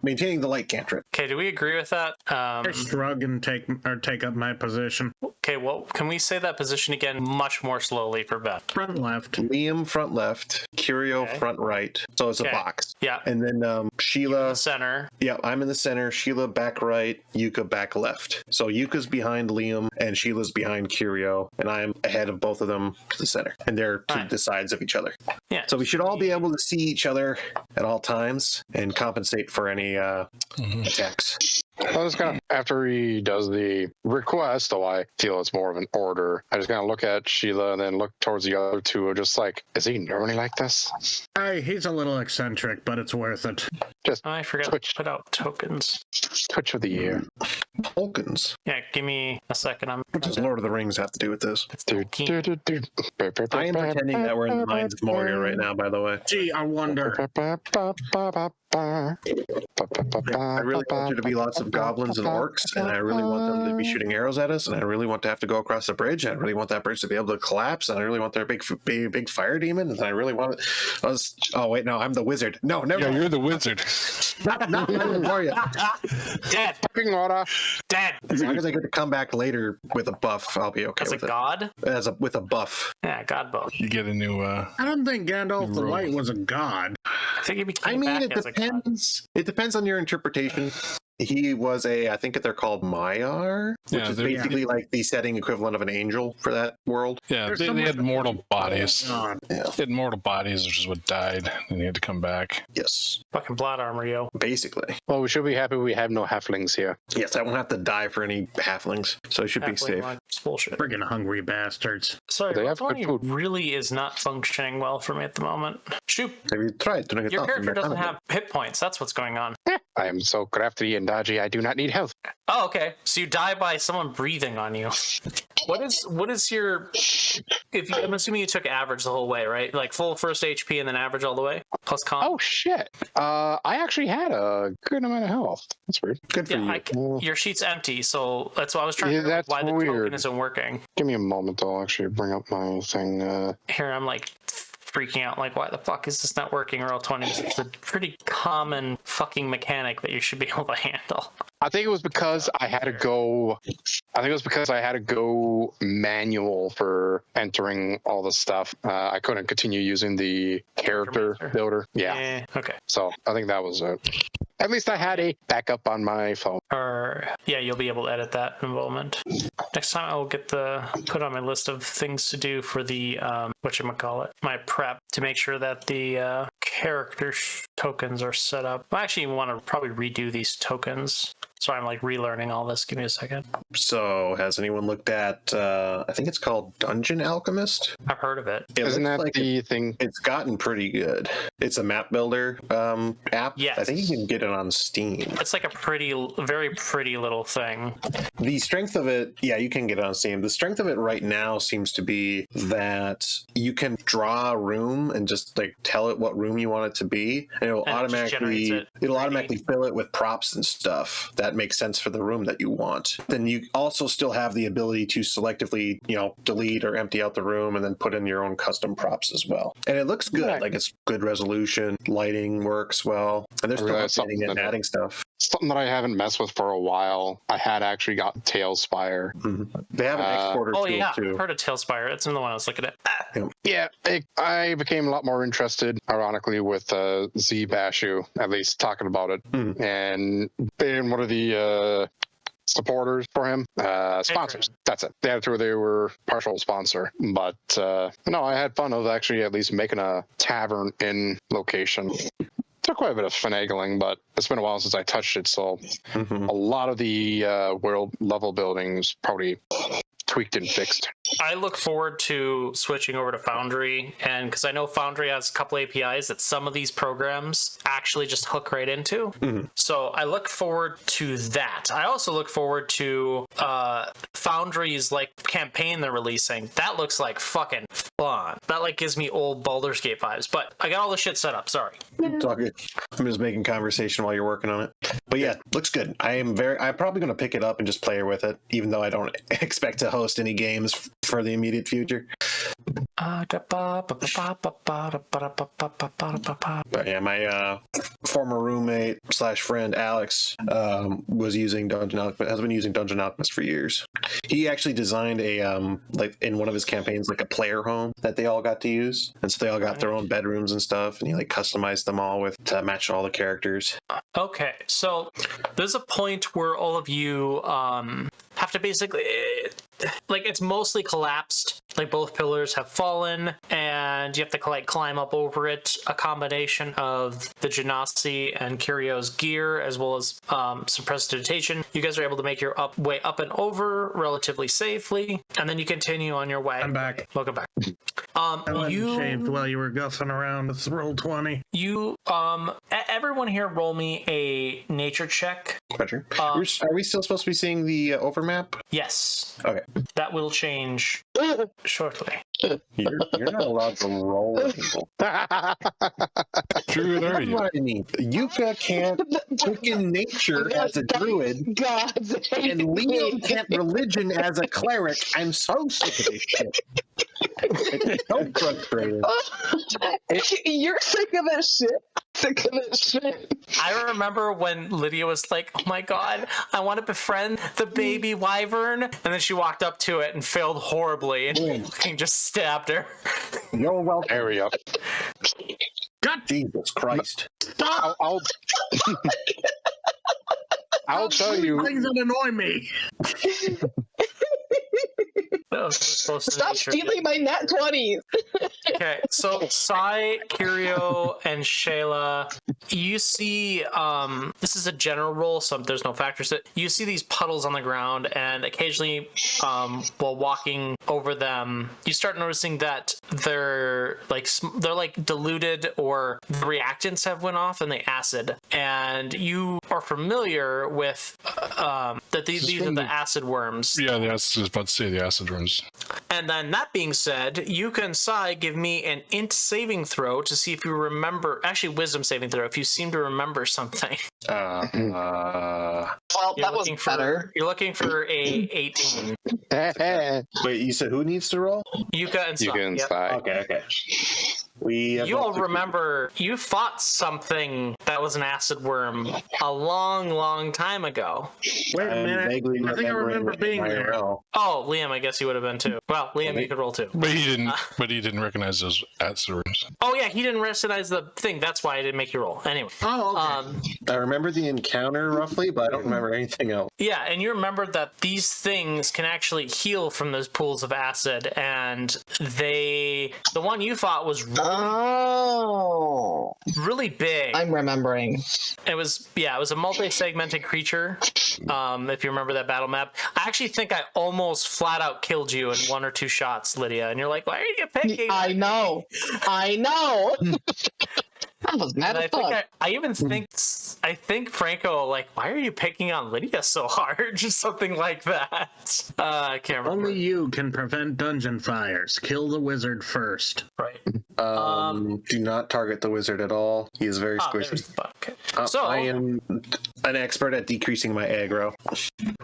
B: maintaining the light cantrip.
A: Okay, do we agree with that?
E: I shrug and take up my position.
A: Okay, well, can we say that position again much more slowly for Beth?
E: Front left.
B: Liam, front left. Curio, front right. So it's a box.
A: Yeah.
B: And then Sheila...
A: center.
B: Yeah, I'm in the center. Sheila back right. Yuka back left. So Yuka's behind Liam and Sheila's behind Curio. And I'm ahead of both of them to the center. And they're to the sides of each other.
A: Yeah.
B: So we should all be able to see each other at all times and compensate for any attacks.
F: I just kind of, after he does the request, though I feel it's more of an order, I just kind of look at Sheila and then look towards the other two, just like, is he normally like this?
E: He's a little eccentric, but it's worth it.
F: Just
A: I forgot to put out tokens.
F: Twitch of the year.
B: Tokens?
A: Yeah, give me a second.
B: What does Lord of the Rings have to do with this?
F: I am
B: pretending that we're in the mines of Moria right now, by the way.
E: Gee, I wonder.
B: I really want there to be lots of goblins and orcs, and I really want them to be shooting arrows at us, and I really want to have to go across the bridge, and I really want that bridge to be able to collapse, and I really want their big fire demon, and I really want it. Oh wait, no, I'm the wizard. No, never.
D: Yeah, you're the wizard.
B: not Moria.
A: Dead.
F: Fucking order.
A: Dead.
B: As long as I get to come back later with a buff, I'll be okay
A: As
B: with
A: a god?
B: With a buff.
A: Yeah, god buff.
D: You get a new
E: I don't think Gandalf the White was a god.
A: I think he became
B: I mean,
A: back
B: it
A: as a god. depends.
B: It depends on your interpretation. He was I think they're called Maiar, which is basically like the setting equivalent of an angel for that world.
D: Yeah, they had mortal bodies.
E: Oh,
B: Yeah.
D: They had mortal bodies, which is what died, and they had to come back.
B: Yes.
A: Fucking plot armor, yo.
B: Basically.
F: Well, we should be happy we have no halflings here.
B: Yes, I won't have to die for any halflings, so I should be safe.
A: It's bullshit.
E: friggin' hungry bastards.
A: Sorry,
F: They have good
A: Tony
F: food.
A: really is not functioning well for me at the moment. Shoot,
B: Have you tried doing it?
A: your character doesn't have hit points. That's what's going on.
F: I am so crafty and dodgy, I do not need health.
A: Oh, okay. So you die by someone breathing on you. What is your? I'm assuming you took average the whole way, right? Like full first HP and then average all the way plus con.
F: Oh, shit. I actually had a good amount of health. That's weird.
B: Good for
A: Yeah,
B: you.
A: your sheet's empty, so that's why I was trying to figure out
F: that's
A: why the
F: weird.
A: token isn't working.
F: Give me a moment, I'll actually bring up my thing.
A: Here I'm like freaking out, like, why the fuck is this not working? Roll20. It's a pretty common fucking mechanic that you should be able to handle.
F: I think it was because I had to go. I think it was because I had to go manual for entering all the stuff. I couldn't continue using the character builder. Yeah.
A: Okay.
F: So I think that was it. At least I had a backup on my phone.
A: Or yeah, you'll be able to edit that in a moment. Next time I will get put on my list of things to do for the whatchamacallit, my prep, to make sure that the character tokens are set up. I actually want to probably redo these tokens. So I'm like relearning all this. Give me a second.
B: So, has anyone looked at? I think it's called Dungeon Alchemist.
A: I've heard of it.
F: Isn't that
B: like
F: the thing?
B: It's gotten pretty good. It's a map builder app.
A: Yes.
B: I think you can get it on Steam.
A: It's like a very pretty little thing.
B: The strength of it, yeah, you can get it on Steam. The strength of it right now seems to be that you can draw a room and just like tell it what room you want it to be, and it'll automatically fill it with props and stuff that makes sense for the room that you want. Then you also still have the ability to selectively, delete or empty out the room and then put in your own custom props as well. And it looks good.
F: Right.
B: Like it's good resolution, lighting works well, and they're still updating it and adding stuff.
F: Something that I haven't messed with for a while. I had actually got Tailspire.
B: Mm-hmm. They have an exporter tool
A: yeah,
B: too.
A: I've heard of Tailspire. It's another one I was looking at.
F: Yeah, I became a lot more interested, ironically, with Z Bashu, at least talking about it, and being one of the supporters for him, sponsors. That's it. They were partial sponsor, but no, I had fun of actually at least making a tavern in location. Took quite a bit of finagling, but it's been a while since I touched it, so a lot of the world level buildings probably tweaked and fixed.
A: I look forward to switching over to Foundry, and because I know Foundry has a couple APIs that some of these programs actually just hook right into. So I look forward to that. I also look forward to Foundry's like campaign they're releasing. That looks like fucking fun. That like gives me old Baldur's Gate vibes. But I got all the shit set up. Sorry.
B: It's all good. I'm just making conversation while you're working on it. But yeah, looks good. I'm probably going to pick it up and just play with it, even though I don't expect to host any games for the immediate future. But yeah, my former roommate / friend Alex was using Dungeon Alchemist, has been using Dungeon Alchemist for years. He actually designed a like in one of his campaigns, like a player home that they all got to use, and so they all got their own bedrooms and stuff, and he like customized them all to match all the characters.
A: Okay, so there's a point where all of you have to basically, like, it's mostly collapsed. Like, both pillars have fallen, and you have to like climb up over it. A combination of the Genasi and Kirio's gear, as well as some prestidigitation. You guys are able to make your way up and over relatively safely, and then you continue on your way.
E: I'm back.
A: Welcome back.
E: You shaved while you were guffing around with Roll20.
A: You everyone here roll me a nature check.
B: Roger. Are we still supposed to be seeing the overmap?
A: Yes.
B: Okay.
A: That will change shortly.
B: You're not allowed to roll with people.
D: True,
B: That's what I mean. Yuka can't freaking nature as a druid,
C: God's
B: and Leo can't religion as a cleric. I'm so sick of this shit. It's so frustrating.
C: You're sick of this shit. Sick of this shit.
A: I remember when Lydia was like, "Oh my god, I want to befriend the baby wyvern," and then she walked up to it and failed horribly, and fucking just stabbed her.
B: You're welcome.
F: Area.
E: God,
B: Jesus Christ.
E: Stop!
F: I'll tell you.
E: Things that annoy me.
C: Stop stealing my nat 20s.
A: Okay, so Sai, Kirio, and Shayla, you see, this is a general rule, so there's no factors. You see these puddles on the ground, and occasionally, while walking over them, you start noticing that they're like diluted, or the reactants have went off and they acid. And you are familiar with that these are the acid worms.
D: Yeah, I was about to say the acid worms.
A: And then that being said, you can, Sai, give me an int saving throw to see if you remember, actually wisdom saving throw, if you seem to remember something.
C: Well, that was better.
A: You're looking for a 18.
B: Wait, you said who needs to roll?
A: Yuka and Sai.
F: You can
A: Yep.
F: sigh.
B: Okay. You
A: all remember you fought something that was an acid worm a long time ago.
E: Wait a minute. I think I remember being there.
A: Oh, Liam, I guess you would have been too. Well, Liam, you could roll too.
D: But he didn't. But he didn't recognize those acid worms.
A: Oh yeah, he didn't recognize the thing. That's why I didn't make you roll. Anyway.
E: Oh, okay.
B: I remember the encounter roughly, but I don't remember anything else.
A: Yeah, and you remember that these things can actually heal from those pools of acid, and the one you fought was really big.
C: I'm remembering.
A: It was a multi-segmented creature. If you remember that battle map, I actually think I almost flat out killed you in 1 or 2 shots, Lydia. And you're like, "Why are you picking?"
C: I know. I was mad as fuck.
A: I think Franco, like, why are you picking on Lydia so hard? Just something like that. I can't remember.
E: Only you can prevent dungeon fires. Kill the wizard first.
A: Right.
B: Do not target the wizard at all. He is very squishy.
A: Okay. So
B: I am an expert at decreasing my aggro.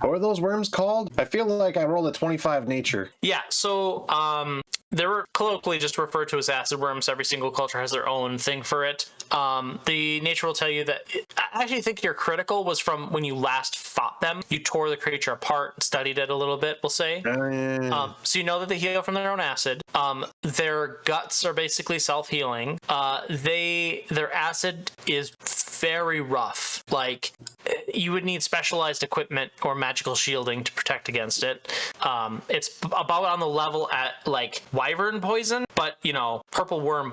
B: What are those worms called? I feel like I rolled a 25 nature.
A: yeah. So they're colloquially just referred to as acid worms. Every single culture has their own thing for it. The nature will tell you that I actually think your critical was from when you last fought them. You tore the creature apart, studied it a little bit, we'll say. So you know that they heal from their own acid. Their guts are basically self-healing. Their acid is very rough. Like, you would need specialized equipment or magical shielding to protect against it. It's about on the level at like wyvern poison, but purple worm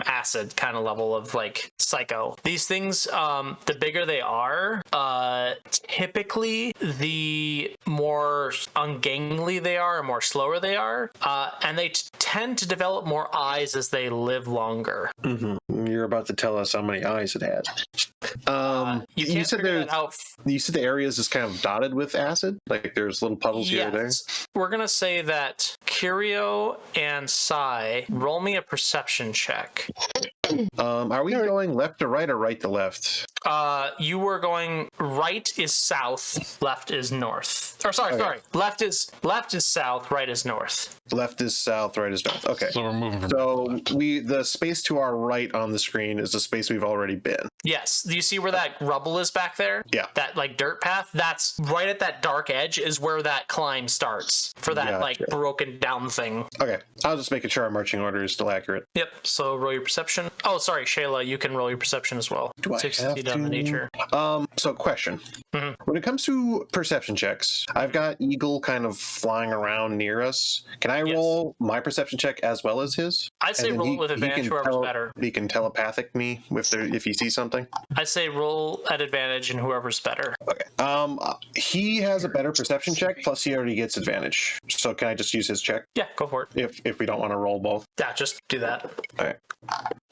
A: acid kind of level of like psycho. These things, the bigger they are, typically the more ungainly they are and more slower they are, and they tend to develop more eyes as they live longer.
B: Mm-hmm. You're about to tell us how many eyes it has. You said the area is just kind of dotted with acid, like there's little puddles here or there.
A: We're gonna say that Kirio and Sai, roll me a perception check.
B: Are we going left to right or right to left?
A: You were going right is south, left is north. Or sorry. Left is south, right is north.
B: Left is south, right is north. Okay.
D: So we're moving from.
B: So the space to our right on the screen is the space we've already been.
A: Yes. Do you see where that rubble is back there?
B: Yeah.
A: That like dirt path? That's right at that dark edge is where that climb starts for that like broken down thing.
B: Okay. I'll just making sure our marching order is still accurate.
A: Yep. So roll your perception. Oh, sorry, Shayla, you can roll your perception as well.
B: Do I have to?
A: On the nature.
B: So question. Mm-hmm. When it comes to perception checks, I've got Eagle kind of flying around near us. Can I roll my perception check as well as his?
A: I'd say roll it with advantage, whoever's better.
B: He can telepathic me if he sees something.
A: I say roll at advantage and whoever's better.
B: Okay. He has a better perception check, plus he already gets advantage. So can I just use his check?
A: Yeah, go for it.
B: If we don't want to roll both.
A: Yeah, just do that.
B: All right.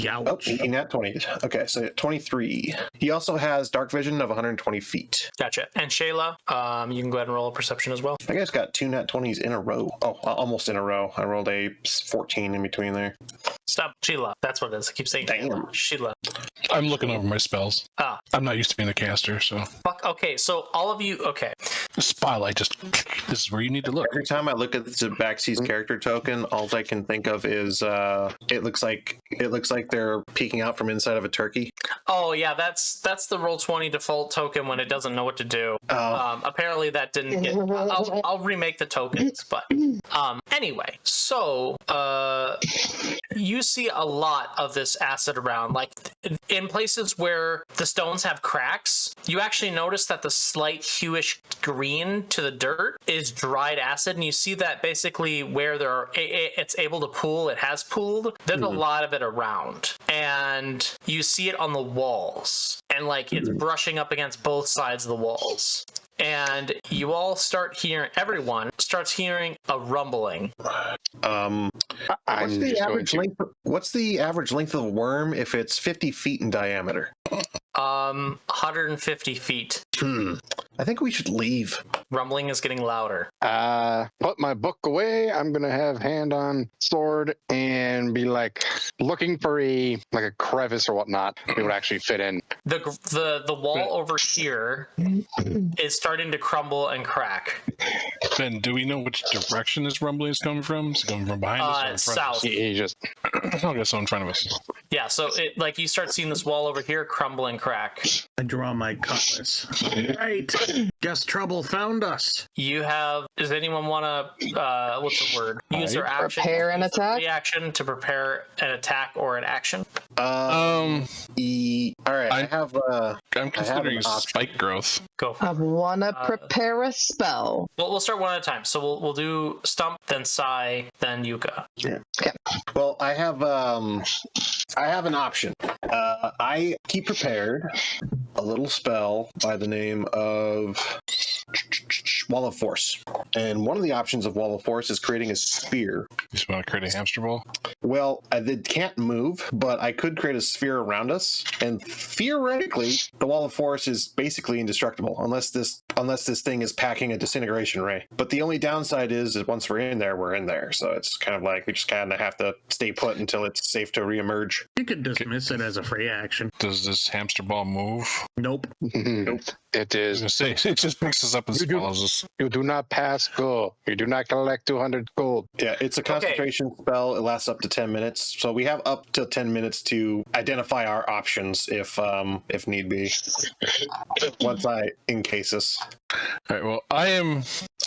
E: Oh,
B: he nat 20. Okay, so 23. He also has dark vision of 120 feet.
A: Gotcha. And Shayla, you can go ahead and roll a perception as well.
B: I guess got 2 nat 20s in a row. Oh, almost in a row. I rolled a 14 in between there.
A: Stop. Sheila. That's what it is. I keep saying
B: Damn.
A: Sheila.
D: I'm looking over my spells. I'm not used to being a caster, so.
A: Fuck. Okay, so all of you. Okay.
D: The spotlight just. This is where you need to look.
B: Every time I look at the Tabaxi's character token, all I can think of is it looks like they're peeking out from inside of a turkey.
A: Oh yeah, that's the Roll20 default token when it doesn't know what to do. Apparently that didn't get. I'll remake the tokens, but anyway. So you see a lot of this acid around. Like in places where the stones have cracks, you actually notice that the slight hueish green to the dirt is dried acid, and you see that basically where it's able to pool, it has pooled. There's a lot of it around, and you see it on the walls, and like it's brushing up against both sides of the walls. And you all everyone starts hearing a rumbling.
B: What's the average length of a worm if it's 50 feet in diameter?
A: 150 feet.
B: I think we should leave.
A: Rumbling is getting louder.
F: Put my book away. I'm gonna have hand on sword and be like looking for a crevice or whatnot it would actually fit in.
A: The wall over here is starting to crumble and crack.
D: Ben, do we know which direction this rumbling is coming from? Is it coming from behind us or in front
A: south.
D: of us?
F: He just
D: Okay, so in front of us.
A: Yeah, so you start seeing this wall over here crumble and crack.
E: I draw my cutlass. Right. Guess trouble found us.
A: You have. Does anyone want to? What's the word? Use their action.
C: Prepare an attack?
A: Reaction to prepare an attack or an action.
B: All right.
D: I'm considering spike growth.
A: Go.
C: I want to prepare a spell.
A: We'll start one at a time. So we'll do Stump, then Sai, then Yuka.
B: Yeah. Okay. Well, I have an option. I keep prepared a little spell by the name of Wall of Force. And one of the options of Wall of Force is creating a sphere.
D: You just want to create a hamster ball?
B: Well, it can't move, but I could create a sphere around us. And theoretically, the Wall of Force is basically indestructible unless this thing is packing a disintegration ray. But the only downside is once we're in there, we're in there. So it's kind of like we just kind of have to stay put until it's safe to reemerge.
E: You could dismiss it as a free action.
D: Does this hamster ball move?
E: Nope.
B: Nope.
F: It
D: I
F: is.
D: was gonna say, it just picks us up and swallows us.
F: You do not pass go. You do not collect 200 gold.
B: Yeah, it's a concentration spell. It lasts up to 10 minutes. So we have up to 10 minutes to identify our options if need be. Once I encase us.
D: All right, well,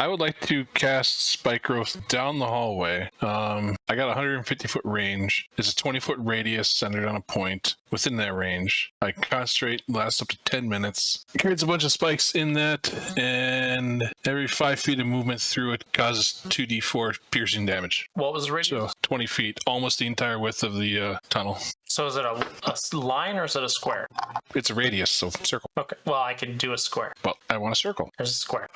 D: I would like to cast Spike Growth down the hallway. I got a 150-foot range. It's a 20-foot radius centered on a point. Within that range, I concentrate, lasts up to 10 minutes. It creates a bunch of spikes in that, and every 5 feet of movement through it causes 2d4 piercing damage.
A: What was the radius?
D: So 20 feet, almost the entire width of the tunnel.
A: So is it a line or is it a square?
D: It's a radius, so circle.
A: Okay, well, I can do a square.
D: Well, I want a circle.
A: There's a square.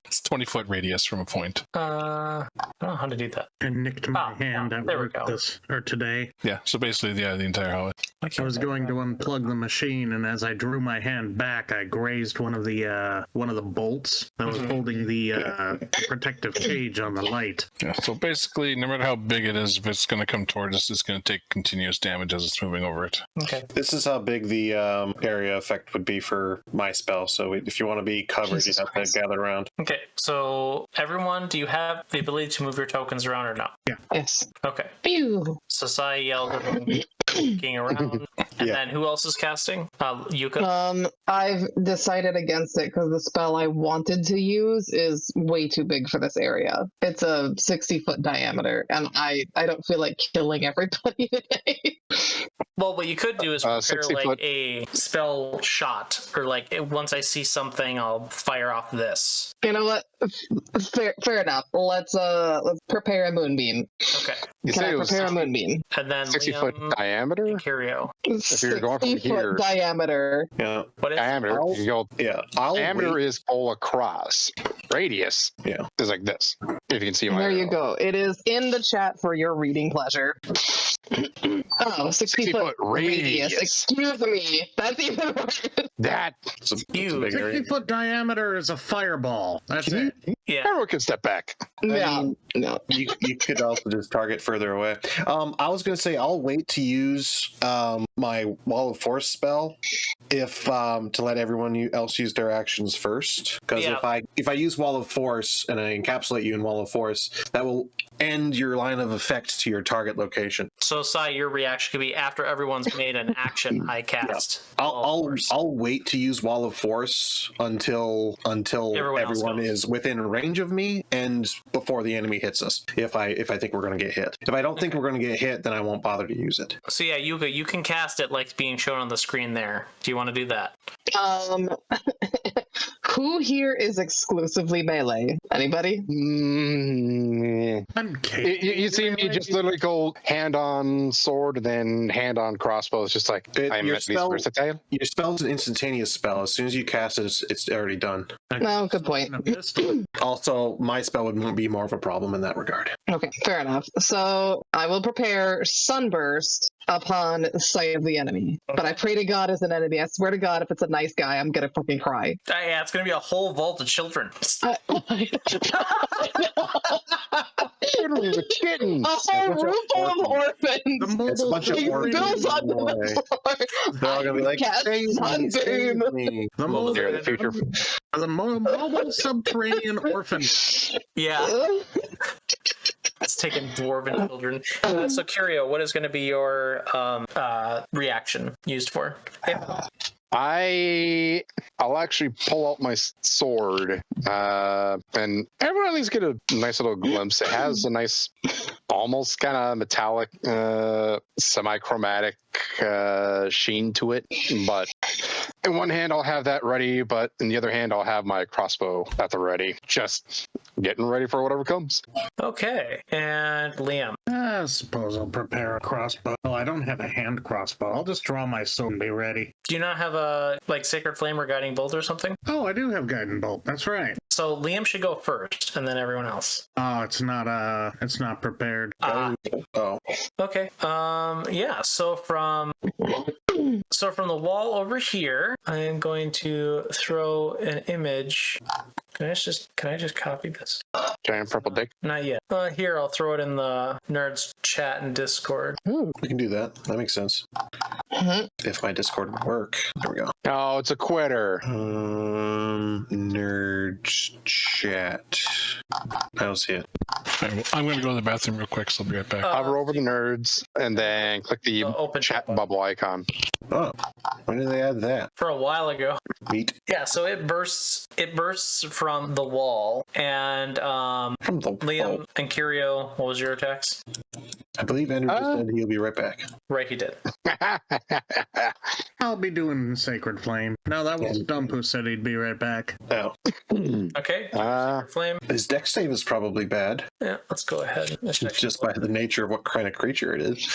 D: It's 20-foot radius from a point.
A: I don't know how to do that.
E: I nicked my hand at
A: there we
E: work
A: go.
E: today.
D: Yeah, so basically, the entire hallway.
E: I was going to unplug the machine, and as I drew my hand back, I grazed one of the bolts that was holding the protective cage on the light.
D: Yeah, so basically, no matter how big it is, if it's going to come towards us, it's going to take continuous damage as it's moving over it.
A: Okay.
B: This is how big the area effect would be for my spell. So if you want to be covered, you'd have to gather around.
A: Okay, so everyone, do you have the ability to move your tokens around or not?
C: Yes.
A: Okay.
C: Pew.
A: So Sai yelled at them, looking around. And then who else is casting? Yuka?
C: I've decided against it because the spell I wanted to use is way too big for this area. It's a 60-foot diameter, and I don't feel like killing everybody today.
A: Well, what you could do is prepare
F: 60
A: like
F: foot.
A: a spell shot, or like once I see something, I'll fire off this.
C: You know what? Fair enough. Let's prepare a moonbeam.
A: Okay.
F: You
C: Can
F: say
C: I
F: it was
C: prepare a moonbeam?
A: And then
F: 60-foot
A: Liam
F: diameter?
A: and Curio.
F: If you're going from
C: 60-foot
F: here-
C: diameter.
B: Yeah.
A: What is
F: Diameter. You go, diameter
B: wait.
F: is all across. Radius
B: Yeah.
F: is like this. If you can see my
C: There you
F: arrow.
C: go. It is in the chat for your reading pleasure. 60-foot
F: radius.
C: Excuse me. That's even worse.
F: That
B: It's a
A: Huge.
B: big area.
E: 60-foot diameter is a fireball. That's it.
A: Yeah.
F: everyone can step back.
C: No.
B: You could also just target further away. I was going to say I'll wait to use my Wall of Force spell to let everyone else use their actions first. Because if I use Wall of Force and I encapsulate you in Wall of Force, that will end your line of effect to your target location.
A: So, Sai, your reaction could be after everyone's made an action. I cast.
B: I'll wait to use Wall of Force until everyone is within range of me and before the enemy hits us. If I think we're going to get hit. If I don't think we're going to get hit, then I won't bother to use it.
A: So yeah, Yuka, you can cast it like being shown on the screen there. Do you want to do that?
C: Who here is exclusively melee? Anybody?
F: You see me just literally go hand on sword and then hand on crossbow. It's just like
B: Your spell's an instantaneous spell. As soon as you cast it, it's already done.
C: No, good point.
B: Also, my spell would be more of a problem in that regard.
C: Okay, fair enough. So I will prepare Sunburst upon sight of the enemy. But I pray to God as an enemy. I swear to God, if it's a nice guy, I'm gonna fucking cry.
A: Yeah, it's gonna be a whole vault of children.
F: The kittens.
C: A whole room full of orphans.
B: It's a bunch of orphans.
C: Bills on the floor.
B: They're all gonna be like,
C: Cast Sunbeam.
E: The mobile subterranean orphan.
A: Yeah. It's taking dwarven children. So, Curio, what is going to be your reaction used for?
F: I'll actually pull out my sword, and everyone at least get a nice little glimpse. It has a nice, almost kind of metallic, semi-chromatic sheen to it. But in one hand, I'll have that ready, but in the other hand, I'll have my crossbow at the ready. Just getting ready for whatever comes.
A: Okay, and Liam.
E: I suppose I'll prepare a crossbow. Oh, I don't have a hand crossbow. I'll just draw my sword and be ready.
A: Do you not have a Sacred Flame or Guiding Bolt or something?
E: Oh, I do have Guiding Bolt. That's right.
A: So Liam should go first, and then everyone else.
E: Oh, it's not prepared.
B: Oh.
A: Okay. Yeah. So from the wall over here, I am going to throw an image. Can I just copy this?
F: Giant purple dick.
A: Not yet. Here, I'll throw it in the nerds chat and Discord.
B: We can do that. That makes sense. If my Discord would work. There we go.
F: Oh, it's a quitter.
B: Nerds chat. I don't see it.
D: I'm going to go to the bathroom real quick, so I'll be right back.
F: Hover over the nerds and then click the
A: open
F: chat bubble icon.
B: Oh, when did they add that?
A: For a while ago.
B: Neat.
A: Yeah, so it bursts from the wall, and
B: From the
A: Liam
B: wall.
A: and Curio, what was your attacks?
B: I believe Andrew just said he'll be right back.
A: Right, he did.
E: I'll be doing Sacred Flame. No, that was Dump who said he'd be right back.
B: Oh.
A: Okay. Sacred Flame.
B: His dex save is probably bad,
A: Yeah, let's go ahead.
B: just by the nature of what kind of creature it is.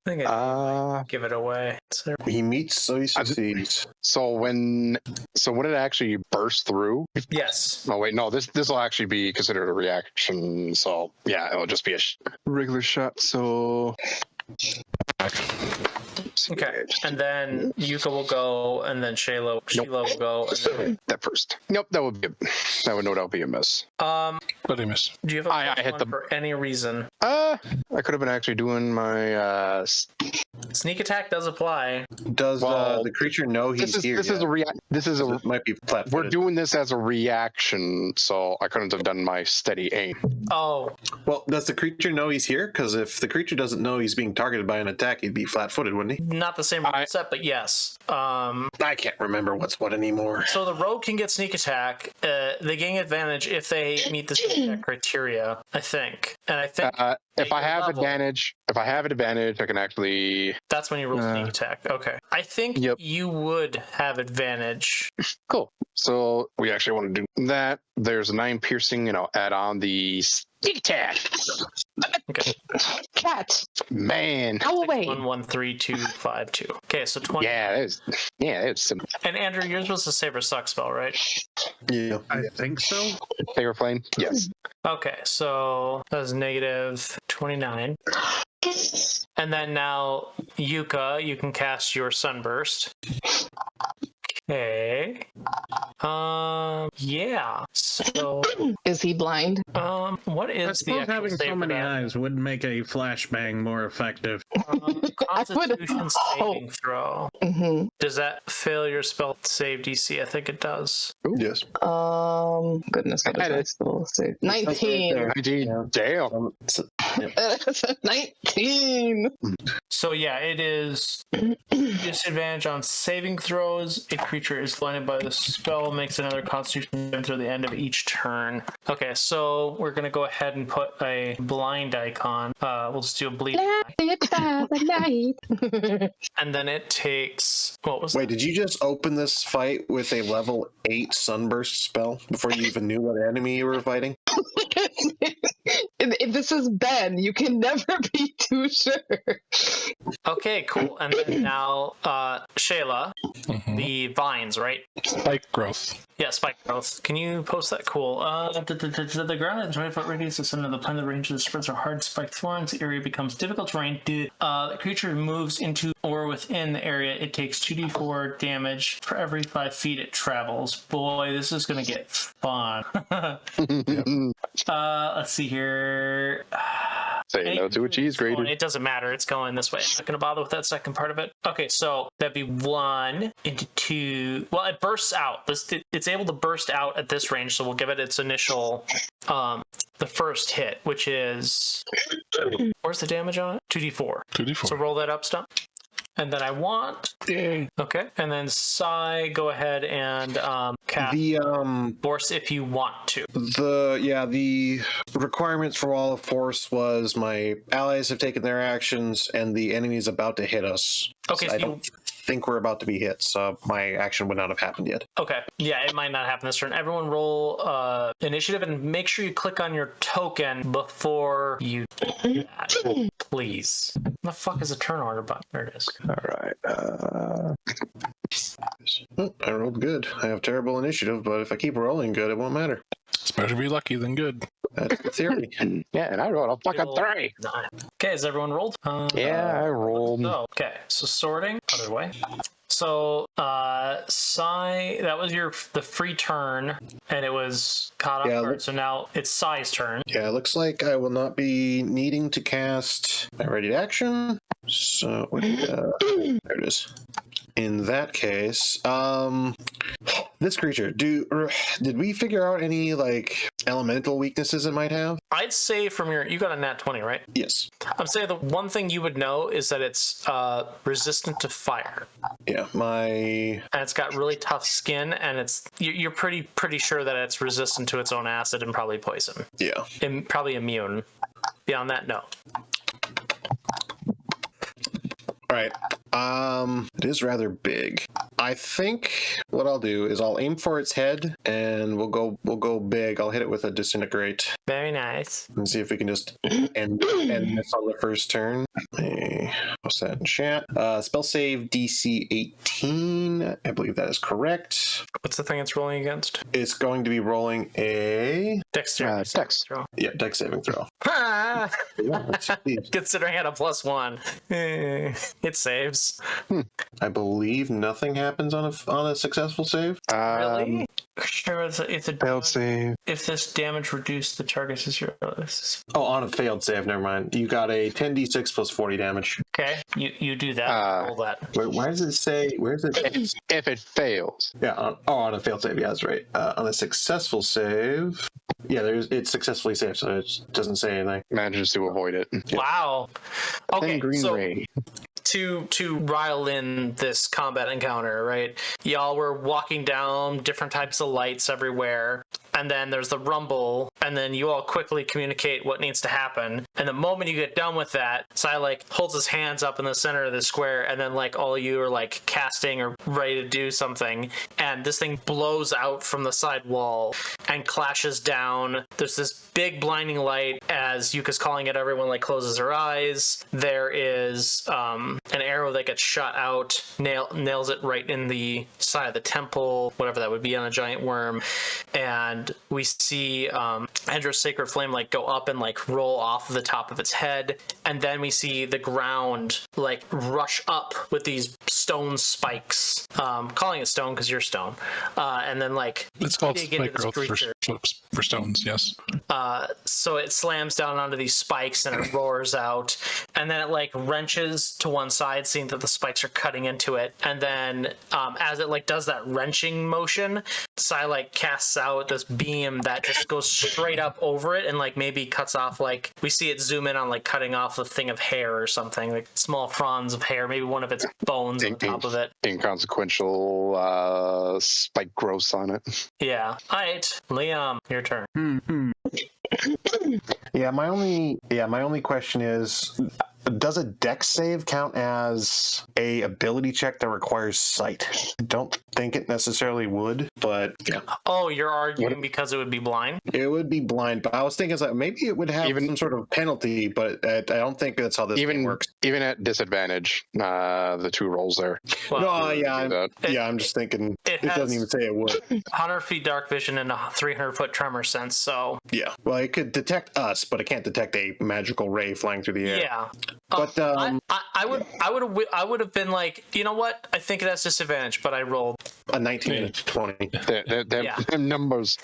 A: I think I give it away. So,
B: He meets, so he succeeds.
F: So when it actually bursts through.
A: yes.
F: Oh wait, no. This will actually be considered a reaction. So yeah, it'll just be a regular shot. So.
A: Okay, and then Yuka will go, and then Sheila will go. And then...
F: That first. Nope, that would no doubt be a miss.
D: What did I miss?
A: Do you have a
F: I hit
A: +1 for any reason?
F: I could have been actually doing my
A: Sneak attack does apply.
B: Does the creature know he's here?
F: This is a
B: it might be flat-footed.
F: We're doing this as a reaction, so I couldn't have done my steady aim.
A: Oh.
B: Well, does the creature know he's here? Because if the creature doesn't know he's being targeted by an attack, he'd be flat-footed, wouldn't he?
A: Not the same set, but yes.
B: I can't remember what's what anymore.
A: So the rogue can get sneak attack. They gain advantage if they meet the sneak attack criteria, I think. And I think
F: if I have advantage, I can actually.
A: That's when you roll sneak attack. Okay. I think you would have advantage.
F: Cool. So we actually want to do that. There's a 9 piercing, and I'll add on the sneak attack.
A: Okay.
C: Cat.
F: Man.
C: Go away.
A: 1132252. Okay, so 20.
F: Yeah, it's simple.
A: And Andrew, yours was the Saber Suck spell, right?
B: Yeah.
E: I think so.
F: Favorite flame? Yes.
A: Okay, so that's negative 29. And then now, Yuka, you can cast your Sunburst. Okay. Yeah. So So,
C: Is he blind?
A: what
E: I
A: is the
E: suppose
A: actual
E: having
A: save
E: so
A: for
E: many
A: that?
E: eyes would make a flashbang more effective.
A: Constitution saving throw.
C: Mm-hmm.
A: Does that fail your spell save DC? I think it does.
B: Yes.
C: Goodness, what is
F: Had
C: my
F: it.
C: spell save?
B: Right
C: 19.
B: there.
F: 19.
B: Yeah.
F: Damn.
B: So,
C: 19.
A: So yeah, it is disadvantage on saving throws. A creature is blinded by the spell makes another Constitution save through the end of each turn. Okay, so we're gonna go ahead and put a blind icon. We'll just do a bleed, and then it takes what was
B: wait, did you just open this fight with a level 8 sunburst spell before you even knew what enemy you were fighting?
C: If this is Ben, you can never be too sure.
A: Okay, cool. And then now, Shayla, the vines, right?
D: Spike growth.
A: Yeah, spike growth. Can you post that? Cool. The ground in 20-foot radius is under the plane of the range of the spreads are hard spiked thorns. The area becomes difficult terrain. The creature moves into or within the area. It takes 2d4 damage for every 5 feet it travels. Boy, this is going to get fun. Let's see here.
F: Say no to a cheese grater.
A: It doesn't matter. It's going this way. I'm not going to bother with that second part of it. Okay, so that'd be 1 into 2. Well, it bursts out. It's able to burst out at this range, so we'll give it its initial, the first hit, which is... Where's the damage on it? 2d4.
D: 2d4.
A: So roll that up, Stump. And then I want... Okay. And then Sai, go ahead and cast Force if you want to.
B: The requirements for Wall of Force was my allies have taken their actions and the enemy is about to hit us.
A: Okay,
B: So I don't think we're about to be hit, so my action would not have happened yet.
A: Okay. Yeah, it might not happen this turn. Everyone roll initiative and make sure you click on your token before you do that. Please. What the fuck is a turn order button? There it is.
F: All right.
B: I rolled good. I have terrible initiative, but if I keep rolling good, it won't matter.
D: It's better to be lucky than good.
B: That's the theory.
F: Yeah, and I rolled a fucking 3.
A: 9. Okay, has everyone rolled?
F: Yeah, I rolled.
A: So, okay, so sorting, other way. So, Sai, that was the free turn, and it was caught off guard. So now it's Sai's turn.
B: Yeah, it looks like I will not be needing to cast my ready to action. So, there it is. In that case, this creature, did we figure out any, elemental weaknesses it might have?
A: I'd say you got a nat 20, right?
B: Yes.
A: I'm saying the one thing you would know is that it's resistant to fire.
B: Yeah,
A: and it's got really tough skin, and you're pretty sure that it's resistant to its own acid and probably poison.
B: Yeah.
A: And probably immune. Beyond that, no.
B: All right. It is rather big. I think what I'll do is I'll aim for its head, and we'll go big. I'll hit it with a disintegrate.
A: Very nice.
B: And see if we can just end this on the first turn. What's that in chat? Spell save DC 18. I believe that is correct.
A: What's the thing it's rolling against?
B: It's going to be rolling a
A: Dex throw.
B: Yeah, Dex saving throw.
A: Considering I had a +1, it saves.
B: I believe nothing happens on a successful save.
A: Really? Sure, it's a
F: failed save.
A: If this damage reduced the target's zero.
B: Oh, on a failed save, never mind. You got a 10d6 plus 40 damage.
A: Okay, you do that. Roll that.
B: Wait, why does it say? Where's it?
F: If it fails.
B: Yeah, on a failed save. Yeah, that's right. On a successful save, yeah, it's successfully saved, so it doesn't say anything.
F: Manages to avoid it.
A: Wow. Okay,
F: green
A: so
F: ray.
A: To rile in this combat encounter, right? Y'all were walking down different types of lights everywhere, and then there's the rumble, and then you all quickly communicate what needs to happen. And the moment you get done with that, Sai holds his hands up in the center of the square, and then all of you are casting or ready to do something, and this thing blows out from the side wall and clashes down. There's this big blinding light as Yuka's calling it. Everyone closes their eyes. There is an arrow that gets shot out, nails it right in the side of the temple, whatever that would be on a giant worm, and and we see Andrew's Sacred Flame like go up and like roll off the top of its head, and then we see the ground like rush up with these stone spikes. Calling it stone because you're stone, and then like
D: It's called
A: dig into
D: spike
A: this
D: growth
A: creature.
D: for stones, yes.
A: So it slams down onto these spikes and it roars out, and then it like wrenches to one side, seeing that the spikes are cutting into it, and then as it like does that wrenching motion, Sai like casts out this beam that just goes straight up over it and like maybe cuts off, like we see it zoom in on like cutting off a thing of hair or something, like small fronds of hair, maybe one of its bones on top of it.
F: Inconsequential spike growths on it.
A: Yeah. All right, Liam, your turn.
B: Yeah, my only question is, does a dex save count as a ability check that requires sight? I don't think it necessarily would, but yeah.
A: Oh, you're arguing because it would be blind?
B: It would be blind, but I was thinking like maybe it would have some sort of penalty, but I don't think that's how this game works.
F: Even at disadvantage, the 2 rolls there.
A: Well,
B: I'm just thinking it doesn't even say it would.
A: 100 feet dark vision and a 300-foot tremor sense, so...
B: Yeah, well, it could detect us, but it can't detect a magical ray flying through the air.
A: Yeah.
B: But
A: I would have been like, you know what? I think it has disadvantage, but I rolled
B: a 19 and a 20.
F: Them numbers.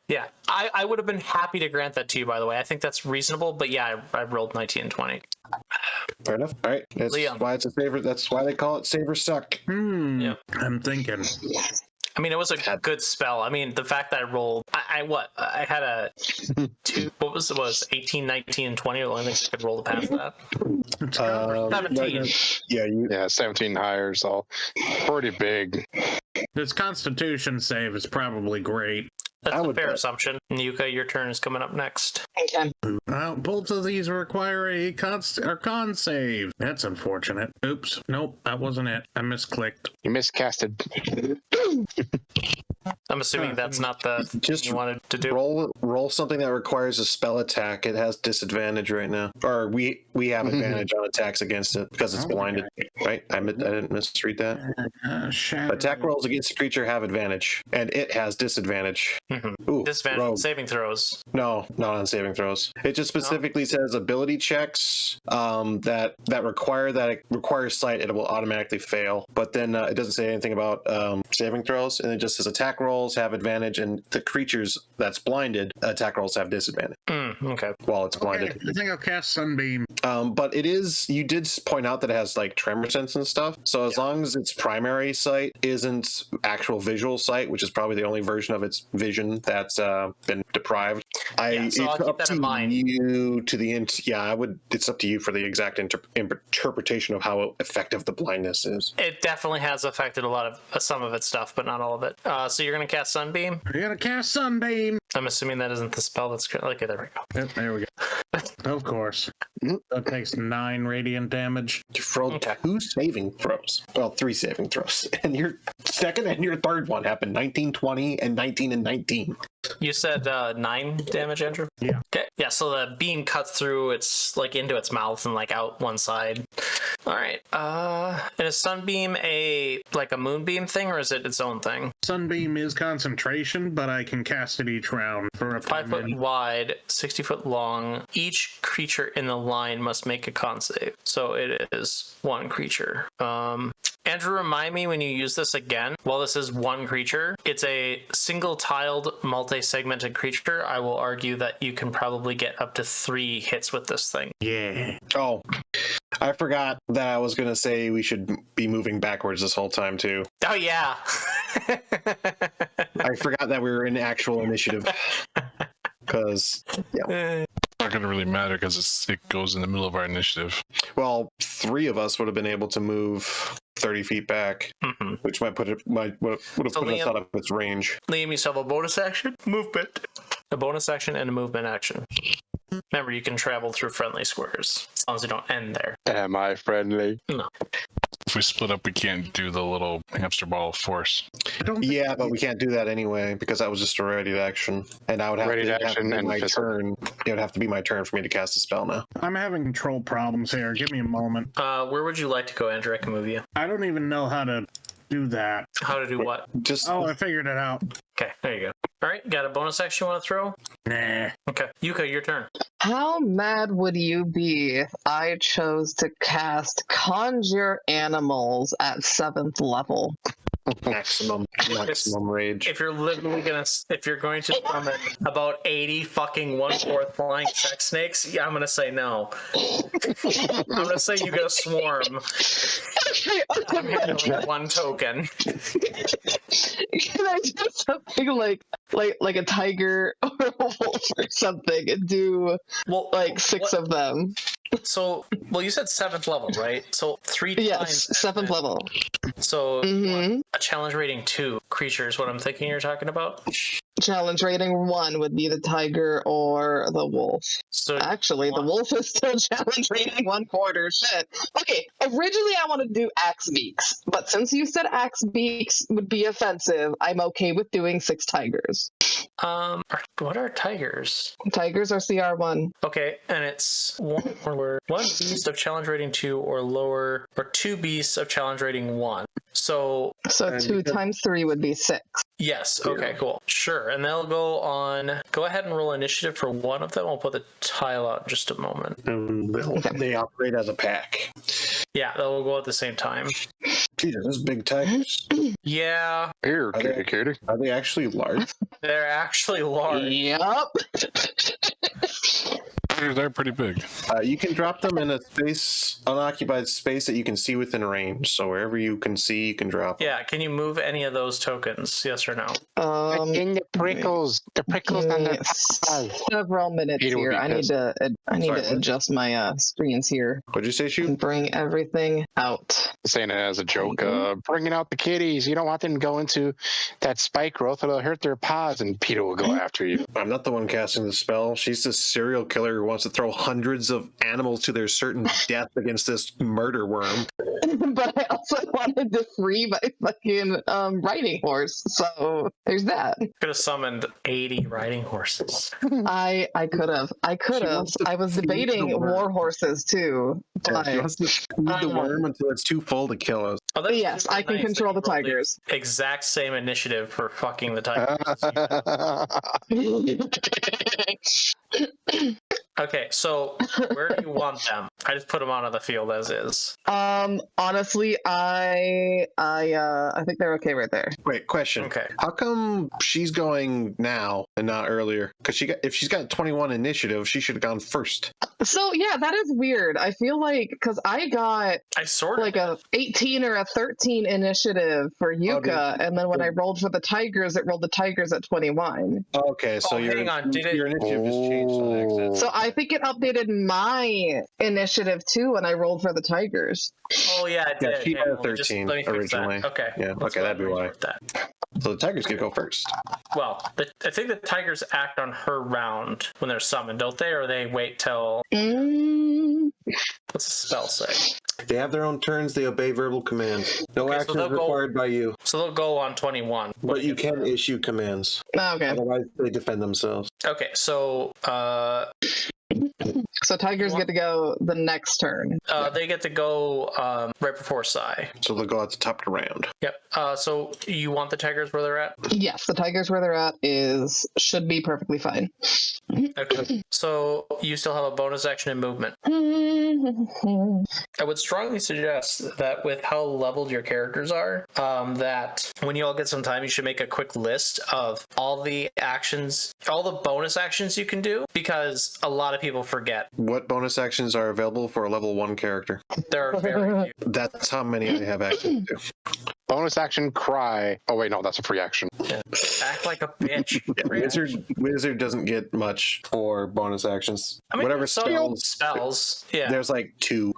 A: Yeah, I would have been happy to grant that to you, by the way. I think that's reasonable, but yeah, I rolled 19 and 20.
B: Fair enough. All right. That's
A: Liam.
B: why it's a favorite. That's why they call it Save or Suck.
A: Yeah.
E: I'm thinking.
A: I mean, it was a good spell. I mean, the fact that I rolled, I had a 2, what was 18, 19, and 20, are the only things I could roll to pass that. 17.
F: Yeah, 17 higher, so pretty big.
E: This Constitution save is probably great.
A: That's a fair assumption. Yuka, your turn is coming up next.
C: Okay.
E: Both of these require a con save. That's unfortunate. Oops. Nope, that wasn't it. I misclicked.
F: You miscasted.
A: I'm assuming that's not the
B: just
A: you wanted to do.
B: Roll something that requires a spell attack. It has disadvantage right now, or we have advantage on attacks against it because it's blinded. Right? I didn't misread that. Attack rolls against the creature have advantage, and it has disadvantage. Ooh,
A: disadvantage on saving throws.
B: No, not on saving throws. It just specifically says ability checks that requires sight. It will automatically fail, but then it doesn't say anything about saving throws, and it just says attack rolls have advantage, and the creatures that's blinded, attack rolls have disadvantage.
A: Okay.
B: While it's blinded.
E: I think I'll cast Sunbeam.
B: But you did point out that it has like tremor sense and stuff. So as long as its primary sight isn't actual visual sight, which is probably the only version of its vision that's been deprived, it's up to you to the end. Yeah, I would. It's up to you for the exact interpretation of how effective the blindness is.
A: It definitely has affected a lot of some of its stuff, but not all of it. So you're gonna cast Sunbeam?
E: You're gonna cast Sunbeam.
A: I'm assuming that isn't the spell that's okay. There we go.
E: Yep, there we go. Of course. That takes 9 radiant damage.
B: You've rolled 2 saving throws. Well, 3 saving throws. And your second and your third one happened 19, 20, and 19 and 19.
A: You said 9 damage, Andrew?
E: Yeah.
A: Okay. Yeah, so the beam cuts through its like into its mouth and like out one side. All right. And is Sunbeam a moonbeam thing, or is it its own thing?
E: Sunbeam is concentration, but I can cast it each round for a
A: 5 foot wide, 60 foot long. Each creature in the line must make a con save. So it is one creature. Andrew, remind me when you use this again. While this is one creature, it's a single-tiled, multi-segmented creature. I will argue that you can probably get up to 3 hits with this thing.
E: Yeah.
B: Oh, I forgot that I was going to say we should be moving backwards this whole time, too.
A: Oh, yeah.
B: I forgot that we were in actual initiative. Because, yeah.
D: Not going to really matter because it goes in the middle of our initiative.
B: Well, 3 of us would have been able to move 30 feet back, which would have put us out of its range.
A: Liam, you still have a bonus action, movement, a bonus action, and a movement action. Remember, you can travel through friendly squares as long as you don't end there.
F: Am I friendly?
A: No.
D: If we split up, we can't do the little hamster ball of force.
B: Yeah, but we can't do that anyway because that was just a ready action, and I would have to be my turn. It would have to be my turn for me to cast a spell now.
E: I'm having control problems here. Give me a moment.
A: Where would you like to go, Andrew? I can move you.
E: I don't even know how to do that.
A: How to do what?
B: Just
E: I figured it out.
A: Okay, there you go. All right, got a bonus action you want to throw?
E: Nah.
A: Okay, Yuka, your turn.
C: How mad would you be if I chose to cast Conjure Animals at 7th level?
B: Maximum rage.
A: If you're going to summon about 80 fucking 1/4 flying sex snakes, yeah, I'm gonna say no. I'm gonna say you get a swarm. I'm handling one token.
C: Can I do something like a tiger or a wolf or something and do like 6 of them?
A: So, you said 7th level, right? So 3 times.
C: Yes, 7th level.
A: So a challenge rating 2 creature is what I'm thinking you're talking about.
C: Challenge rating 1 would be the tiger or the wolf.
A: So
C: Actually, the wolf is still challenge rating 1/4. Shit. Okay, originally I wanted to do axe beaks, but since you said axe beaks would be offensive, I'm okay with doing 6 tigers.
A: What are tigers?
C: Tigers are CR1.
A: Okay, and it's one beast of challenge rating 2 or lower, or 2 beasts of challenge rating 1. So
C: 2 times 3 would be 6.
A: yes, okay, cool. Sure. And they'll go ahead and roll initiative for one of them. I'll put the tile out in just a moment.
B: They operate as a pack.
A: Yeah, they'll go at the same time.
B: Jesus, those big tigers.
A: Yeah,
F: Here, kitty.
B: Are they actually large?
A: they're actually large.
C: Yep.
D: They're pretty big.
B: You can drop them in a unoccupied space that you can see within range. So wherever you can see, you can drop.
A: Yeah, can you move any of those tokens? Yes or no?
F: In the prickles on the
C: Several minutes
F: Peter would
C: here.
F: be
C: I need
F: pissed.
C: to
B: Sorry, what?
C: adjust my screens here
B: What'd you say, Shoot?
C: and bring everything out.
F: saying it as a joke. Bringing out the kitties. You don't want them to go into that spike growth. It'll hurt their paws, and Peter will go after you.
B: I'm not the one casting the spell. She's this serial killer who wants to throw hundreds of animals to their certain death against this murder worm.
C: But I also wanted to free my fucking riding horse, so there's that.
A: Could have summoned 80 riding horses.
C: I could have.
B: wants to
C: I was
B: feed
C: debating
B: the worm.
C: war horses too. But
B: She wants to feed the worm until it's too full to kill us.
A: Oh, that's
C: yes,
A: super
C: I can
A: nice
C: control
A: that
C: the
A: you rolled
C: tigers.
A: Exact same initiative for fucking the tigers. Okay, so where do you want them? I just put them out on the field as is.
C: Honestly, I think they're okay right there.
B: Wait, question.
A: Okay.
B: How come she's going now and not earlier? Because if she's got 21 initiative, she should have gone first.
C: So yeah, that is weird. I feel like because I got
A: I sort of
C: like a 18 or a 13 initiative for Yuka, and then when I rolled for the tigers, it rolled the tigers at 21.
B: Okay, so
A: hang on, did it-
B: your initiative just changed on accident.
C: So I think it updated my initiative too when I rolled for the tigers.
A: Oh yeah, it
B: Yeah,
A: did.
B: she
A: Hang
B: had
A: on, let me
B: 13
A: let me fix that.
B: originally.
A: Okay.
B: Yeah,
A: Let's
B: okay,
A: go
B: that'd be
A: ahead and
B: why.
A: restart that.
B: So the tigers could go first.
A: Well, I think the tigers act on her round when they're summoned, don't they? Or they wait till... What's the spell say?
B: They have their own turns. They obey verbal commands. No
A: Okay, so
B: action
A: they'll
B: is
A: go-
B: required by you,
A: So they'll go on 21.
B: but you can issue commands.
C: Okay.
B: Otherwise, they defend themselves.
A: Okay, so
C: So tigers get to go the next turn.
A: they get to go right before Sai.
B: So they'll go at the top of the round.
A: Yep. So you want the tigers where they're at?
C: Yes, the tigers where they're at should be perfectly fine.
A: Okay. So you still have a bonus action and movement. I would strongly suggest that with how leveled your characters are, that when you all get some time, you should make a quick list of all the actions, all the bonus actions you can do, because a lot of people forget.
B: What bonus actions are available for a level 1 character?
A: There are very few.
B: That's how many I have access to.
F: Bonus action, cry. Oh wait, no, that's a free action.
A: Act like a bitch.
B: Wizard doesn't get much for bonus actions.
A: I mean,
B: Whatever
A: some
B: spells,
A: Yeah.
B: there's like 2.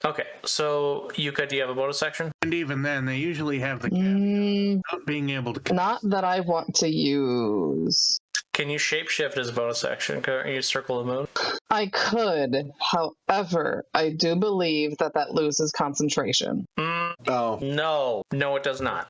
A: Okay. So Yuka, do you have a bonus action?
E: And even then, they usually have the caveat of not being able to.
C: Not that I want to use.
A: Can you shapeshift as a bonus action? Can you circle the moon?
C: I could, however, I do believe that loses concentration.
B: Oh,
A: No, it does not.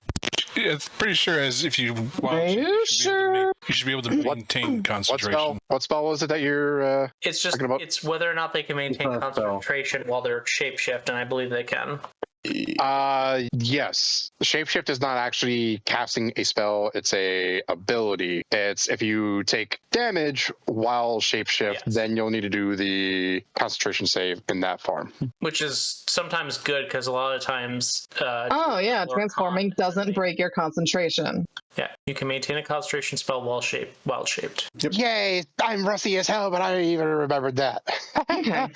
D: Yeah, it's pretty sure as if you watch,
C: Are you sure?
D: You should be able to maintain concentration.
F: What spell was it that you're?
A: It's just
F: Talking about-
A: it's whether or not they can maintain
B: It's not a spell.
A: concentration while they're shapeshift, and I believe they can.
F: Yes. Shapeshift is not actually casting a spell, it's a ability. It's if you take damage while shapeshift, then you'll need to do the concentration save in that form.
A: Which is sometimes good because a lot of times
C: transforming doesn't break your concentration.
A: Yeah, you can maintain a concentration spell while shaped.
B: Yep.
F: Yay, I'm rusty as hell, but I didn't even remembered that.
C: Okay.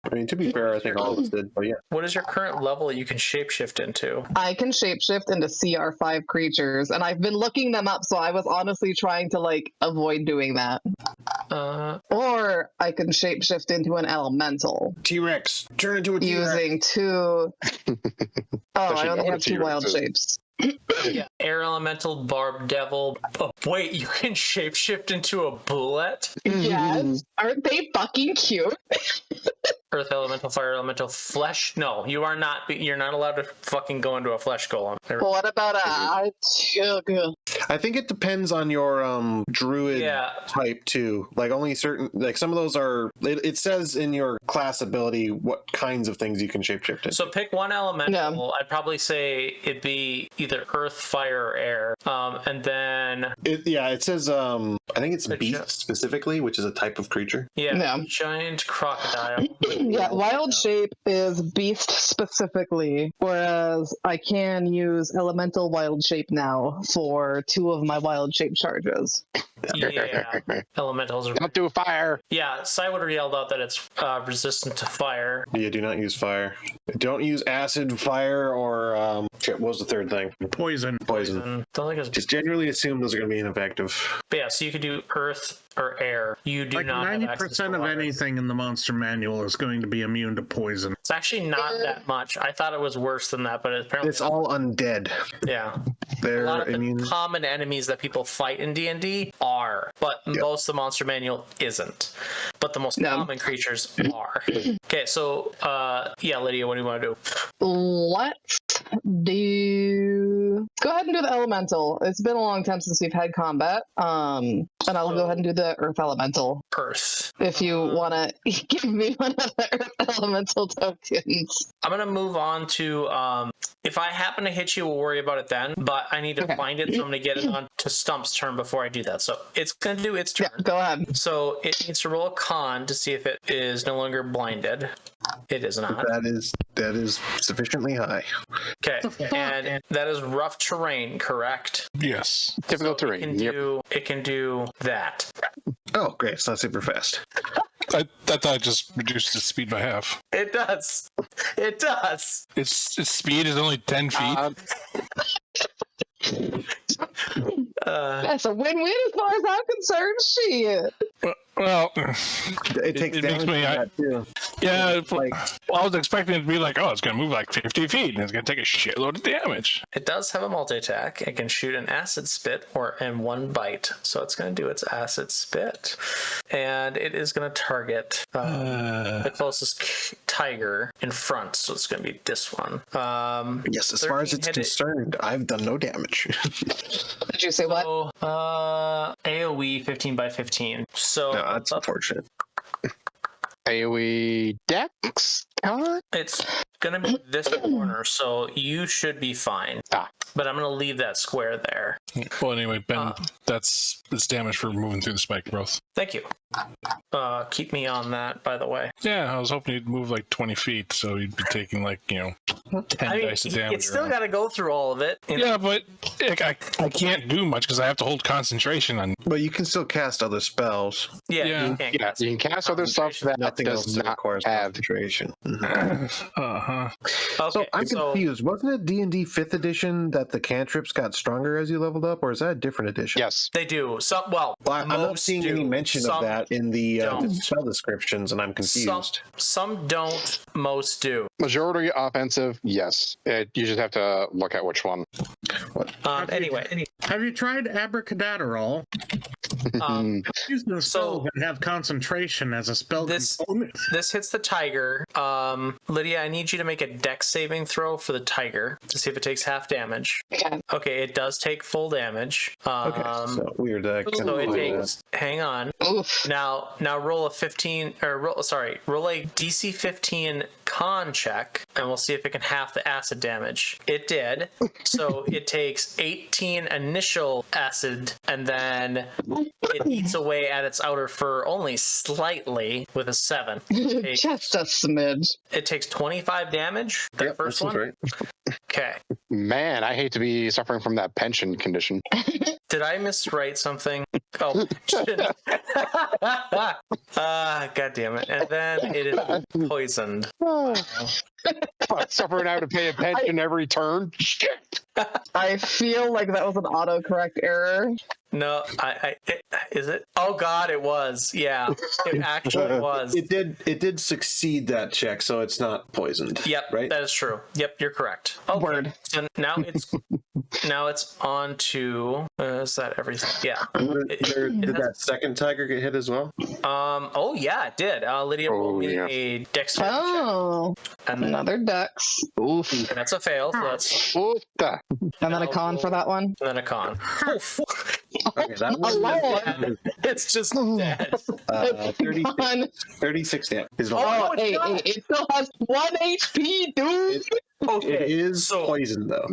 B: I mean, to be fair, I think all of us did, but yeah.
A: What is your current level you can shapeshift into?
C: I can shapeshift into CR5 creatures, and I've been looking them up, so I was honestly trying to avoid doing that. Or I can shapeshift into an elemental.
B: T-Rex, turn into a T-Rex.
C: Using two. I only have two wild shapes.
A: Yeah, air elemental, barb devil. Oh, wait, you can shapeshift into a bullet?
C: Yes. Aren't they fucking cute?
A: Earth elemental, fire elemental, flesh. No, you are not. You're not allowed to fucking go into a flesh golem.
C: What about
B: I think it depends on your druid type too. Like only certain, like some of those are. It says in your class ability what kinds of things you can shapeshift into.
A: So pick one elemental. Yeah. I'd probably say it'd be either earth, fire, or air. And then
B: it says I think it's beast specifically, which is a type of creature.
A: Yeah. Giant crocodile.
C: Yeah, wild shape is beast specifically, whereas I can use elemental wild shape now for 2 of my wild shape charges.
A: Yeah, elementals are.
F: Don't do fire.
A: Yeah, Cywood yelled out that it's resistant to fire.
B: Yeah, do not use fire. Don't use acid, fire, or what was the third thing?
E: Poison.
A: Don't think it's
B: just generally assume those are going to be ineffective.
A: But yeah, so you could do earth or air. You do not.
E: 90% of anything in the monster manual is going to be immune to poison.
A: It's actually not that much. I thought it was worse than that, but apparently
B: it's all undead.
A: Yeah,
B: they're
A: a lot of the common enemies that people fight in D&D are, but most of the monster manual isn't. But the most common creatures are. Okay, so Lydia, what do you want to do?
C: Let's go ahead and do the elemental. It's been a long time since we've had combat. And I'll go ahead and do the earth elemental.
A: Earth.
C: If you want to give me one of the earth elemental tokens.
A: I'm going to move on to, if I happen to hit you, we'll worry about it then, but I need to find it, so I'm going to get it on to Stump's turn before I do that. So it's going to do its turn.
C: Yeah, go ahead.
A: So it needs to roll a con to see if it is no longer blinded. It is not.
B: That is sufficiently high.
A: Okay, and that is rough terrain, correct?
D: Yes.
F: Difficult terrain.
A: It can do that.
B: Oh, great. It's not super fast.
D: I thought it just reduced its speed by half.
A: It does. It does.
D: Its speed is only 10 feet.
C: That's a win-win as far as I'm concerned. Shit.
D: Well,
B: it takes
D: makes me.
B: too.
D: Yeah, I was expecting it to be like, it's going to move like 50 feet, and it's going to take a shitload of damage.
A: It does have a multi-attack. It can shoot an acid spit and 1 bite. So it's going to do its acid spit. And it is going to target the closest tiger in front. So it's going to be this one.
B: Yes, as far as it's concerned, I've done no damage.
C: Did you say what?
A: AoE 15 by 15. So
B: no, that's unfortunate.
F: AoE Dex?
A: It's going to be this corner, so you should be fine. But I'm going to leave that square there.
D: Well, anyway, Ben, that's damage for moving through the spike growth.
A: Thank you. Keep me on that, by the way.
D: Yeah, I was hoping you'd move like 20 feet, so you'd be taking 10 dice of damage.
A: It's still got to go through all of it.
D: Yeah, but I can't do much because I have to hold concentration on.
B: But you can still cast other spells.
A: Yeah.
F: You can cast other stuff that
B: nothing
F: does
B: else
F: not
B: requires
F: have
B: concentration.
A: Okay,
B: So I'm confused. Wasn't it D&D 5th edition that the cantrips got stronger as you leveled up, or is that a different edition?
F: Yes,
A: they do.
B: I'm not seeing any mention of that in the spell descriptions, and I'm confused.
A: Some don't. Most do.
F: Majority offensive, yes. You just have to look at which one.
A: Anyway,
E: have you tried abracadabra? Use the spell that have concentration as a spell component.
A: This hits the tiger. Lydia, I need you to make a dex saving throw for the tiger to see if it takes half damage. Okay, it does take full damage.
B: So weird.
A: So it takes. Hang on.
C: Oof.
A: Now roll a 15 roll a DC 15 con check and we'll see if it can half the acid damage. It did. So it takes 18 initial acid, and then it eats away at its outer fur only slightly with a 7.
C: Just a smidge.
A: It takes 25 damage. That first
B: that sounds
A: one.
B: right.
A: Okay.
F: Man, I hate to be suffering from that pension condition.
A: Did I miswrite something? Oh, shit. God damn it. And then it is poisoned.
F: Suffering out to pay a pension every turn. Shit.
C: I feel like that was an autocorrect error.
A: No, is it? Oh God, it was. Yeah, it actually was.
B: It did succeed that check, so it's not poisoned.
A: Yep,
B: right.
A: that is true. Yep, you're correct. Okay.
C: Word.
A: So now it's on to is that everything? Yeah.
B: Did that second tiger get hit as well?
A: Oh yeah, it did. Lydia rolled me a dexterity
C: Oh,
A: check, and then
C: another dex. Oof.
A: that's a fail. So that's
F: Puta.
C: And then a con for that one.
A: and then a con. Oh fuck!
B: Okay, that was
C: Lord.
A: It's just dead.
B: 36 damage.
C: Oh, hey, it still has 1 HP, dude.
A: Okay,
B: It is
A: so
B: poisoned though.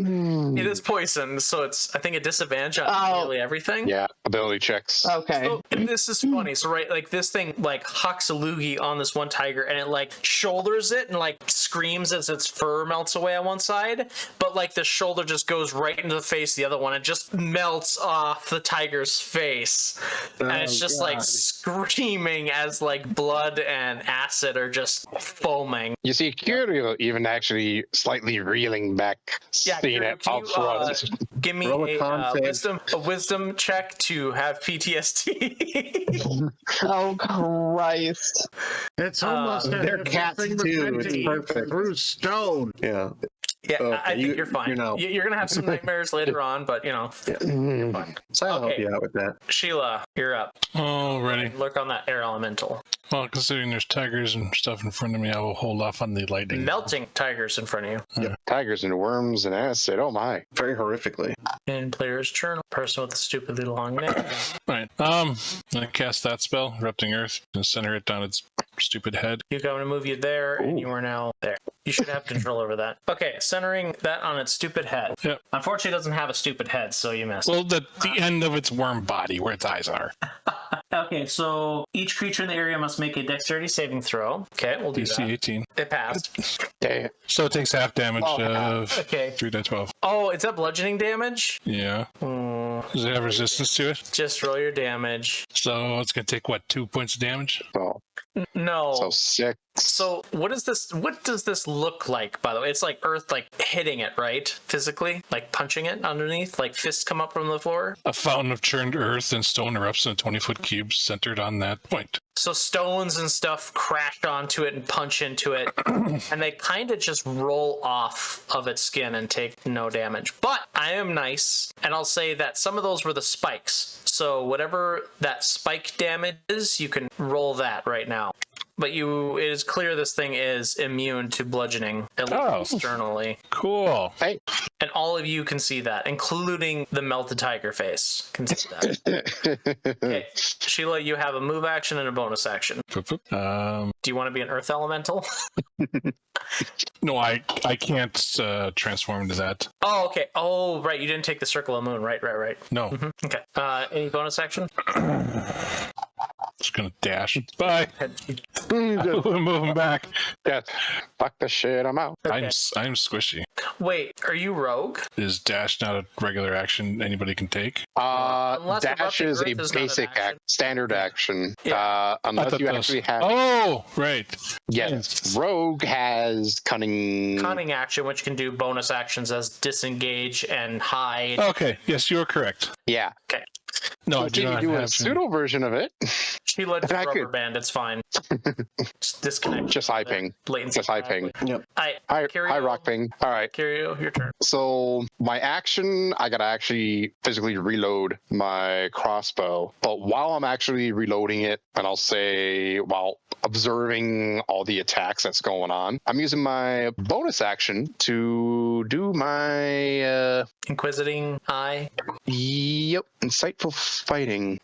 A: it is poisoned, so it's I think a disadvantage on nearly everything.
F: Yeah, ability checks.
C: Okay.
A: So this is funny. So right, like this thing like hucks a loogie on this one tiger, and it like shoulders it and like screams as its fur melts away on one side, but like the shoulder just goes right into the face of the other one. It just melts off the tiger's face, and it's just like screaming as like blood and acid are just foaming.
F: You see, Curio even actually slightly reeling back,
A: Yeah,
F: seeing it
A: can
F: up front.
A: give me
B: Roll a con save.
A: a wisdom check to have PTSD.
C: Oh, Christ.
E: It's almost as
B: they're
E: if
B: cats
E: this thing was
B: too,
E: meant
B: it's
E: to eat
B: perfect.
E: through stone.
B: Yeah.
A: Yeah,
B: Okay,
A: I think you're fine. You're gonna have some nightmares later on, but you know, you're fine.
B: So I'll help
A: Okay.
B: you out with that.
A: Sheila, you're up.
D: Alrighty.
A: Look on that air elemental.
D: Well, considering there's tigers and stuff in front of me, I will hold off on the lightning.
A: Melting tigers in front of you.
F: Tigers and worms and acid. Oh my.
B: Very horrifically.
A: In player's journal, person with a stupidly long name.
D: Right. I'm gonna cast that spell, Erupting Earth, and center it down its stupid head.
A: You're going to move you there, and you are now there. You should have control over that. Okay, centering that on its stupid head.
D: Yep.
A: Unfortunately, it doesn't have a stupid head, so you missed.
D: Well, the end of its worm body, where its eyes are.
A: Okay, so each creature in the area must make a dexterity saving throw. Okay, we'll do
D: DC
A: that.
D: 18.
A: It passed.
F: Damn.
D: So it takes half damage of
A: Okay.
D: 3d12.
A: Oh, is that bludgeoning damage?
D: Yeah. Does it have resistance to it?
A: Just roll your damage.
D: So it's gonna take what, 2 points of damage?
F: So,
A: No.
F: so 6.
A: So what is this? What does this look like? By the way, it's like Earth, like hitting it, right? Physically, like punching it underneath, like fists come up from the floor.
D: A fountain of churned earth and stone erupts in a 20-foot cube centered on that point.
A: So stones and stuff crash onto it and punch into it, and they kind of just roll off of its skin and take no damage. But I am nice, and I'll say that some of those were the spikes. So whatever that spike damage is, you can roll that right now. But it is clear this thing is immune to bludgeoning, at least externally.
D: Cool.
F: Hey.
A: And all of you can see that, including the melted tiger face. Can see that. Okay. Sheila, you have a move action and a bonus action. Do you want to be an earth elemental?
D: No, I can't transform into that.
A: Oh, okay. Oh, right. You didn't take the circle of moon. Right.
D: No.
A: Mm-hmm. Okay. Any bonus action?
D: Just gonna dash. Bye. We're moving back.
F: Yeah. Fuck the shit, I'm out.
A: Okay.
D: I'm squishy.
A: Wait, are you rogue?
D: Is dash not a regular action anybody can take?
A: Unless
F: Dash
A: Erupting
F: is
A: Earth
F: a
A: is not an
F: basic
A: action.
F: standard action.
A: Yeah.
D: I
F: Unless
D: thought
F: you
D: those-
F: actually have.
D: Oh, right.
F: Yes. Rogue has cunning.
A: Cunning action, which can do bonus actions as disengage and hide.
D: Okay. Yes, you are correct.
F: Yeah.
A: Okay.
D: No, I
F: So
D: do
F: you
D: not
F: do a
D: have
F: pseudo version of it.
A: Sheila did
F: I
A: rubber
F: could-
A: band. It's fine. Just disconnect.
F: Just high ping.
A: Latency.
F: Just high ping.
B: Yep.
F: Hi rock ping. All right.
A: Kirio, your turn.
F: So my action, I gotta actually physically reload my crossbow. But while I'm actually reloading it, and I'll say while observing all the attacks that's going on, I'm using my bonus action to do my
A: Inquisiting eye.
F: insightful fighting.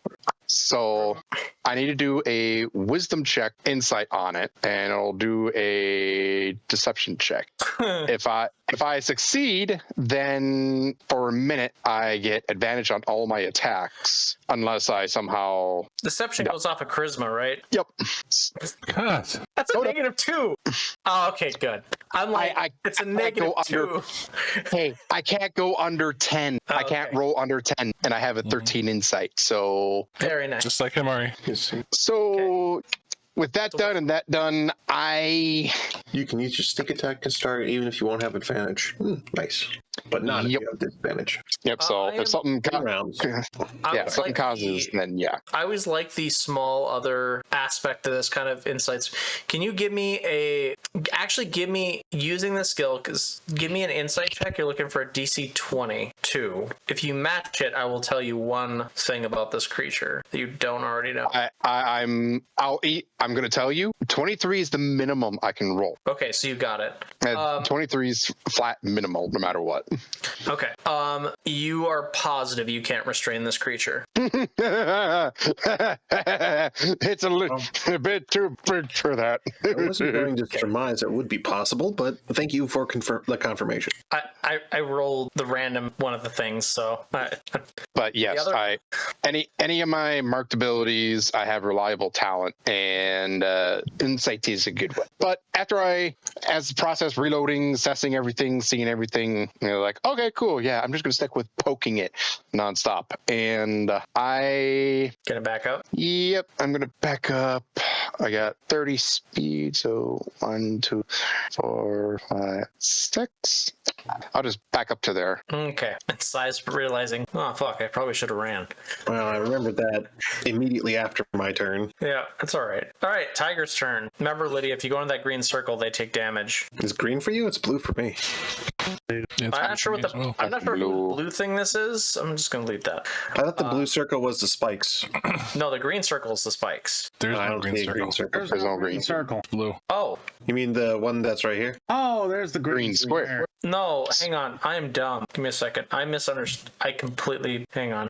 F: So I need to do a wisdom check, insight on it, and it'll do a deception check. If I succeed, then for a minute I get advantage on all my attacks, unless I somehow
A: Deception goes off of charisma, right?
F: Yep.
D: God.
A: That's a -2. Oh, okay, good. I'm like, it's a -2.
F: Hey, I can't go under 10. I can't roll under 10, and I have a 13 insight. So
A: very nice.
D: Just like Amari.
F: So. With that done and that done,
B: You can use your sneak attack to start even if you won't have advantage. Nice. But not if you have disadvantage.
F: Yep, so if something
B: rounds.
F: something causes, then yeah.
A: I always like the small other aspect of this kind of insights. Can you give me using the skill, because give me an insight check. You're looking for a DC 22. If you match it, I will tell you one thing about this creature that you don't already know.
F: I'm going to tell you, 23 is the minimum I can roll.
A: Okay, so you got it.
F: 23 is flat minimal, no matter what.
A: Okay. You are positive you can't restrain this creature.
F: It's a bit too big for that.
B: I wasn't going to surmise it would be possible, but thank you for the confirmation.
A: I rolled the random one of the things, so.
F: But yes, any of my marked abilities, I have reliable talent, and insight is a good one. But after as the process reloading, assessing everything, seeing everything, like, okay, cool, yeah, I'm just going to stick with poking it nonstop. And
A: Gonna back up?
F: Yep, I'm going to back up. I got 30 speed, so 1, 2, 4, 5, 6. I'll just back up to there.
A: Okay. And Size realizing, oh, fuck, I probably should have ran.
B: Well, I remembered that immediately after my turn.
A: Yeah, it's all right. All right, Tiger's turn. Remember, Lydia, if you go into that green circle, they take damage.
B: It's green for you? It's blue for me.
A: I'm not sure what the blue thing this is. I'm just going to leave that.
B: I thought the blue circle was the spikes.
A: No, the green circle is the spikes.
D: There's no green circle.
E: There's no green circle.
D: Blue.
A: Oh.
B: You mean the one that's right here?
E: Oh, there's the green square.
A: No, hang on. I am dumb. Give me a second. I misunderstood. I completely... Hang on.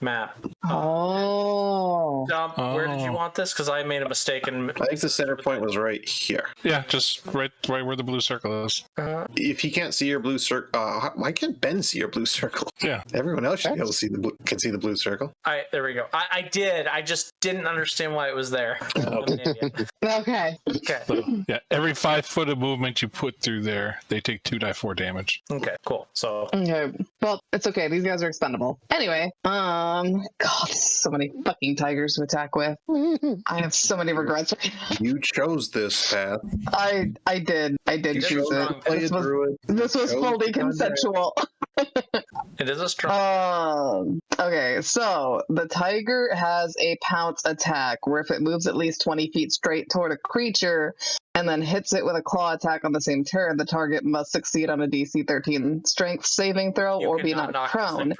A: Map.
C: Oh.
A: Dumb. Where did you want this? Because I made a mistake.
B: I think the center point was right here.
D: Yeah, just right where the blue circle is.
B: If you can't see your blue circle... why can't Ben see your blue circle?
D: Yeah.
B: Everyone else should be able to see the blue circle.
A: There we go. I did. I just didn't understand why it was there.
C: Okay.
D: So, yeah, every 5 foot of movement you put through there, they take 2d4 damage.
A: Okay, cool. So
C: Okay. Well, it's okay. These guys are expendable. Anyway, God, so many fucking tigers to attack with. I have so many regrets.
B: You chose this path.
C: I did choose it. This was fully consensual.
A: it is a strong.
C: Okay, so the tiger has a pounce attack where if it moves at least 20 feet straight toward a creature and then hits it with a claw attack on the same turn, the target must succeed on a DC 13 strength saving throw or be knocked prone.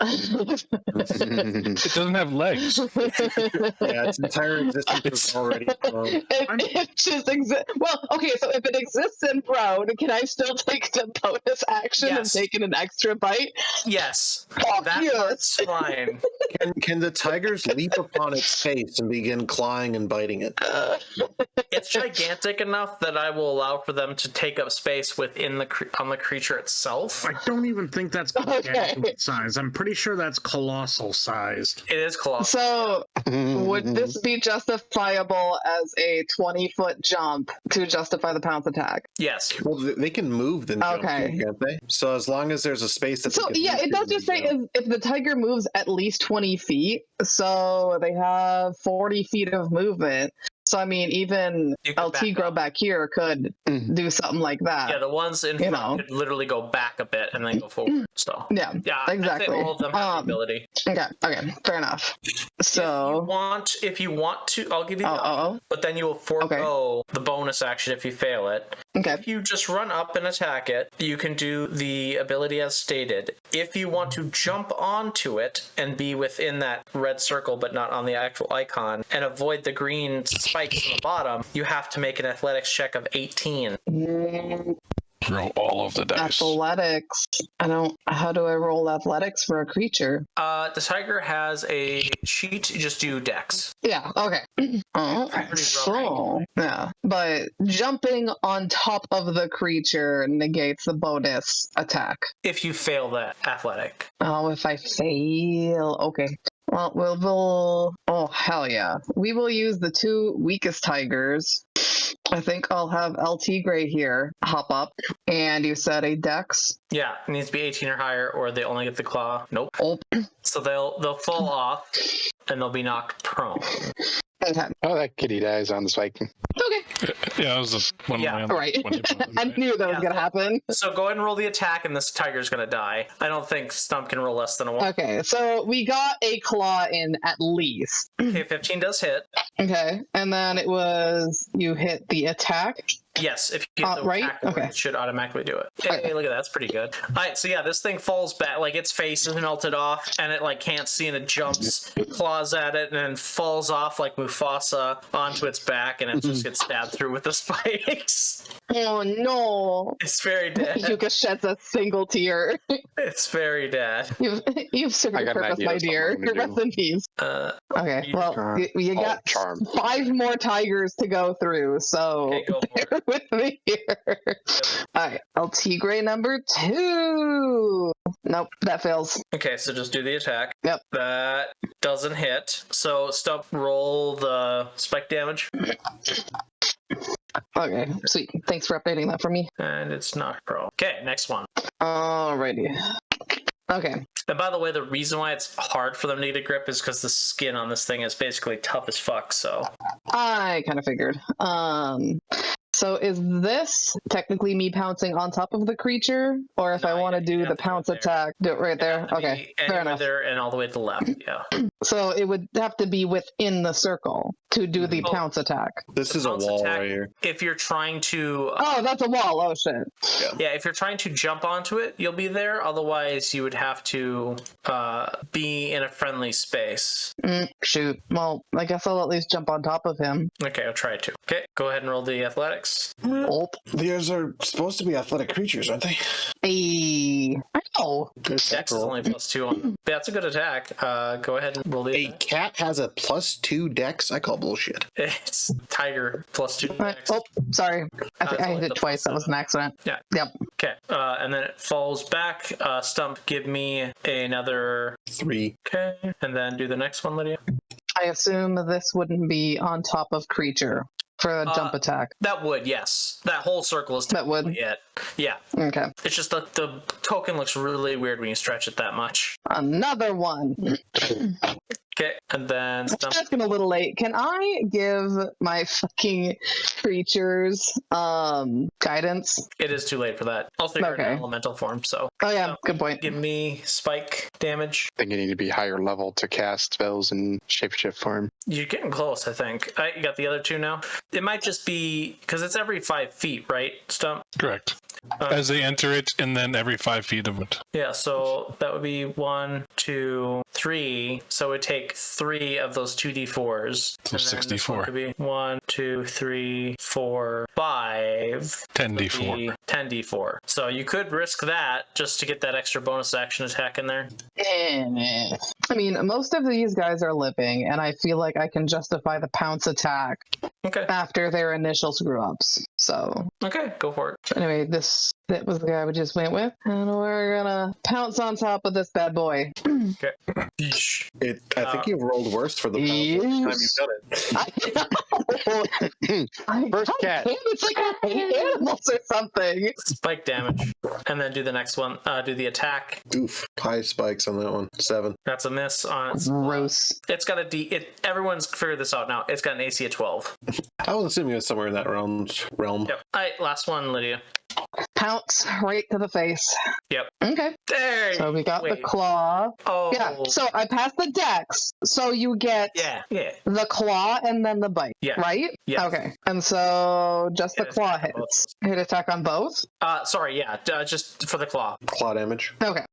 D: It doesn't have legs.
B: Yeah, its entire existence is already prone.
C: It just exists. Well, okay, so if it exists in prone, can I still take the bonus action and take an extra bite?
A: Yes.
C: That's
A: fine.
B: Can the tigers leap upon its face and begin clawing and biting it?
A: It's gigantic enough that I will allow for them to take up space within on the creature itself.
E: I don't even think that's gargantuan size. I'm pretty sure that's colossal sized.
A: It is colossal.
C: So, would this be justifiable as a 20-foot jump to justify the pounce attack?
A: Yes.
B: Well, they can move then jump, can't they? So as long as there's a space that.
C: So yeah, it does just say if the tiger moves at least 20 feet, so they have 40 feet of movement. So, I mean, even LT Grow back here could do something like that.
A: Yeah, the ones in front could literally go back a bit and then go forward. So
C: yeah,
A: I
C: exactly.
A: think all of them have the ability.
C: Okay, fair enough. So
A: if you want to, I'll give you the option, but then you will forego the bonus action if you fail it.
C: Okay.
A: If you just run up and attack it, you can do the ability as stated. If you want to jump onto it and be within that red circle but not on the actual icon and avoid the green spikes on the bottom, you have to make an athletics check of 18.
D: Roll all of the dice.
C: Athletics. How do I roll athletics for a creature?
A: The tiger has a cheat. You just do dex.
C: Yeah, okay. Yeah. But jumping on top of the creature negates the bonus attack.
A: If you fail that athletic.
C: Oh, if I fail. Okay. Well, oh, hell yeah. We will use the 2 weakest tigers. I think I'll have LT Gray here hop up. And you said a dex?
A: Yeah, it needs to be 18 or higher, or they only get the claw. Nope.
C: Oh.
A: So they'll fall off, and they'll be knocked prone.
C: Okay.
F: Oh, that kitty dies on the spike.
C: Okay.
D: Yeah, that was the one.
A: Yeah,
C: right. I knew that was going to happen.
A: So go ahead and roll the attack, and this tiger's going to die. I don't think Stump can roll less than a 1.
C: Okay, so we got a claw in at least.
A: Okay, 15 does hit.
C: Okay, and then it was you hit the attack.
A: Yes, if you get the
C: right?
A: attack,
C: Okay.
A: it should automatically do it. Hey, look at that. That's pretty good. All right, so yeah, this thing falls back, like its face is melted off, and it like can't see, and it jumps, claws at it, and then falls off like Mufasa onto its back, and it just gets stabbed through with the spikes.
C: Oh no!
A: It's very dead.
C: Yuka sheds a single tear.
A: It's very dead.
C: You've served
F: I
C: your
F: got an
C: purpose,
F: idea
C: my
F: of something
C: dear.
F: I'm gonna
C: Rest
F: do.
C: in peace. Okay,
A: you-
C: well, you got
F: charm.
C: 5 more tigers to go through, so
A: Okay, go for
C: bear with me here. Alright, LT Gray number 2. Nope, that fails.
A: Okay, so just do the attack.
C: Yep.
A: That doesn't hit. So Stump, roll the spike damage.
C: Okay, sweet. Thanks for updating that for me.
A: And it's not pro. Okay, next one.
C: Alrighty. Okay.
A: And by the way, the reason why it's hard for them to get a grip is because the skin on this thing is basically tough as fuck, so.
C: I kind of figured. So is this technically me pouncing on top of the creature? Or if
A: No,
C: I want to
A: you
C: do
A: have
C: the
A: to do it
C: pounce
A: there.
C: attack, do it right there? Okay, fair
A: Anywhere
C: enough.
A: there and all the way to the left, yeah.
C: So it would have to be within the circle to do the
A: Oh.
C: pounce attack.
B: This
A: The
B: is a
A: pounce
B: wall
A: attack-
B: right here.
A: If you're trying to...
C: Oh, that's a wall. Oh, shit.
A: Yeah, if you're trying to jump onto it, you'll be there. Otherwise, you would have to be in a friendly space.
C: Shoot. Well, I guess I'll at least jump on top of him.
A: Okay, I'll try to. Okay, go ahead and roll the athletics.
C: Ulp.
B: These are supposed to be athletic creatures, aren't they?
C: I know.
A: Dex is only +2 on them. That's a good attack. Go ahead and roll the
B: A
A: attack.
B: cat has a +2 dex? I call bullshit.
A: It's tiger +2 Dex.
C: Oh, sorry. I think
A: it's
C: I hit
A: only
C: it
A: the
C: twice. That was an accident.
A: Yeah.
C: Yep.
A: Okay, and then it falls back. Stump, give me another...
B: 3.
A: Okay, and then do the next one, Lydia.
C: I assume this wouldn't be on top of creature for a jump attack.
A: That would, yes. That whole circle is
C: That would.
A: technically it. Yeah.
C: Okay.
A: It's just that the token looks really weird when you stretch it that much.
C: Another one.
A: Okay, and then Stump.
C: That's been a little late. Can I give my fucking creatures guidance?
A: It is too late for that. Also, you're in
C: Okay.
A: elemental form, so
C: Oh yeah,
A: So,
C: good point.
A: give me spike damage.
F: I think you need to be higher level to cast spells in shapeshift form.
A: You're getting close, I think. You got the other 2 now? It might just be... Because it's every 5 feet, right, Stump?
D: Correct. As they enter it, and then every 5 feet of it.
A: Yeah, so that would be 1, 2, 3. So it would take 3 of those 2d4s.
D: So 64.
A: Could be 1, 2, 3, 4, 5.
D: 10d4.
A: 10d4. So you could risk that just to get that extra bonus action attack in there.
C: I mean, most of these guys are living, and I feel like I can justify the pounce attack
A: Okay.
C: after their initial screw ups. So
A: Okay, go for it.
C: anyway, that was the guy we just went with, and we're gonna pounce on top of this bad boy.
A: Okay. Yeesh.
B: I think you've rolled worse for the
C: Yes.
B: time you've done it.
F: First cat.
C: It's like I hate animals or something.
A: Spike damage. And then do the next one. Do the attack.
B: Oof. High spikes on that one. 7.
A: That's a miss on its...
C: Gross.
A: It's got a D... Everyone's figured this out now. It's got an AC of 12.
B: I was assuming it was somewhere in that realm.
A: Yep. All right, last one, Lydia.
C: Pounce right to the face.
A: Yep.
C: Okay.
A: There.
C: So we got the
A: Wait.
C: claw.
A: Oh.
C: Yeah. So I passed the dex. So you get
A: Yeah.
C: the claw and then the bite.
A: Yeah.
C: Right?
A: Yes.
C: Okay. And so just the
A: Hit
C: claw
A: attack on
C: hits. Hit attack on both?
A: Sorry, yeah. Just for the claw.
B: Claw damage.
C: Okay.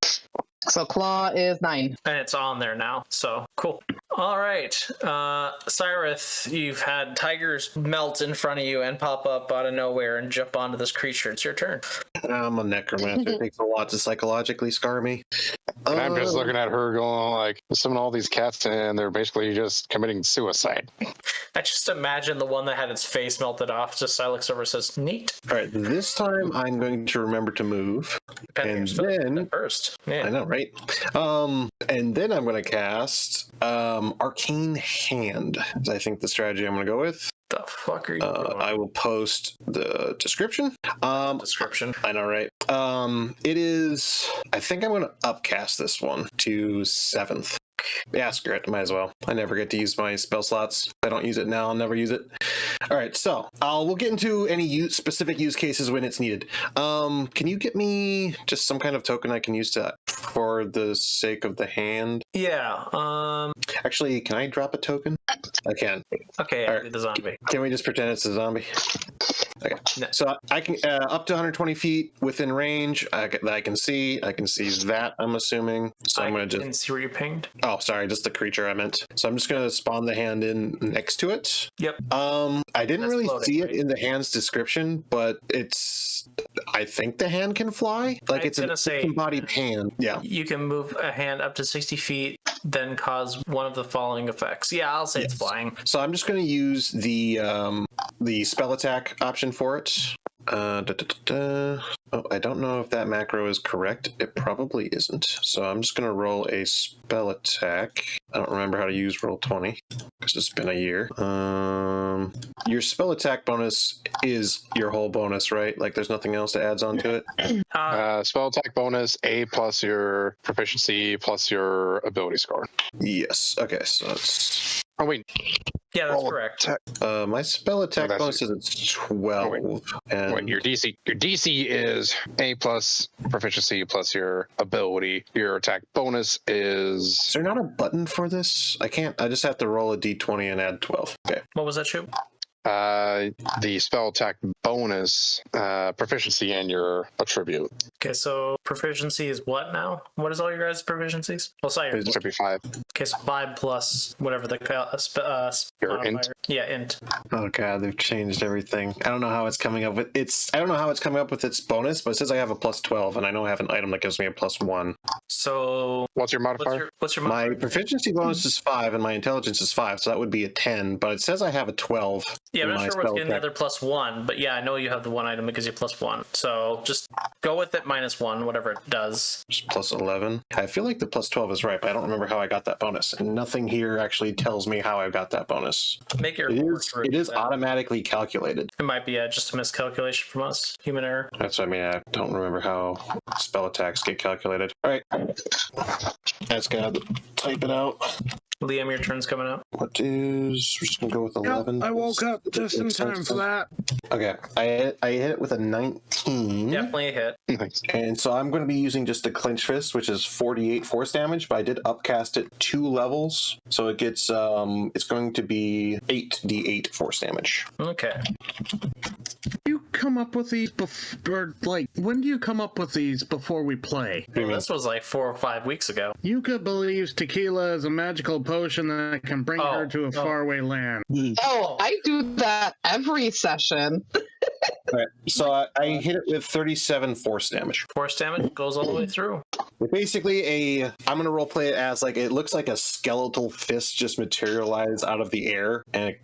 C: So claw is 9.
A: And it's on there now, so cool. All right, Cyrith, you've had tigers melt in front of you and pop up out of nowhere and jump onto this creature. It's your turn.
B: I'm a necromancer. It takes a lot to psychologically scar me.
F: And I'm just looking at her going like, summon all these cats and they're basically just committing suicide.
A: I just imagine the one that had its face melted off. Just looks over and says, neat.
B: All right, this time I'm going to remember to move. And then
A: first. Yeah.
B: I know, right? And then I'm going to cast Arcane Hand. Is I think the strategy I'm going to go with.
A: The fuck are you doing?
B: I will post the description.
A: Description.
B: I know, right? It is. I think I'm going to upcast this one to 7th. Yeah, screw it. Might as well. I never get to use my spell slots. If I don't use it now, I'll never use it. All right, so we'll get into any specific use cases when it's needed. Can you get me just some kind of token I can use to for the sake of the hand?
A: Yeah.
B: Actually, can I drop a token? I can.
A: Okay,
B: All
A: I'll
B: right.
A: do the zombie.
B: Can we just pretend it's a zombie? Okay.
A: No.
B: So I can up to 120 feet within range that I can see. I can see that, I'm assuming. So I'm going to
A: I can
B: just...
A: see where you pinged.
B: Oh, sorry, just the creature I meant. So I'm just going to spawn the hand in next to it.
A: Yep.
B: I didn't
A: That's
B: really
A: floating,
B: see
A: right?
B: it in the hand's description, but it's... I think the hand can fly. Like it's an embodied hand. Yeah.
A: You can move a hand up to 60 feet, then cause one of the following effects. Yeah, I'll say it's flying.
B: So I'm just going to use the spell attack option for it. Oh, I don't know if that macro is correct. It probably isn't. So I'm just going to roll a spell attack. I don't remember how to use Roll20 because it's been a year. Your spell attack bonus is your whole bonus, right? Like there's nothing else that adds on to it?
F: Spell attack bonus, A plus your proficiency plus your ability score.
B: Yes. Okay, so it's...
F: Oh, wait.
A: Yeah, that's correct.
B: my spell attack
F: that's
B: bonus is 12. And
F: Wait, your DC is A plus proficiency plus your ability. Your attack bonus is...
B: Is there not a button for this? I can't. I just have to roll a d20 and add 12. Okay.
A: What was that, Shoop?
F: The spell attack bonus, proficiency, and your attribute.
A: Okay, so proficiency is what now? What is all your guys' proficiencies? Well, sorry.
F: It should be 5.
A: Okay, so 5 plus whatever the
F: Your int.
A: Yeah, int.
B: Oh god, they've changed everything. I don't know how it's coming up with its. I don't know how it's coming up with its bonus, but it says I have a plus 12, and I know I have an item that gives me a plus 1.
A: So
F: What's your modifier?
A: what's your
B: My
A: modifier?
B: proficiency bonus is 5, and my intelligence is 5, so that would be a 10. But it says I have a 12.
A: Yeah, I'm
B: in
A: not
B: my
A: sure what's
B: spell
A: getting the
B: attack.
A: other plus 1, but yeah, I know you have the one item that gives you plus 1. So just go with it minus 1, whatever it does.
B: Just plus 11. I feel like the plus 12 is right, but I don't remember how I got that bonus. And nothing here actually tells me how I got that bonus.
A: Make your
B: It is automatically calculated.
A: It might be just a miscalculation from us, human error.
B: That's what I mean. I don't remember how spell attacks get calculated. All right. I just gotta type it out.
A: Liam, your turn's coming up.
B: What is... We're just gonna go with 11.
E: I woke up just in time for that.
B: Okay. I hit it with a 19.
A: Definitely a hit.
F: Nice.
B: And so I'm going to be using just a clinch fist, which is 48 force damage, but I did upcast it 2 levels. So it gets, it's going to be 8d8 force damage.
A: Okay.
E: You come up with these before, like, when do you come up with these before we play?
A: Well, this was like 4 or 5 weeks ago.
E: Yuka believes tequila is a magical potion that can bring her to a faraway land.
C: Oh, I do that every session.
B: All right. So I hit it with 37 force damage.
A: Force damage goes all the way through.
B: Basically, I'm going to roleplay it as like, it looks like a skeletal fist just materialized out of the air, and it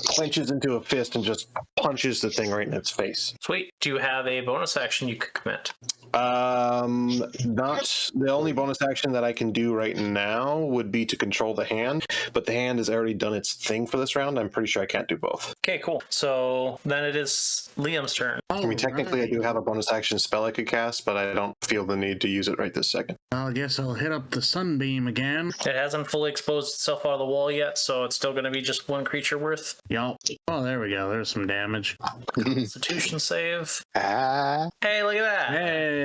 B: clenches into a fist and just punches the thing right in its face.
A: Sweet. Do you have a bonus action you could commit?
B: Not the only bonus action that I can do right now would be to control the hand, but the hand has already done its thing for this round. I'm pretty sure I can't do both.
A: Okay, cool. So then it is Liam's turn.
B: I mean, technically I do have a bonus action spell I could cast, but I don't feel the need to use it right this second.
E: I guess I'll hit up the sunbeam again.
A: It hasn't fully exposed itself out of the wall yet, so it's still going to be just 1 creature worth.
E: Yup. Oh, there we go. There's some damage.
A: Constitution save.
F: Ah.
A: Hey, look at that.
E: Hey.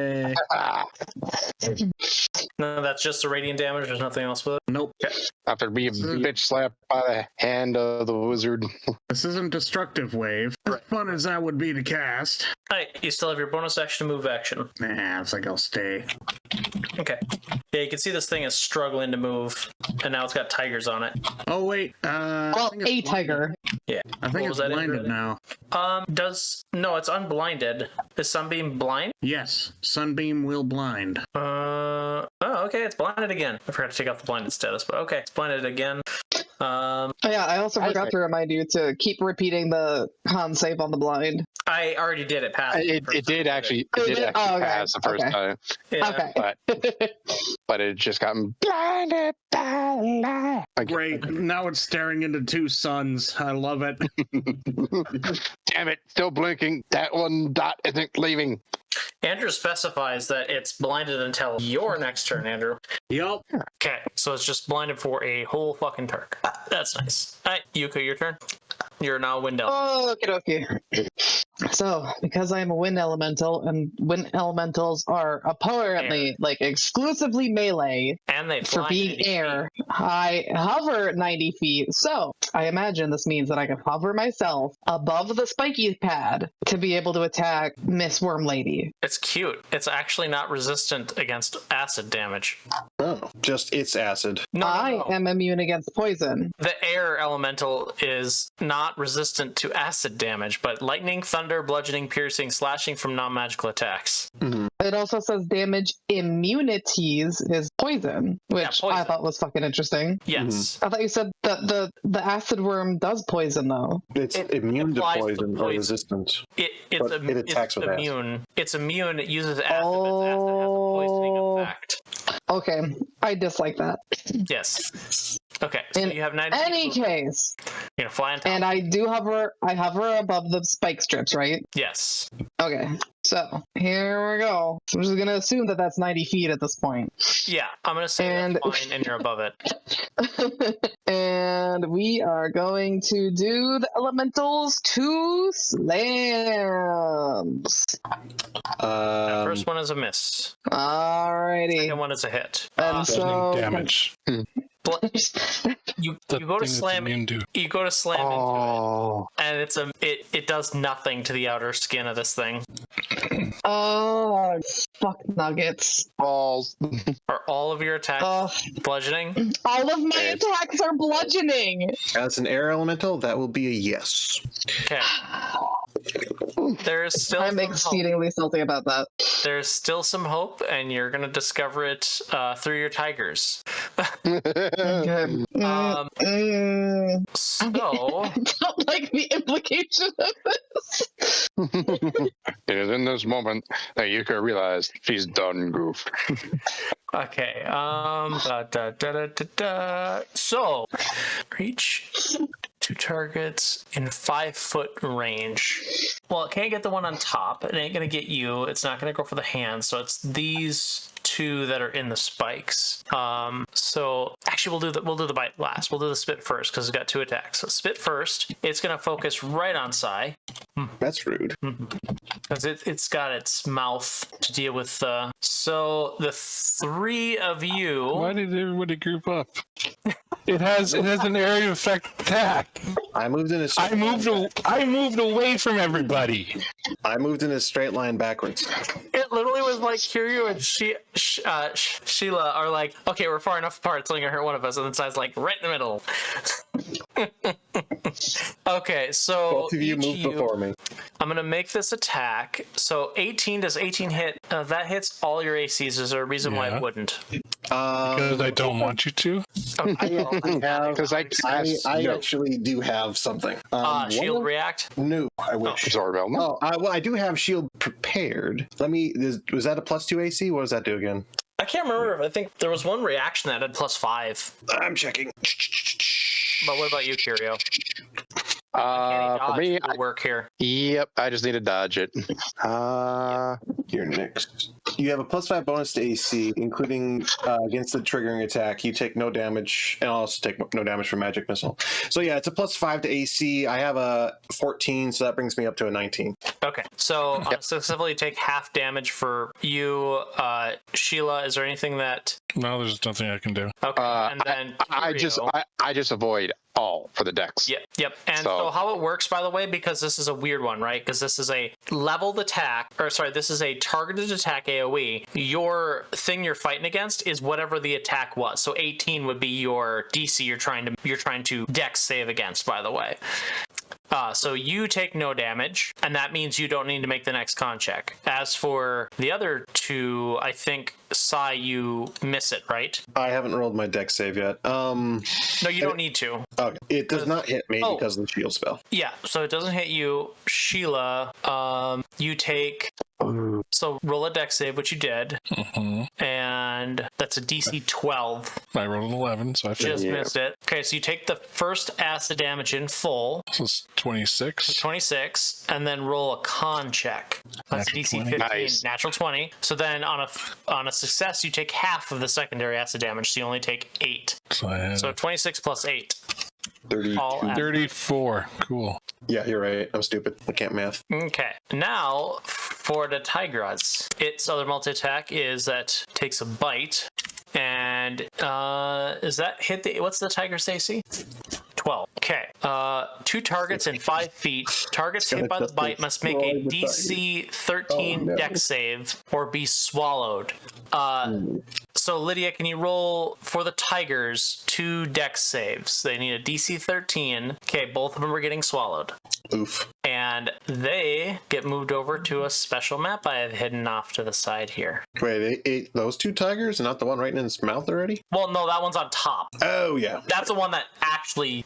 A: No, that's just the radiant damage. There's nothing else with it.
E: Nope.
F: After being bitch slapped by the hand of the wizard.
E: This isn't destructive wave. As fun as that would be to cast.
A: All right, you still have your bonus action to move action.
E: Nah, I think I'll stay.
A: Okay. Yeah, you can see this thing is struggling to move, and now it's got tigers on it.
E: Oh wait.
C: Well, a tiger.
A: Yeah.
E: I think it's blinded now.
A: No, it's unblinded. Is Sunbeam blind?
E: Yes, Sunbeam will blind.
A: Oh, okay, it's blinded again. I forgot to take off the blinded status, but okay, it's blinded again.
C: Oh, yeah, I also forgot to remind you to keep repeating the con save on the blind.
A: I already did it. Past
F: It did actually pass the first time.
A: Yeah.
C: Okay.
F: But it just got blinded by light.
E: Great. Now it's staring into two suns. I love it.
F: Damn it! Still blinking. That one dot isn't leaving.
A: Andrew specifies that it's blinded until your next turn, Andrew.
E: Yup.
A: Okay, so it's just blinded for a whole fucking turn. That's nice. All right, Yuko, your turn. You're now wind elemental.
C: Okay. So, because I am a wind elemental, and wind elementals are apparently like exclusively melee
A: And they
C: for
A: fly
C: being
A: 90
C: air, I hover 90 feet. So, I imagine this means that I can hover myself above the spiky pad to be able to attack Miss Worm Lady.
A: It's cute. It's actually not resistant against acid damage.
B: Oh, just it's acid.
A: No.
C: I am immune against poison.
A: The air elemental is not resistant to acid damage, but lightning, thunder, bludgeoning, piercing, slashing from non-magical attacks.
B: Mm-hmm.
C: It also says damage immunities is poison, which
A: poison.
C: I thought was fucking interesting.
A: Yes.
C: I thought you said that the acid worm does poison though.
B: It's immune to
A: applies to
B: poison or
A: poison.
B: resistant.
A: It's
B: attacks with
A: immune. It's immune. It uses acid, but acid has a poisoning effect.
C: Okay, I dislike that.
A: Yes. Okay, so
C: In
A: you have 90
C: any
A: people.
C: case,
A: You're gonna fly on top.
C: and I hover above the spike strips, right?
A: Yes.
C: Okay, so here we go. So I'm just gonna assume that that's 90 feet at this point.
A: Yeah, I'm gonna say
C: And-
A: that's fine, and you're above it.
C: And we are going to do the elementals to slams.
A: That first one is a miss.
C: Alrighty.
A: Second one is a hit.
C: And so
D: Damage.
A: You
D: The
A: go to
D: thing that's
A: slam.
D: immune to.
A: You go to slam into
F: Oh,
A: it, and it does nothing to the outer skin of this thing.
C: oh, fuck nuggets.
F: balls.
A: Are all of your attacks
C: Oh,
A: bludgeoning?
C: all of my attacks are bludgeoning.
B: As an air elemental, that will be a yes.
A: Okay. There is still
C: I'm
A: some hope.
C: exceedingly salty about that.
A: There's still some hope, and you're gonna discover it through your tigers.
C: Okay.
A: So
C: I don't like the implication of this.
F: It is in this moment that Yuka realized she's done goofed.
A: okay. So reach 2 targets in 5-foot range. Well, it can't get the one on top. It ain't gonna get you. It's not gonna go for the hand. So it's these 2 that are in the spikes. So actually we'll do the bite last. We'll do the spit first because it's got 2 attacks. So spit first. It's gonna focus right on Sai.
B: That's rude.
A: Because it's got its mouth to deal with. So the 3 of you.
D: Why did everybody group up? It has an area effect attack.
B: I moved in a straight
D: I moved away from everybody.
B: I moved in a straight line backwards.
A: It literally was like Kiryu and Sheila are like, okay, we're far enough apart, it's only gonna hurt one of us, and then Sai's like right in the middle. Okay, so
B: Both of you moved before me.
A: I'm gonna make this attack. So 18, does 18 hit? That hits all your ACs. Is there a reason why
D: Yeah.
A: it wouldn't?
D: Because I don't want you to.
F: Because I
B: actually do have something.
A: Shield react?
B: No, I wish.
F: Zorbel.
B: Oh, I do have shield prepared. Was that a +2 AC? What does that do again?
A: I can't remember. I think there was one reaction that had +5.
B: I'm checking.
A: But what about you, Kiryu?
F: For me,
A: will work here.
F: Yep, I just need to dodge it.
B: You're next. You have a +5 bonus to AC, including against the triggering attack. You take no damage, and I'll also take no damage from magic missile. So yeah, it's a +5 to AC. I have a 14, so that brings me up to a 19.
A: Okay, so successfully take half damage for you. Sheila, is there anything that...
D: No, there's nothing I can do.
A: Okay, and then
F: I just avoid all for the dex.
A: Yep. And so how it works, by the way, because this is a weird one, right? Because this is a leveled attack, this is a targeted attack AoE. Your thing you're fighting against is whatever the attack was. So 18 would be your DC you're trying to dex save against, by the way. So you take no damage, and that means you don't need to make the next con check. As for the other two, I think, Sai, you miss it, right?
B: I haven't rolled my dex save yet.
A: No, you don't need to.
B: Okay. It does not hit me because of the shield spell.
A: Yeah, so it doesn't hit you. Sheila, you take... So roll a dex save, which you did, and that's a DC 12.
D: I rolled an 11, so I
A: just missed it. Okay, so you take the first acid damage in full.
D: So it's 26.
A: 26, and then roll a con check. That's
D: Natural
A: DC
D: 20.
A: 15,
F: Nice.
A: natural 20. So then on a success, you take half of the secondary acid damage, so you only take 8.
D: So
A: 26 plus 8.
B: 32.
D: 34. Cool.
B: Yeah, you're right. I'm stupid. I can't math.
A: Okay, now for the Tigras, its other multi-attack is that takes a bite, and is that hit the, what's the Tiger's AC? 12. Okay, 2 targets in 5 feet. Targets hit by the bite must make a DC 13 dex save or be swallowed. So Lydia, can you roll for the Tigers 2 dex saves? They need a DC 13. Okay, both of them are getting swallowed.
B: Oof.
A: And they get moved over to a special map I have hidden off to the side here.
B: Wait, it ate those 2 tigers and not the one right in its mouth already?
A: Well, no, that one's on top.
B: Oh, yeah.
A: That's the one that actually,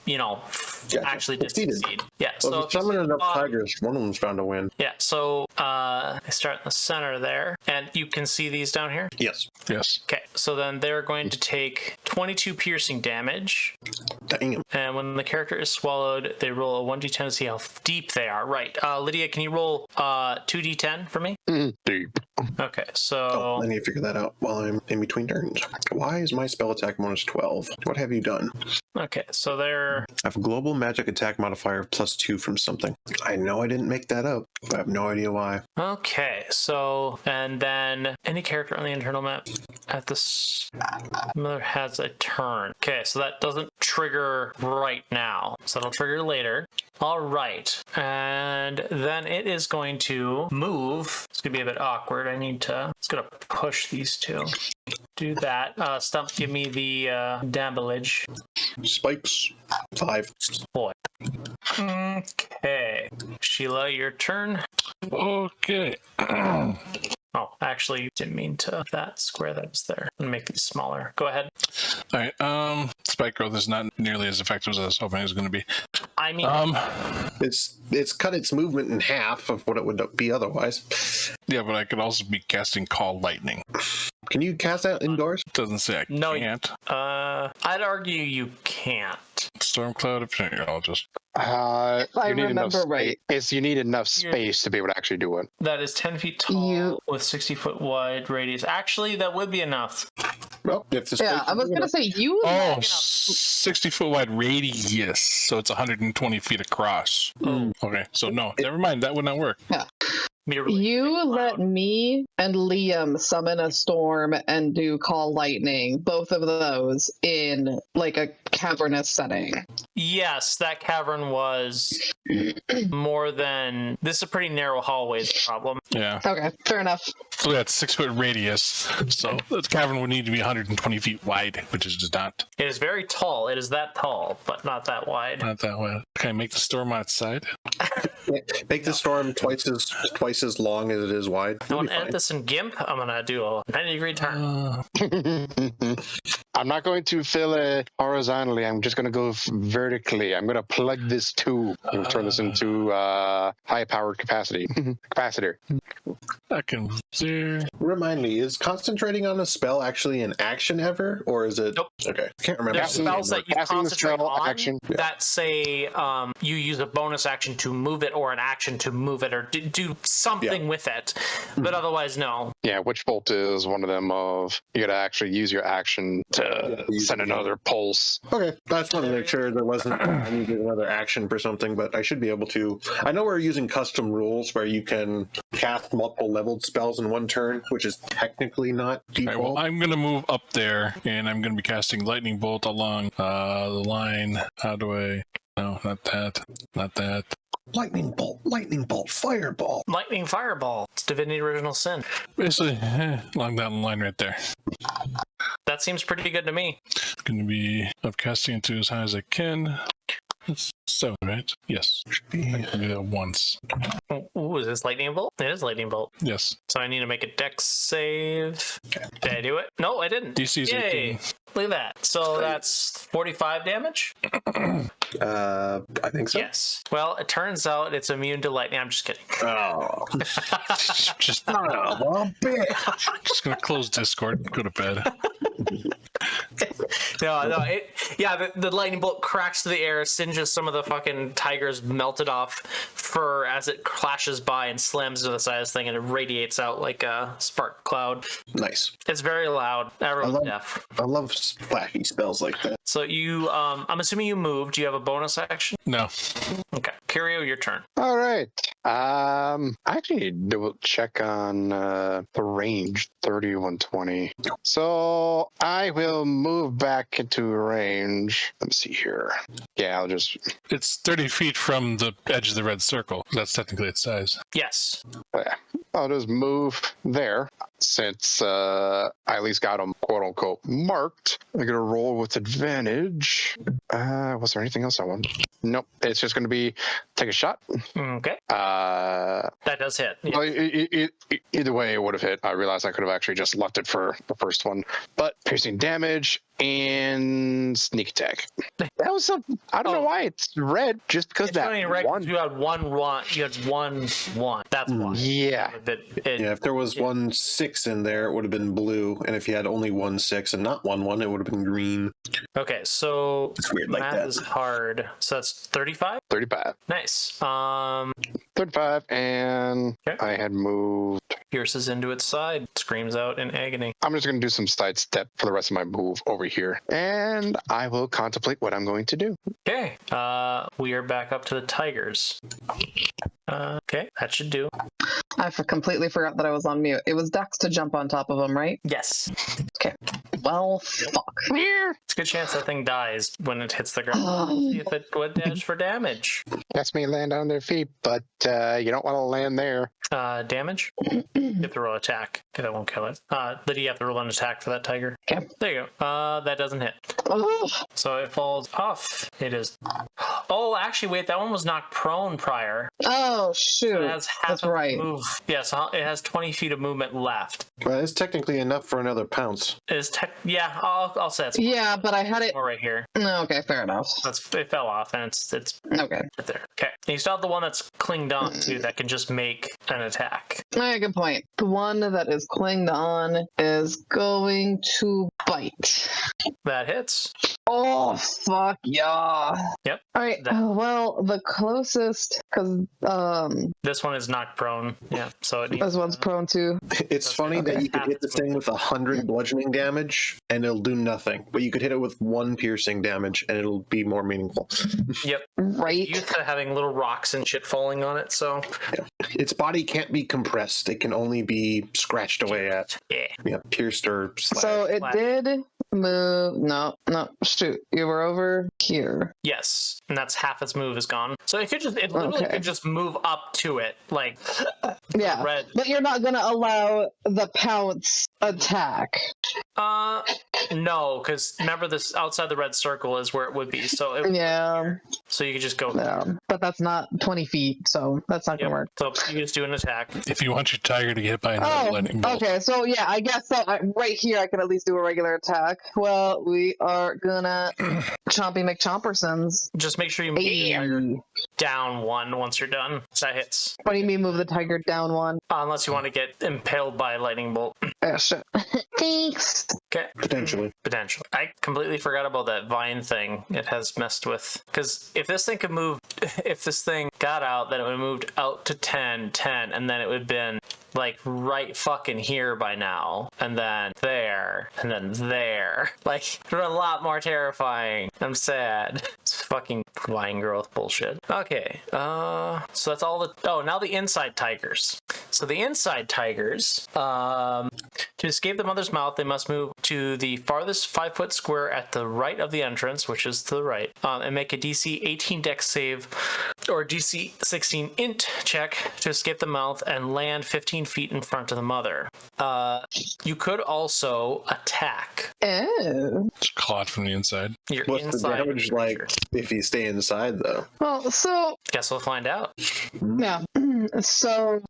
A: actually did succeed. Yeah,
B: Well,
A: so
B: if you summon enough tigers, one of them's bound to win.
A: Yeah, so I start in the center there, and you can see these down here?
B: Yes.
D: Yes.
A: Okay, so then they're going to take 22 piercing damage.
B: Damn.
A: And when the character is swallowed, they roll a 1d10 to see how deep they are. Right. Lydia, can you roll 2d10 for me?
F: Deep.
A: Okay, so...
B: I need to figure that out while I'm in between turns. Why is my spell attack bonus 12? What have you done?
A: Okay, so they're...
B: I have a global magic attack modifier of +2 from something. I know I didn't make that up, but I have no idea why.
A: Okay, so... And then any character on the internal map at this... Mother has a turn. Okay, so that doesn't trigger right now. So that'll trigger later. All right, and then it is going to move. It's going to be a bit awkward. It's going to push these two. Do that. Stump, give me the damage.
B: Spikes. 5.
A: Boy. Okay. Sheila, your turn.
D: Okay.
A: Oh, actually, didn't mean to that square that was there. I'm gonna make these smaller. Go ahead.
D: All right. Spike growth is not nearly as effective as I was hoping it was going to be.
A: I mean,
B: It's cut its movement in half of what it would be otherwise.
D: Yeah, but I could also be casting Call Lightning.
B: Can you cast that indoors?
D: It doesn't say I can't.
A: I'd argue you can't.
D: Storm Cloud of I'll just...
C: If I
F: You need enough
C: remember right.
F: You need enough space to be able to actually do it.
A: That is 10 feet tall with 60-foot wide radius. Actually, that would be enough.
B: Well, if the
C: Yeah, I was going to say, you...
D: Oh, 60-foot wide radius, so it's 120 feet across. Okay, so no, never mind. That would not work.
C: Yeah. You let me and Liam summon a storm and do Call Lightning, both of those in like a cavernous setting.
A: Yes, that cavern was more than... This is a pretty narrow hallways problem.
D: Yeah.
C: Okay, fair enough.
D: So that's 6-foot radius. So the cavern would need to be 120 feet wide, which is just not.
A: It is very tall. It is that tall, but not that wide.
D: Not that wide. Can I make the storm outside?
B: Make the storm twice as long as it is wide.
A: I want to edit this in GIMP. I'm going to do a 90-degree turn.
F: I'm not going to fill it horizontally. I'm just going to go vertically. I'm going to plug this tube and turn this into high-powered capacitor.
D: I can see.
B: Remind me, is concentrating on a spell actually an action ever, or is it?
A: Nope.
B: Okay, can't remember.
A: There's spells that you
F: Casting the
A: concentrate
F: spell
A: on
F: action.
A: that say you use a bonus action to move it or an action to move it or do something with it. But otherwise, no.
F: Yeah, Witch Bolt is one of them of you got to actually use your action to send another pulse.
B: Okay, I just wanted to make sure there wasn't I needed another action for something, but I should be able to. I know we're using custom rules where you can cast multiple leveled spells in one one turn, which is technically not
D: All right,
B: default.
D: well, I'm going to move up there, and I'm going to be casting Lightning Bolt along the line. How do I... No, not that. Not that.
B: Lightning bolt, fireball.
A: Lightning Fireball. It's Divinity Original Sin.
D: Basically, along that line right there.
A: That seems pretty good to me.
D: Going to be up casting it to as high as I can. It's 7, right? Yes. I can do that once.
A: Ooh, is this Lightning Bolt? It is Lightning Bolt.
D: Yes.
A: So I need to make a dex save. Did I do it? No, I didn't.
D: DC's
A: Yay.
D: 18.
A: Look at that. So that's 45 damage?
B: I think so.
A: Yes. Well, it turns out it's immune to lightning. I'm just kidding.
B: Oh.
D: Just
B: Well, bitch.
D: Just gonna close Discord, go to bed.
A: No, the lightning bolt cracks to the air, singes some of the fucking tiger's melted off fur as it clashes by and slams into the side of this thing, and it radiates out like a spark cloud.
B: Nice.
A: It's very loud. Everyone's deaf.
B: I love flashy spells like that.
A: So you, I'm assuming you moved. Do you have a bonus action?
D: No.
A: Okay. Curio, your turn.
F: All right. I actually do a check on the range 3120. So I will move back into range. Let me see here. Yeah, I'll just.
D: It's 30 feet from the edge of the red circle. That's technically its size.
A: Yes.
F: Yeah, I'll just move there since I at least got them quote unquote marked. I'm gonna roll with advantage. Was there anything else I want? Nope. It's just gonna be take a shot.
A: Okay. That does hit. Yeah.
F: Well, either way, it would have hit. I realized I could have actually just left it for the first one. But piercing damage and sneak attack. That was I don't know why it's red. Just because
A: It's
F: that
A: funny, right?
F: one.
A: You had one. You had one. That's why.
F: Yeah.
B: Yeah, if there was 1 6 in there, it would have been blue, and if you had only 1 6 and not 1 1, it would have been green.
A: Okay, so
B: It's weird like
A: math
B: that.
A: is hard. So that's 35.
F: 35.
A: Nice.
F: 35, and
A: Okay.
F: I had moved.
A: Pierces into its side, screams out in agony.
F: I'm just going to do some sidestep for the rest of my move over here, and I will contemplate what I'm going to do.
A: Okay, we are back up to the tigers. Okay, that should do.
C: I completely forgot that I was on mute. It was Dex to jump on top of him, right?
A: Yes.
C: Okay. Well, fuck.
A: It's a good chance that thing dies when it hits the ground. See if it would dash for damage.
F: That's me land on their feet, but you don't want to land there.
A: Damage? You have to roll attack. Okay, that won't kill it. Lydia, you have to roll an attack for that tiger.
C: Okay.
A: There you go. That doesn't hit.
C: Ugh.
A: So it falls off. It is. Oh, actually, wait. That one was knocked prone prior.
C: Oh,
A: So
C: shoot.
A: it has half
C: That's
A: of
C: right.
A: move. Yeah, so it has 20 feet of movement left.
B: Well, it's technically enough for another pounce.
A: Yeah, I'll say it's
C: Yeah, but I had it.
A: more right here.
C: No, okay, fair enough.
A: It fell off, and it's
C: Okay.
A: right there. Okay, and you still have the one that's clinged on to that can just make an attack.
C: Yeah, good point. The one that is clinged on is going to bite.
A: That hits.
C: Oh, fuck yeah.
A: Yep.
C: All right. Well, the closest, because
A: This one is knocked prone. Yeah, so it needs.
C: this one's prone to.
B: It's funny that you could hit this thing with 100 bludgeoning damage and it'll do nothing, but you could hit it with 1 piercing damage and it'll be more meaningful.
A: Yep.
C: Right.
A: Used to having little rocks and shit falling on it, so
B: Yeah. Its body can't be compressed; it can only be scratched away at.
A: yeah.
B: Yeah, pierced or slashed.
C: So it
A: Slash.
C: did move. No, shoot. You were over here.
A: Yes, and that's half its move is gone. So it literally
C: Okay.
A: could just move up to it, like
C: Yeah.
A: red.
C: But you're not going to allow the pounce attack.
A: No, because remember this outside the red circle is where it would be. So
C: Yeah.
A: so you could just go.
C: Yeah. But that's not 20 feet, so that's not going to
A: Yep.
C: work.
A: So you just do an attack.
D: If you want your tiger to get hit by another lightning bolt.
C: Okay, so yeah, I guess so. Right here, I can at least do a regular attack. Well, we are gonna Chompy McChompersons.
A: Just make sure you move the tiger down one once you're done. That hits.
C: What do you mean move the tiger down one?
A: Unless you want to get impaled by a lightning bolt.
C: Oh, shit. Thanks.
A: Okay.
B: Potentially.
A: Potential. I completely forgot about that vine thing it has messed with. Because if this thing could move, if this thing got out, then it would have moved out to 10, and then it would have been like right fucking here by now. And then there, and then there. Like, they're a lot more terrifying. I'm sad. It's fucking vine growth bullshit. Okay. So that's all the... Oh, now the inside tigers. So the inside tigers, to escape the mother's mouth, they must move to the farthest 5-foot square at the right of the entrance, which is to the right, and make a DC 18 Dex save or DC 16 int check to escape the mouth and land 15 feet in front of the mother. You could also attack.
C: Oh.
D: It's clawed from the inside.
A: You're
B: What's
A: inside
B: the damage like if you stay inside, though?
C: Well, so
A: Guess we'll find out.
C: yeah. So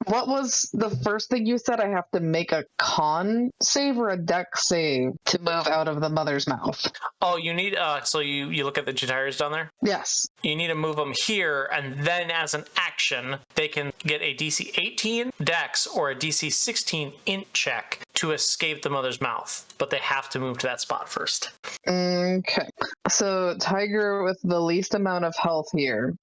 C: what was the first thing you said? I have to make a con save or a dex save to move out of the mother's mouth.
A: Oh, you need so you look at the two tires down there?
C: Yes.
A: You need to move them here, and then as an action, they can get a DC 18 Dex or a DC 16 int check to escape the mother's mouth, but they have to move to that spot first.
C: Okay. So tiger with the least amount of health here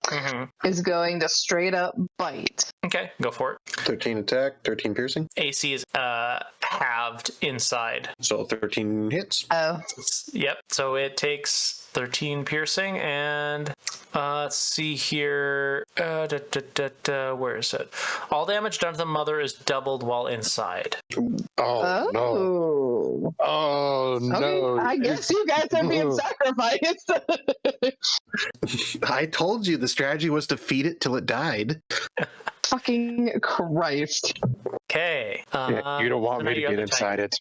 C: is going to straight up bite.
A: Okay, go for it.
B: 13 attack, 13 piercing.
A: AC is halved inside.
B: So 13 hits.
C: Oh.
A: Yep. So it takes 13 piercing, and let's see here. Where is it? All damage done to the mother is doubled while inside.
F: Oh, no. Oh,
C: Okay,
F: no.
C: I guess you guys are being sacrificed.
B: I told you the strategy was to feed it till it died.
C: Fucking Christ.
A: Okay.
F: Yeah, you don't want me to get inside it.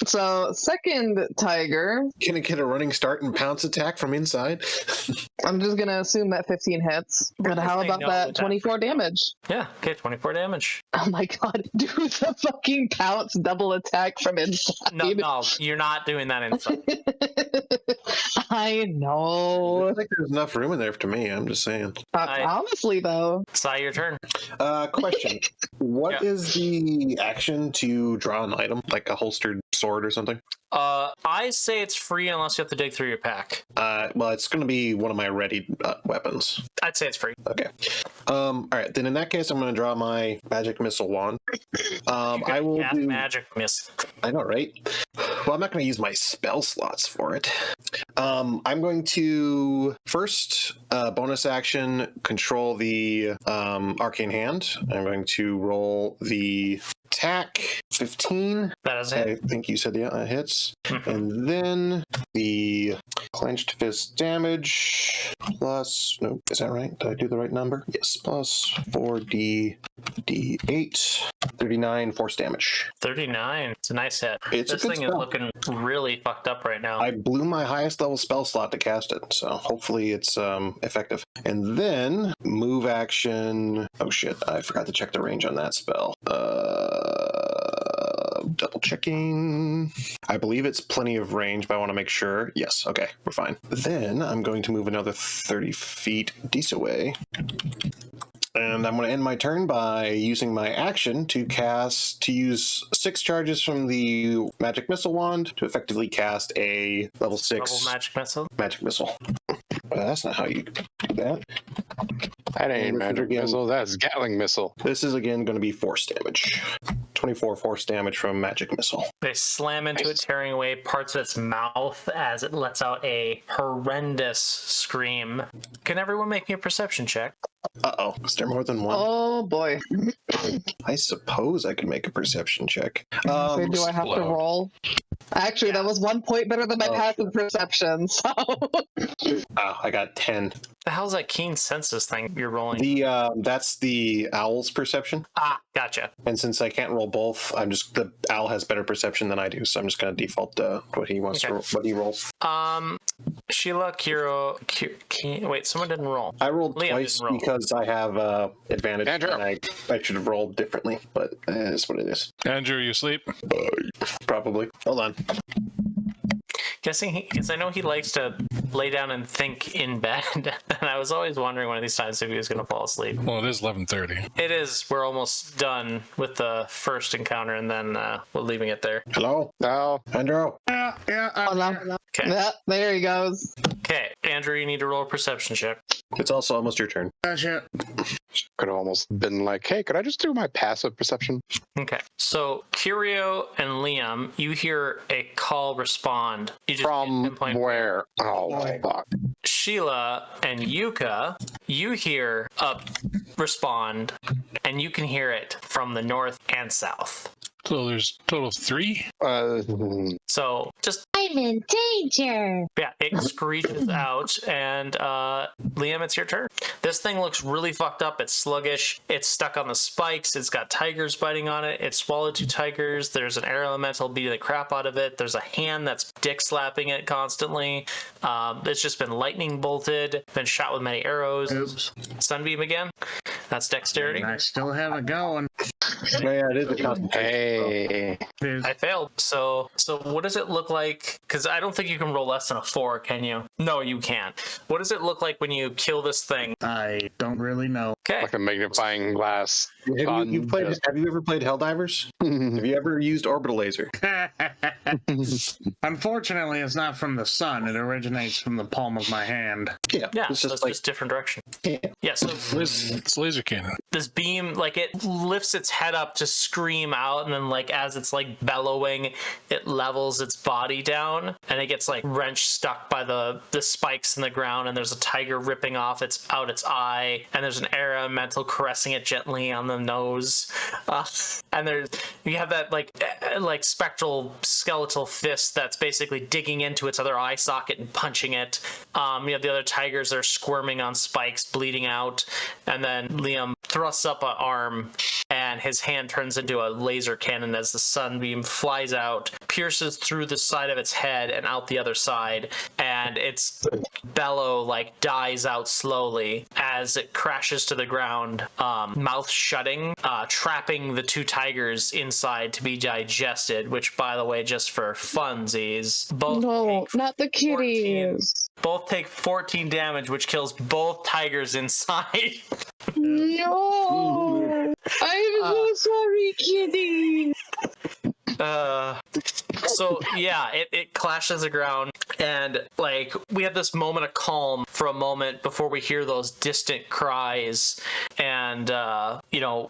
C: So, second tiger,
B: Can it get a running start and pounce attack from inside?
C: I'm just going to assume that 15 hits. But how
A: Say
C: about
A: no
C: that
A: to
C: 24 damage?
A: Yeah. Okay. 24 damage.
C: Oh my god, do the fucking pounce double attack from inside.
A: No, you're not doing that inside.
C: I know.
B: I think there's enough room in there to me. I'm just saying.
C: Honestly, though.
A: Sai, your turn.
B: Question. What
A: Yeah.
B: is the action to draw an item, like a holstered sword or something?
A: I say it's free unless you have to dig through your pack.
B: Well, it's going to be one of my ready weapons.
A: I'd say it's free.
B: Okay. All right. Then in that case, I'm going to draw my magic missile wand. I will
A: Yeah,
B: do.
A: magic miss.
B: I know, right? Well, I'm not going to use my spell slots for it. I'm going to first bonus action control the arcane hand. I'm going to roll the attack 15.
A: That is
B: I
A: it.
B: think you said yeah, hits. And then the clenched fist damage plus, no, is that right? Did I do the right number? Yes, plus 4d8, 39 force damage.
A: 39. It's a nice hit.
B: It's a
A: This
B: good
A: thing is
B: spell.
A: looking really fucked up right now.
B: I blew my highest level spell slot to cast it, so hopefully it's effective. And then move action. Oh shit, I forgot to check the range on that spell. Double checking. I believe it's plenty of range, but I want to make sure. Yes, okay, we're fine. Then I'm going to move another 30 feet decent away. And I'm going to end my turn by using my action to use 6 charges from the magic missile wand to effectively cast a level 6
A: Double magic missile.
B: magic missile. That's not how you do that.
F: That ain't
B: This is
F: magic
B: again-
F: missile. That's Gatling missile.
B: This is again going to be force damage. 24 force damage from magic missile.
A: They slam into it, tearing away parts of its mouth as it lets out a horrendous scream. Can everyone make me a perception check?
B: Uh-oh. Is there more than one?
C: Oh boy.
B: I suppose I could make a perception check.
C: So do I have to
D: explode.
C: roll? Actually, that was 1 point better than my passive perception, so...
B: I got 10.
A: The hell's that keen senses thing you're rolling?
B: That's the owl's perception.
A: Ah, gotcha.
B: And since I can't roll both, the owl has better perception than I do, so I'm just going to default what he wants to what he rolls.
A: Sheila, Kiro, wait, someone didn't roll.
B: I rolled
A: Liam
B: twice
A: didn't roll.
B: because I have advantage,
F: Andrew.
B: and I should have rolled differently, but it is what it is.
D: Andrew, you sleep?
B: Probably. Hold on.
A: Guessing because I know he likes to lay down and think in bed, and I was always wondering one of these times if he was going to fall asleep.
D: Well, it is 11:30.
A: It is. We're almost done with the first encounter, and then we're leaving it there.
B: Hello?
F: No.
B: Andrew?
E: Yeah.
C: Oh, no.
A: Okay.
C: Yeah, there he goes.
A: Okay, Andrew, you need to roll a perception check.
B: It's also almost your turn.
E: Gotcha.
F: Could have almost been like, hey, could I just do my passive perception?
A: Okay. So, Curio and Liam, you hear a call respond. You just can't
F: From
A: pinpoint
F: where? Oh, fuck.
A: Sheila and Yuka, you hear a respond, and you can hear it from the north and south.
D: So there's a total of 3?
A: So just
G: I'm in danger.
A: yeah, it screeches out, and Liam, it's your turn. This thing looks really fucked up. It's sluggish. It's stuck on the spikes. It's got tigers biting on it. It swallowed 2 tigers. There's an air elemental beating the crap out of it. There's a hand that's dick slapping it constantly. It's just been lightning bolted. Been shot with many arrows.
E: Oops.
A: Sunbeam again. That's dexterity.
E: I still have it going.
B: Oh, yeah, it is a concentration.
F: Hey.
A: I failed. So what does it look like? Because I don't think you can roll less than a 4, can you? No, you can't. What does it look like when you kill this thing?
E: I don't really know.
A: Okay.
F: Like a magnifying glass.
B: Have you ever played Helldivers? Have you ever used orbital laser?
E: Unfortunately, it's not from the sun. It originates from the palm of my hand.
B: Yeah.
A: Yeah,
B: It's
A: so
B: just
A: it's
B: like
A: just different direction.
B: yeah.
A: Yeah, so
D: It's laser cannon.
A: this beam, like, it lifts its head up to scream out, and then, like, as it's, like, bellowing, it levels its body down, and it gets, like, wrenched stuck by the spikes in the ground, and there's a tiger ripping off its eye, and there's an air elemental caressing it gently on the nose, and you have that, like spectral skeletal fist that's basically digging into its other eye socket and punching it. You have the other tigers that are squirming on spikes, bleeding out, and then Liam thrusts up an arm, and his hand turns into a laser cannon as the sunbeam flies out, pierces through the side of its head and out the other side, and its bellow like dies out slowly as it crashes to the ground, mouth shutting, trapping the 2 tigers inside to be digested, which, by the way, just for funsies,
C: No, not the
A: 14
C: kitties.
A: both take 14 damage, which kills both tigers inside.
C: No, I'm so sorry, kitty.
A: So yeah, it clashes the ground, and like we have this moment of calm for a moment before we hear those distant cries, and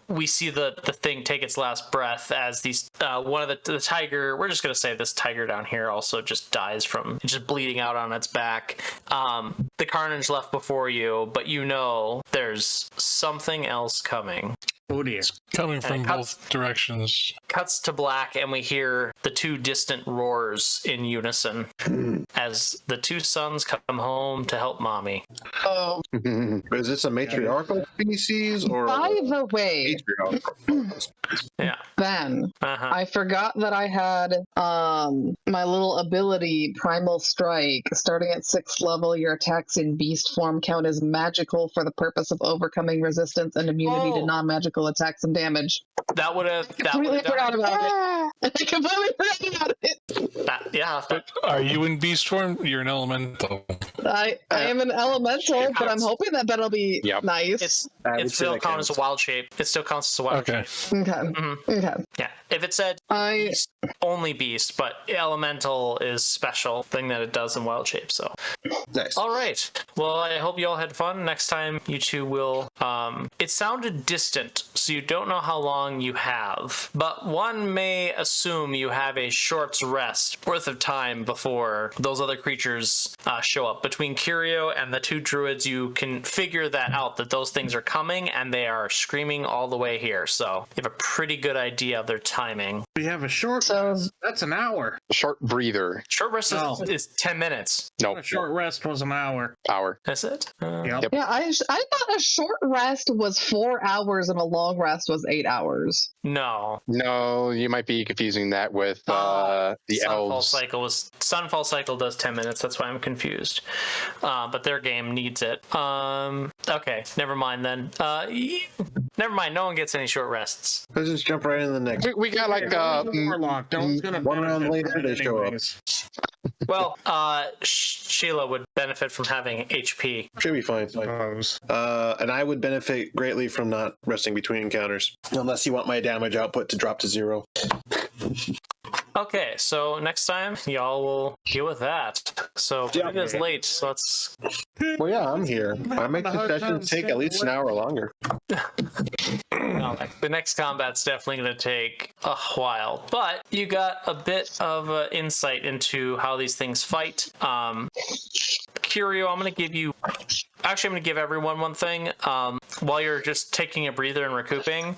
A: we see the thing take its last breath as these one of the tiger, we're just gonna say this tiger down here also just dies from just bleeding out on its back. The carnage left before you, but there's something else coming.
E: Oh dear.
D: Coming from
A: it
D: both directions.
A: Cuts to black, and we hear the 2 distant roars in unison as the 2 sons come home to help mommy.
C: Oh,
B: Is this a matriarchal species or
C: by the way,
B: patriarchal?
A: Yeah.
C: Ben,
A: Uh-huh.
C: I forgot that I had my little ability, Primal Strike. Starting at 6th level, your attacks in beast form count as magical for the purpose of overcoming resistance and immunity to non-magical attacks and damage.
A: That would have
C: Completely forgot about it. I completely forgot about it.
D: But are you in beast form? You're an elemental.
C: I am an elemental, but I'm hoping that that'll be nice.
A: It still counts as a wild shape. It still counts as a wild
D: Okay.
A: shape.
C: Okay. Okay.
A: Yeah. If it said beast, only beast, but elemental is special thing that it does in wild shape. So
B: Nice.
A: all right. Well, I hope you all had fun. Next time you 2 will. It sounded distant, so you don't know how long you have, but one may assume you have a short rest worth of time before those other creatures show up. Between Curio and the 2 druids, you can figure that out, that those things are coming and they are screaming all the way here. So you have a pretty good idea of their timing.
E: We have a short rest. That's an hour.
F: Short breather.
A: Short rest is 10 minutes.
F: Nope.
E: A short rest was an hour.
F: Hour.
A: That's it?
E: Yep.
C: Yeah, I thought a short rest was 4 hours and a long rest was 8 hours.
A: No.
F: No, you might be confusing that with the elves.
A: Sunfall cycle does 10 minutes. That's why I'm confused. But their game needs it. Okay, never mind then. Never mind. No one gets any short rests.
B: Let's just jump right into the next.
F: We got like
E: Warlock. No one's gonna
B: one round
E: benefit
B: later
E: from
B: they
E: it
B: show up.
E: anyways.
A: Well, Sheila would benefit from having HP.
B: Should be fine.
E: Suppose.
B: And I would benefit greatly from not resting between encounters, unless you want my damage output to drop to 0.
A: Okay, so next time y'all will deal with that. So it is late, so let's.
B: Well, yeah, I'm here. I make the session take at least an hour longer.
A: No, the next combat's definitely going to take a while, but you got a bit of insight into how these things fight. Curio, I'm going to give you. Actually, I'm going to give everyone one thing. While you're just taking a breather and recouping,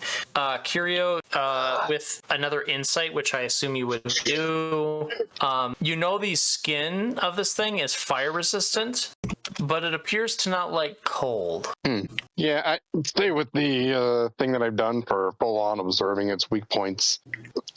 A: Curio, with another insight, which I assume you would do, you know the skin of this thing is fire resistant, but it appears to not like cold.
F: Yeah, I stay with the thing that I've done for full-on observing its weak points,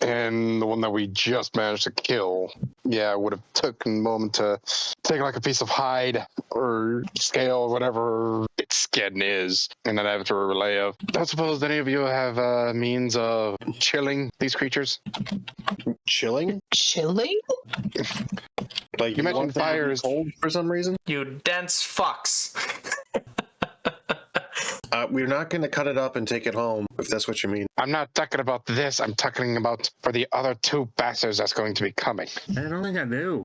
F: and the one that we just managed to kill. Yeah, I would have taken a moment to take like a piece of hide or scale, whatever its skin is, and then after a relay of. I don't suppose any of you have a means of chilling these creatures?
B: Chilling?
C: Chilling?
B: Like
F: You mentioned
B: want them to be
F: fires.
B: cold for some reason?
A: You dense fucks.
B: We're not going to cut it up and take it home, if that's what you mean.
F: I'm not talking about this. I'm talking about for the other two bastards that's going to be coming.
E: I don't think I do.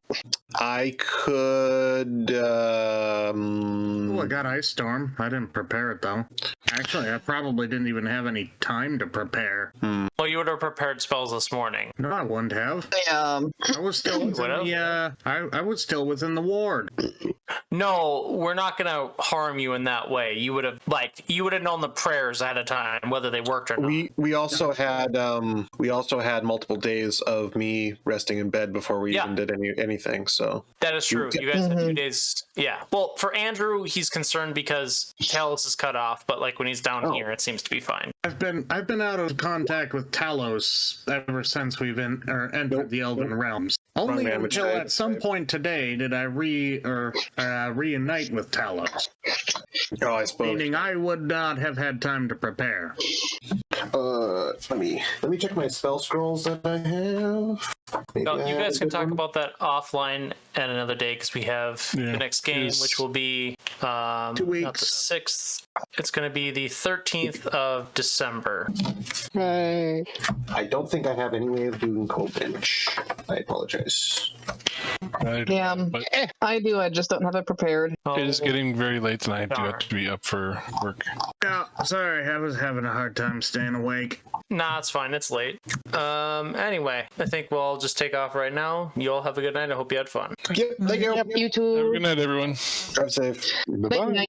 B: I could.
E: Oh, I got Ice Storm. I didn't prepare it, though. Actually, I probably didn't even have any time to prepare.
A: Well, you would have prepared spells this morning.
E: No, I wouldn't have.
C: Yeah.
E: I was still within the, I was still within the ward.
A: No, we're not going to harm you in that way. You would have known the prayers ahead of time, whether they worked or not.
B: We also had multiple days of me resting in bed before we even did anything. So
A: that is true. You guys had 2 days. Yeah. Well, for Andrew, he's concerned because Talos is cut off, but like when he's down here, it seems to be fine.
E: I've been out of contact with Talos ever since we've entered the Elven Realms. Only until at some point today did I reunite with Talos.
B: Oh, I suppose.
E: Meaning I would not have had time to prepare.
B: Let me check my spell scrolls that I have.
A: No, you guys can talk about that offline at another day because we have the next game, which will be
E: 2 weeks.
A: not the 6th. It's going to be the 13th of December.
F: Right.
B: I don't think I have any way of doing cold damage. I apologize.
C: Yeah,
D: But
C: I do. I just don't have it prepared.
D: it is getting very late tonight. I do have to be up for work.
E: Yeah, sorry, I was having a hard time staying awake.
A: Nah, it's fine. It's late. Anyway, I think we'll all just take off right now. You all have a good night. I hope you had fun.
B: Yep, thank you.
C: Yep, you
D: Have a
C: too.
D: good night, everyone.
B: Drive safe.
F: Bye-bye.
C: Night.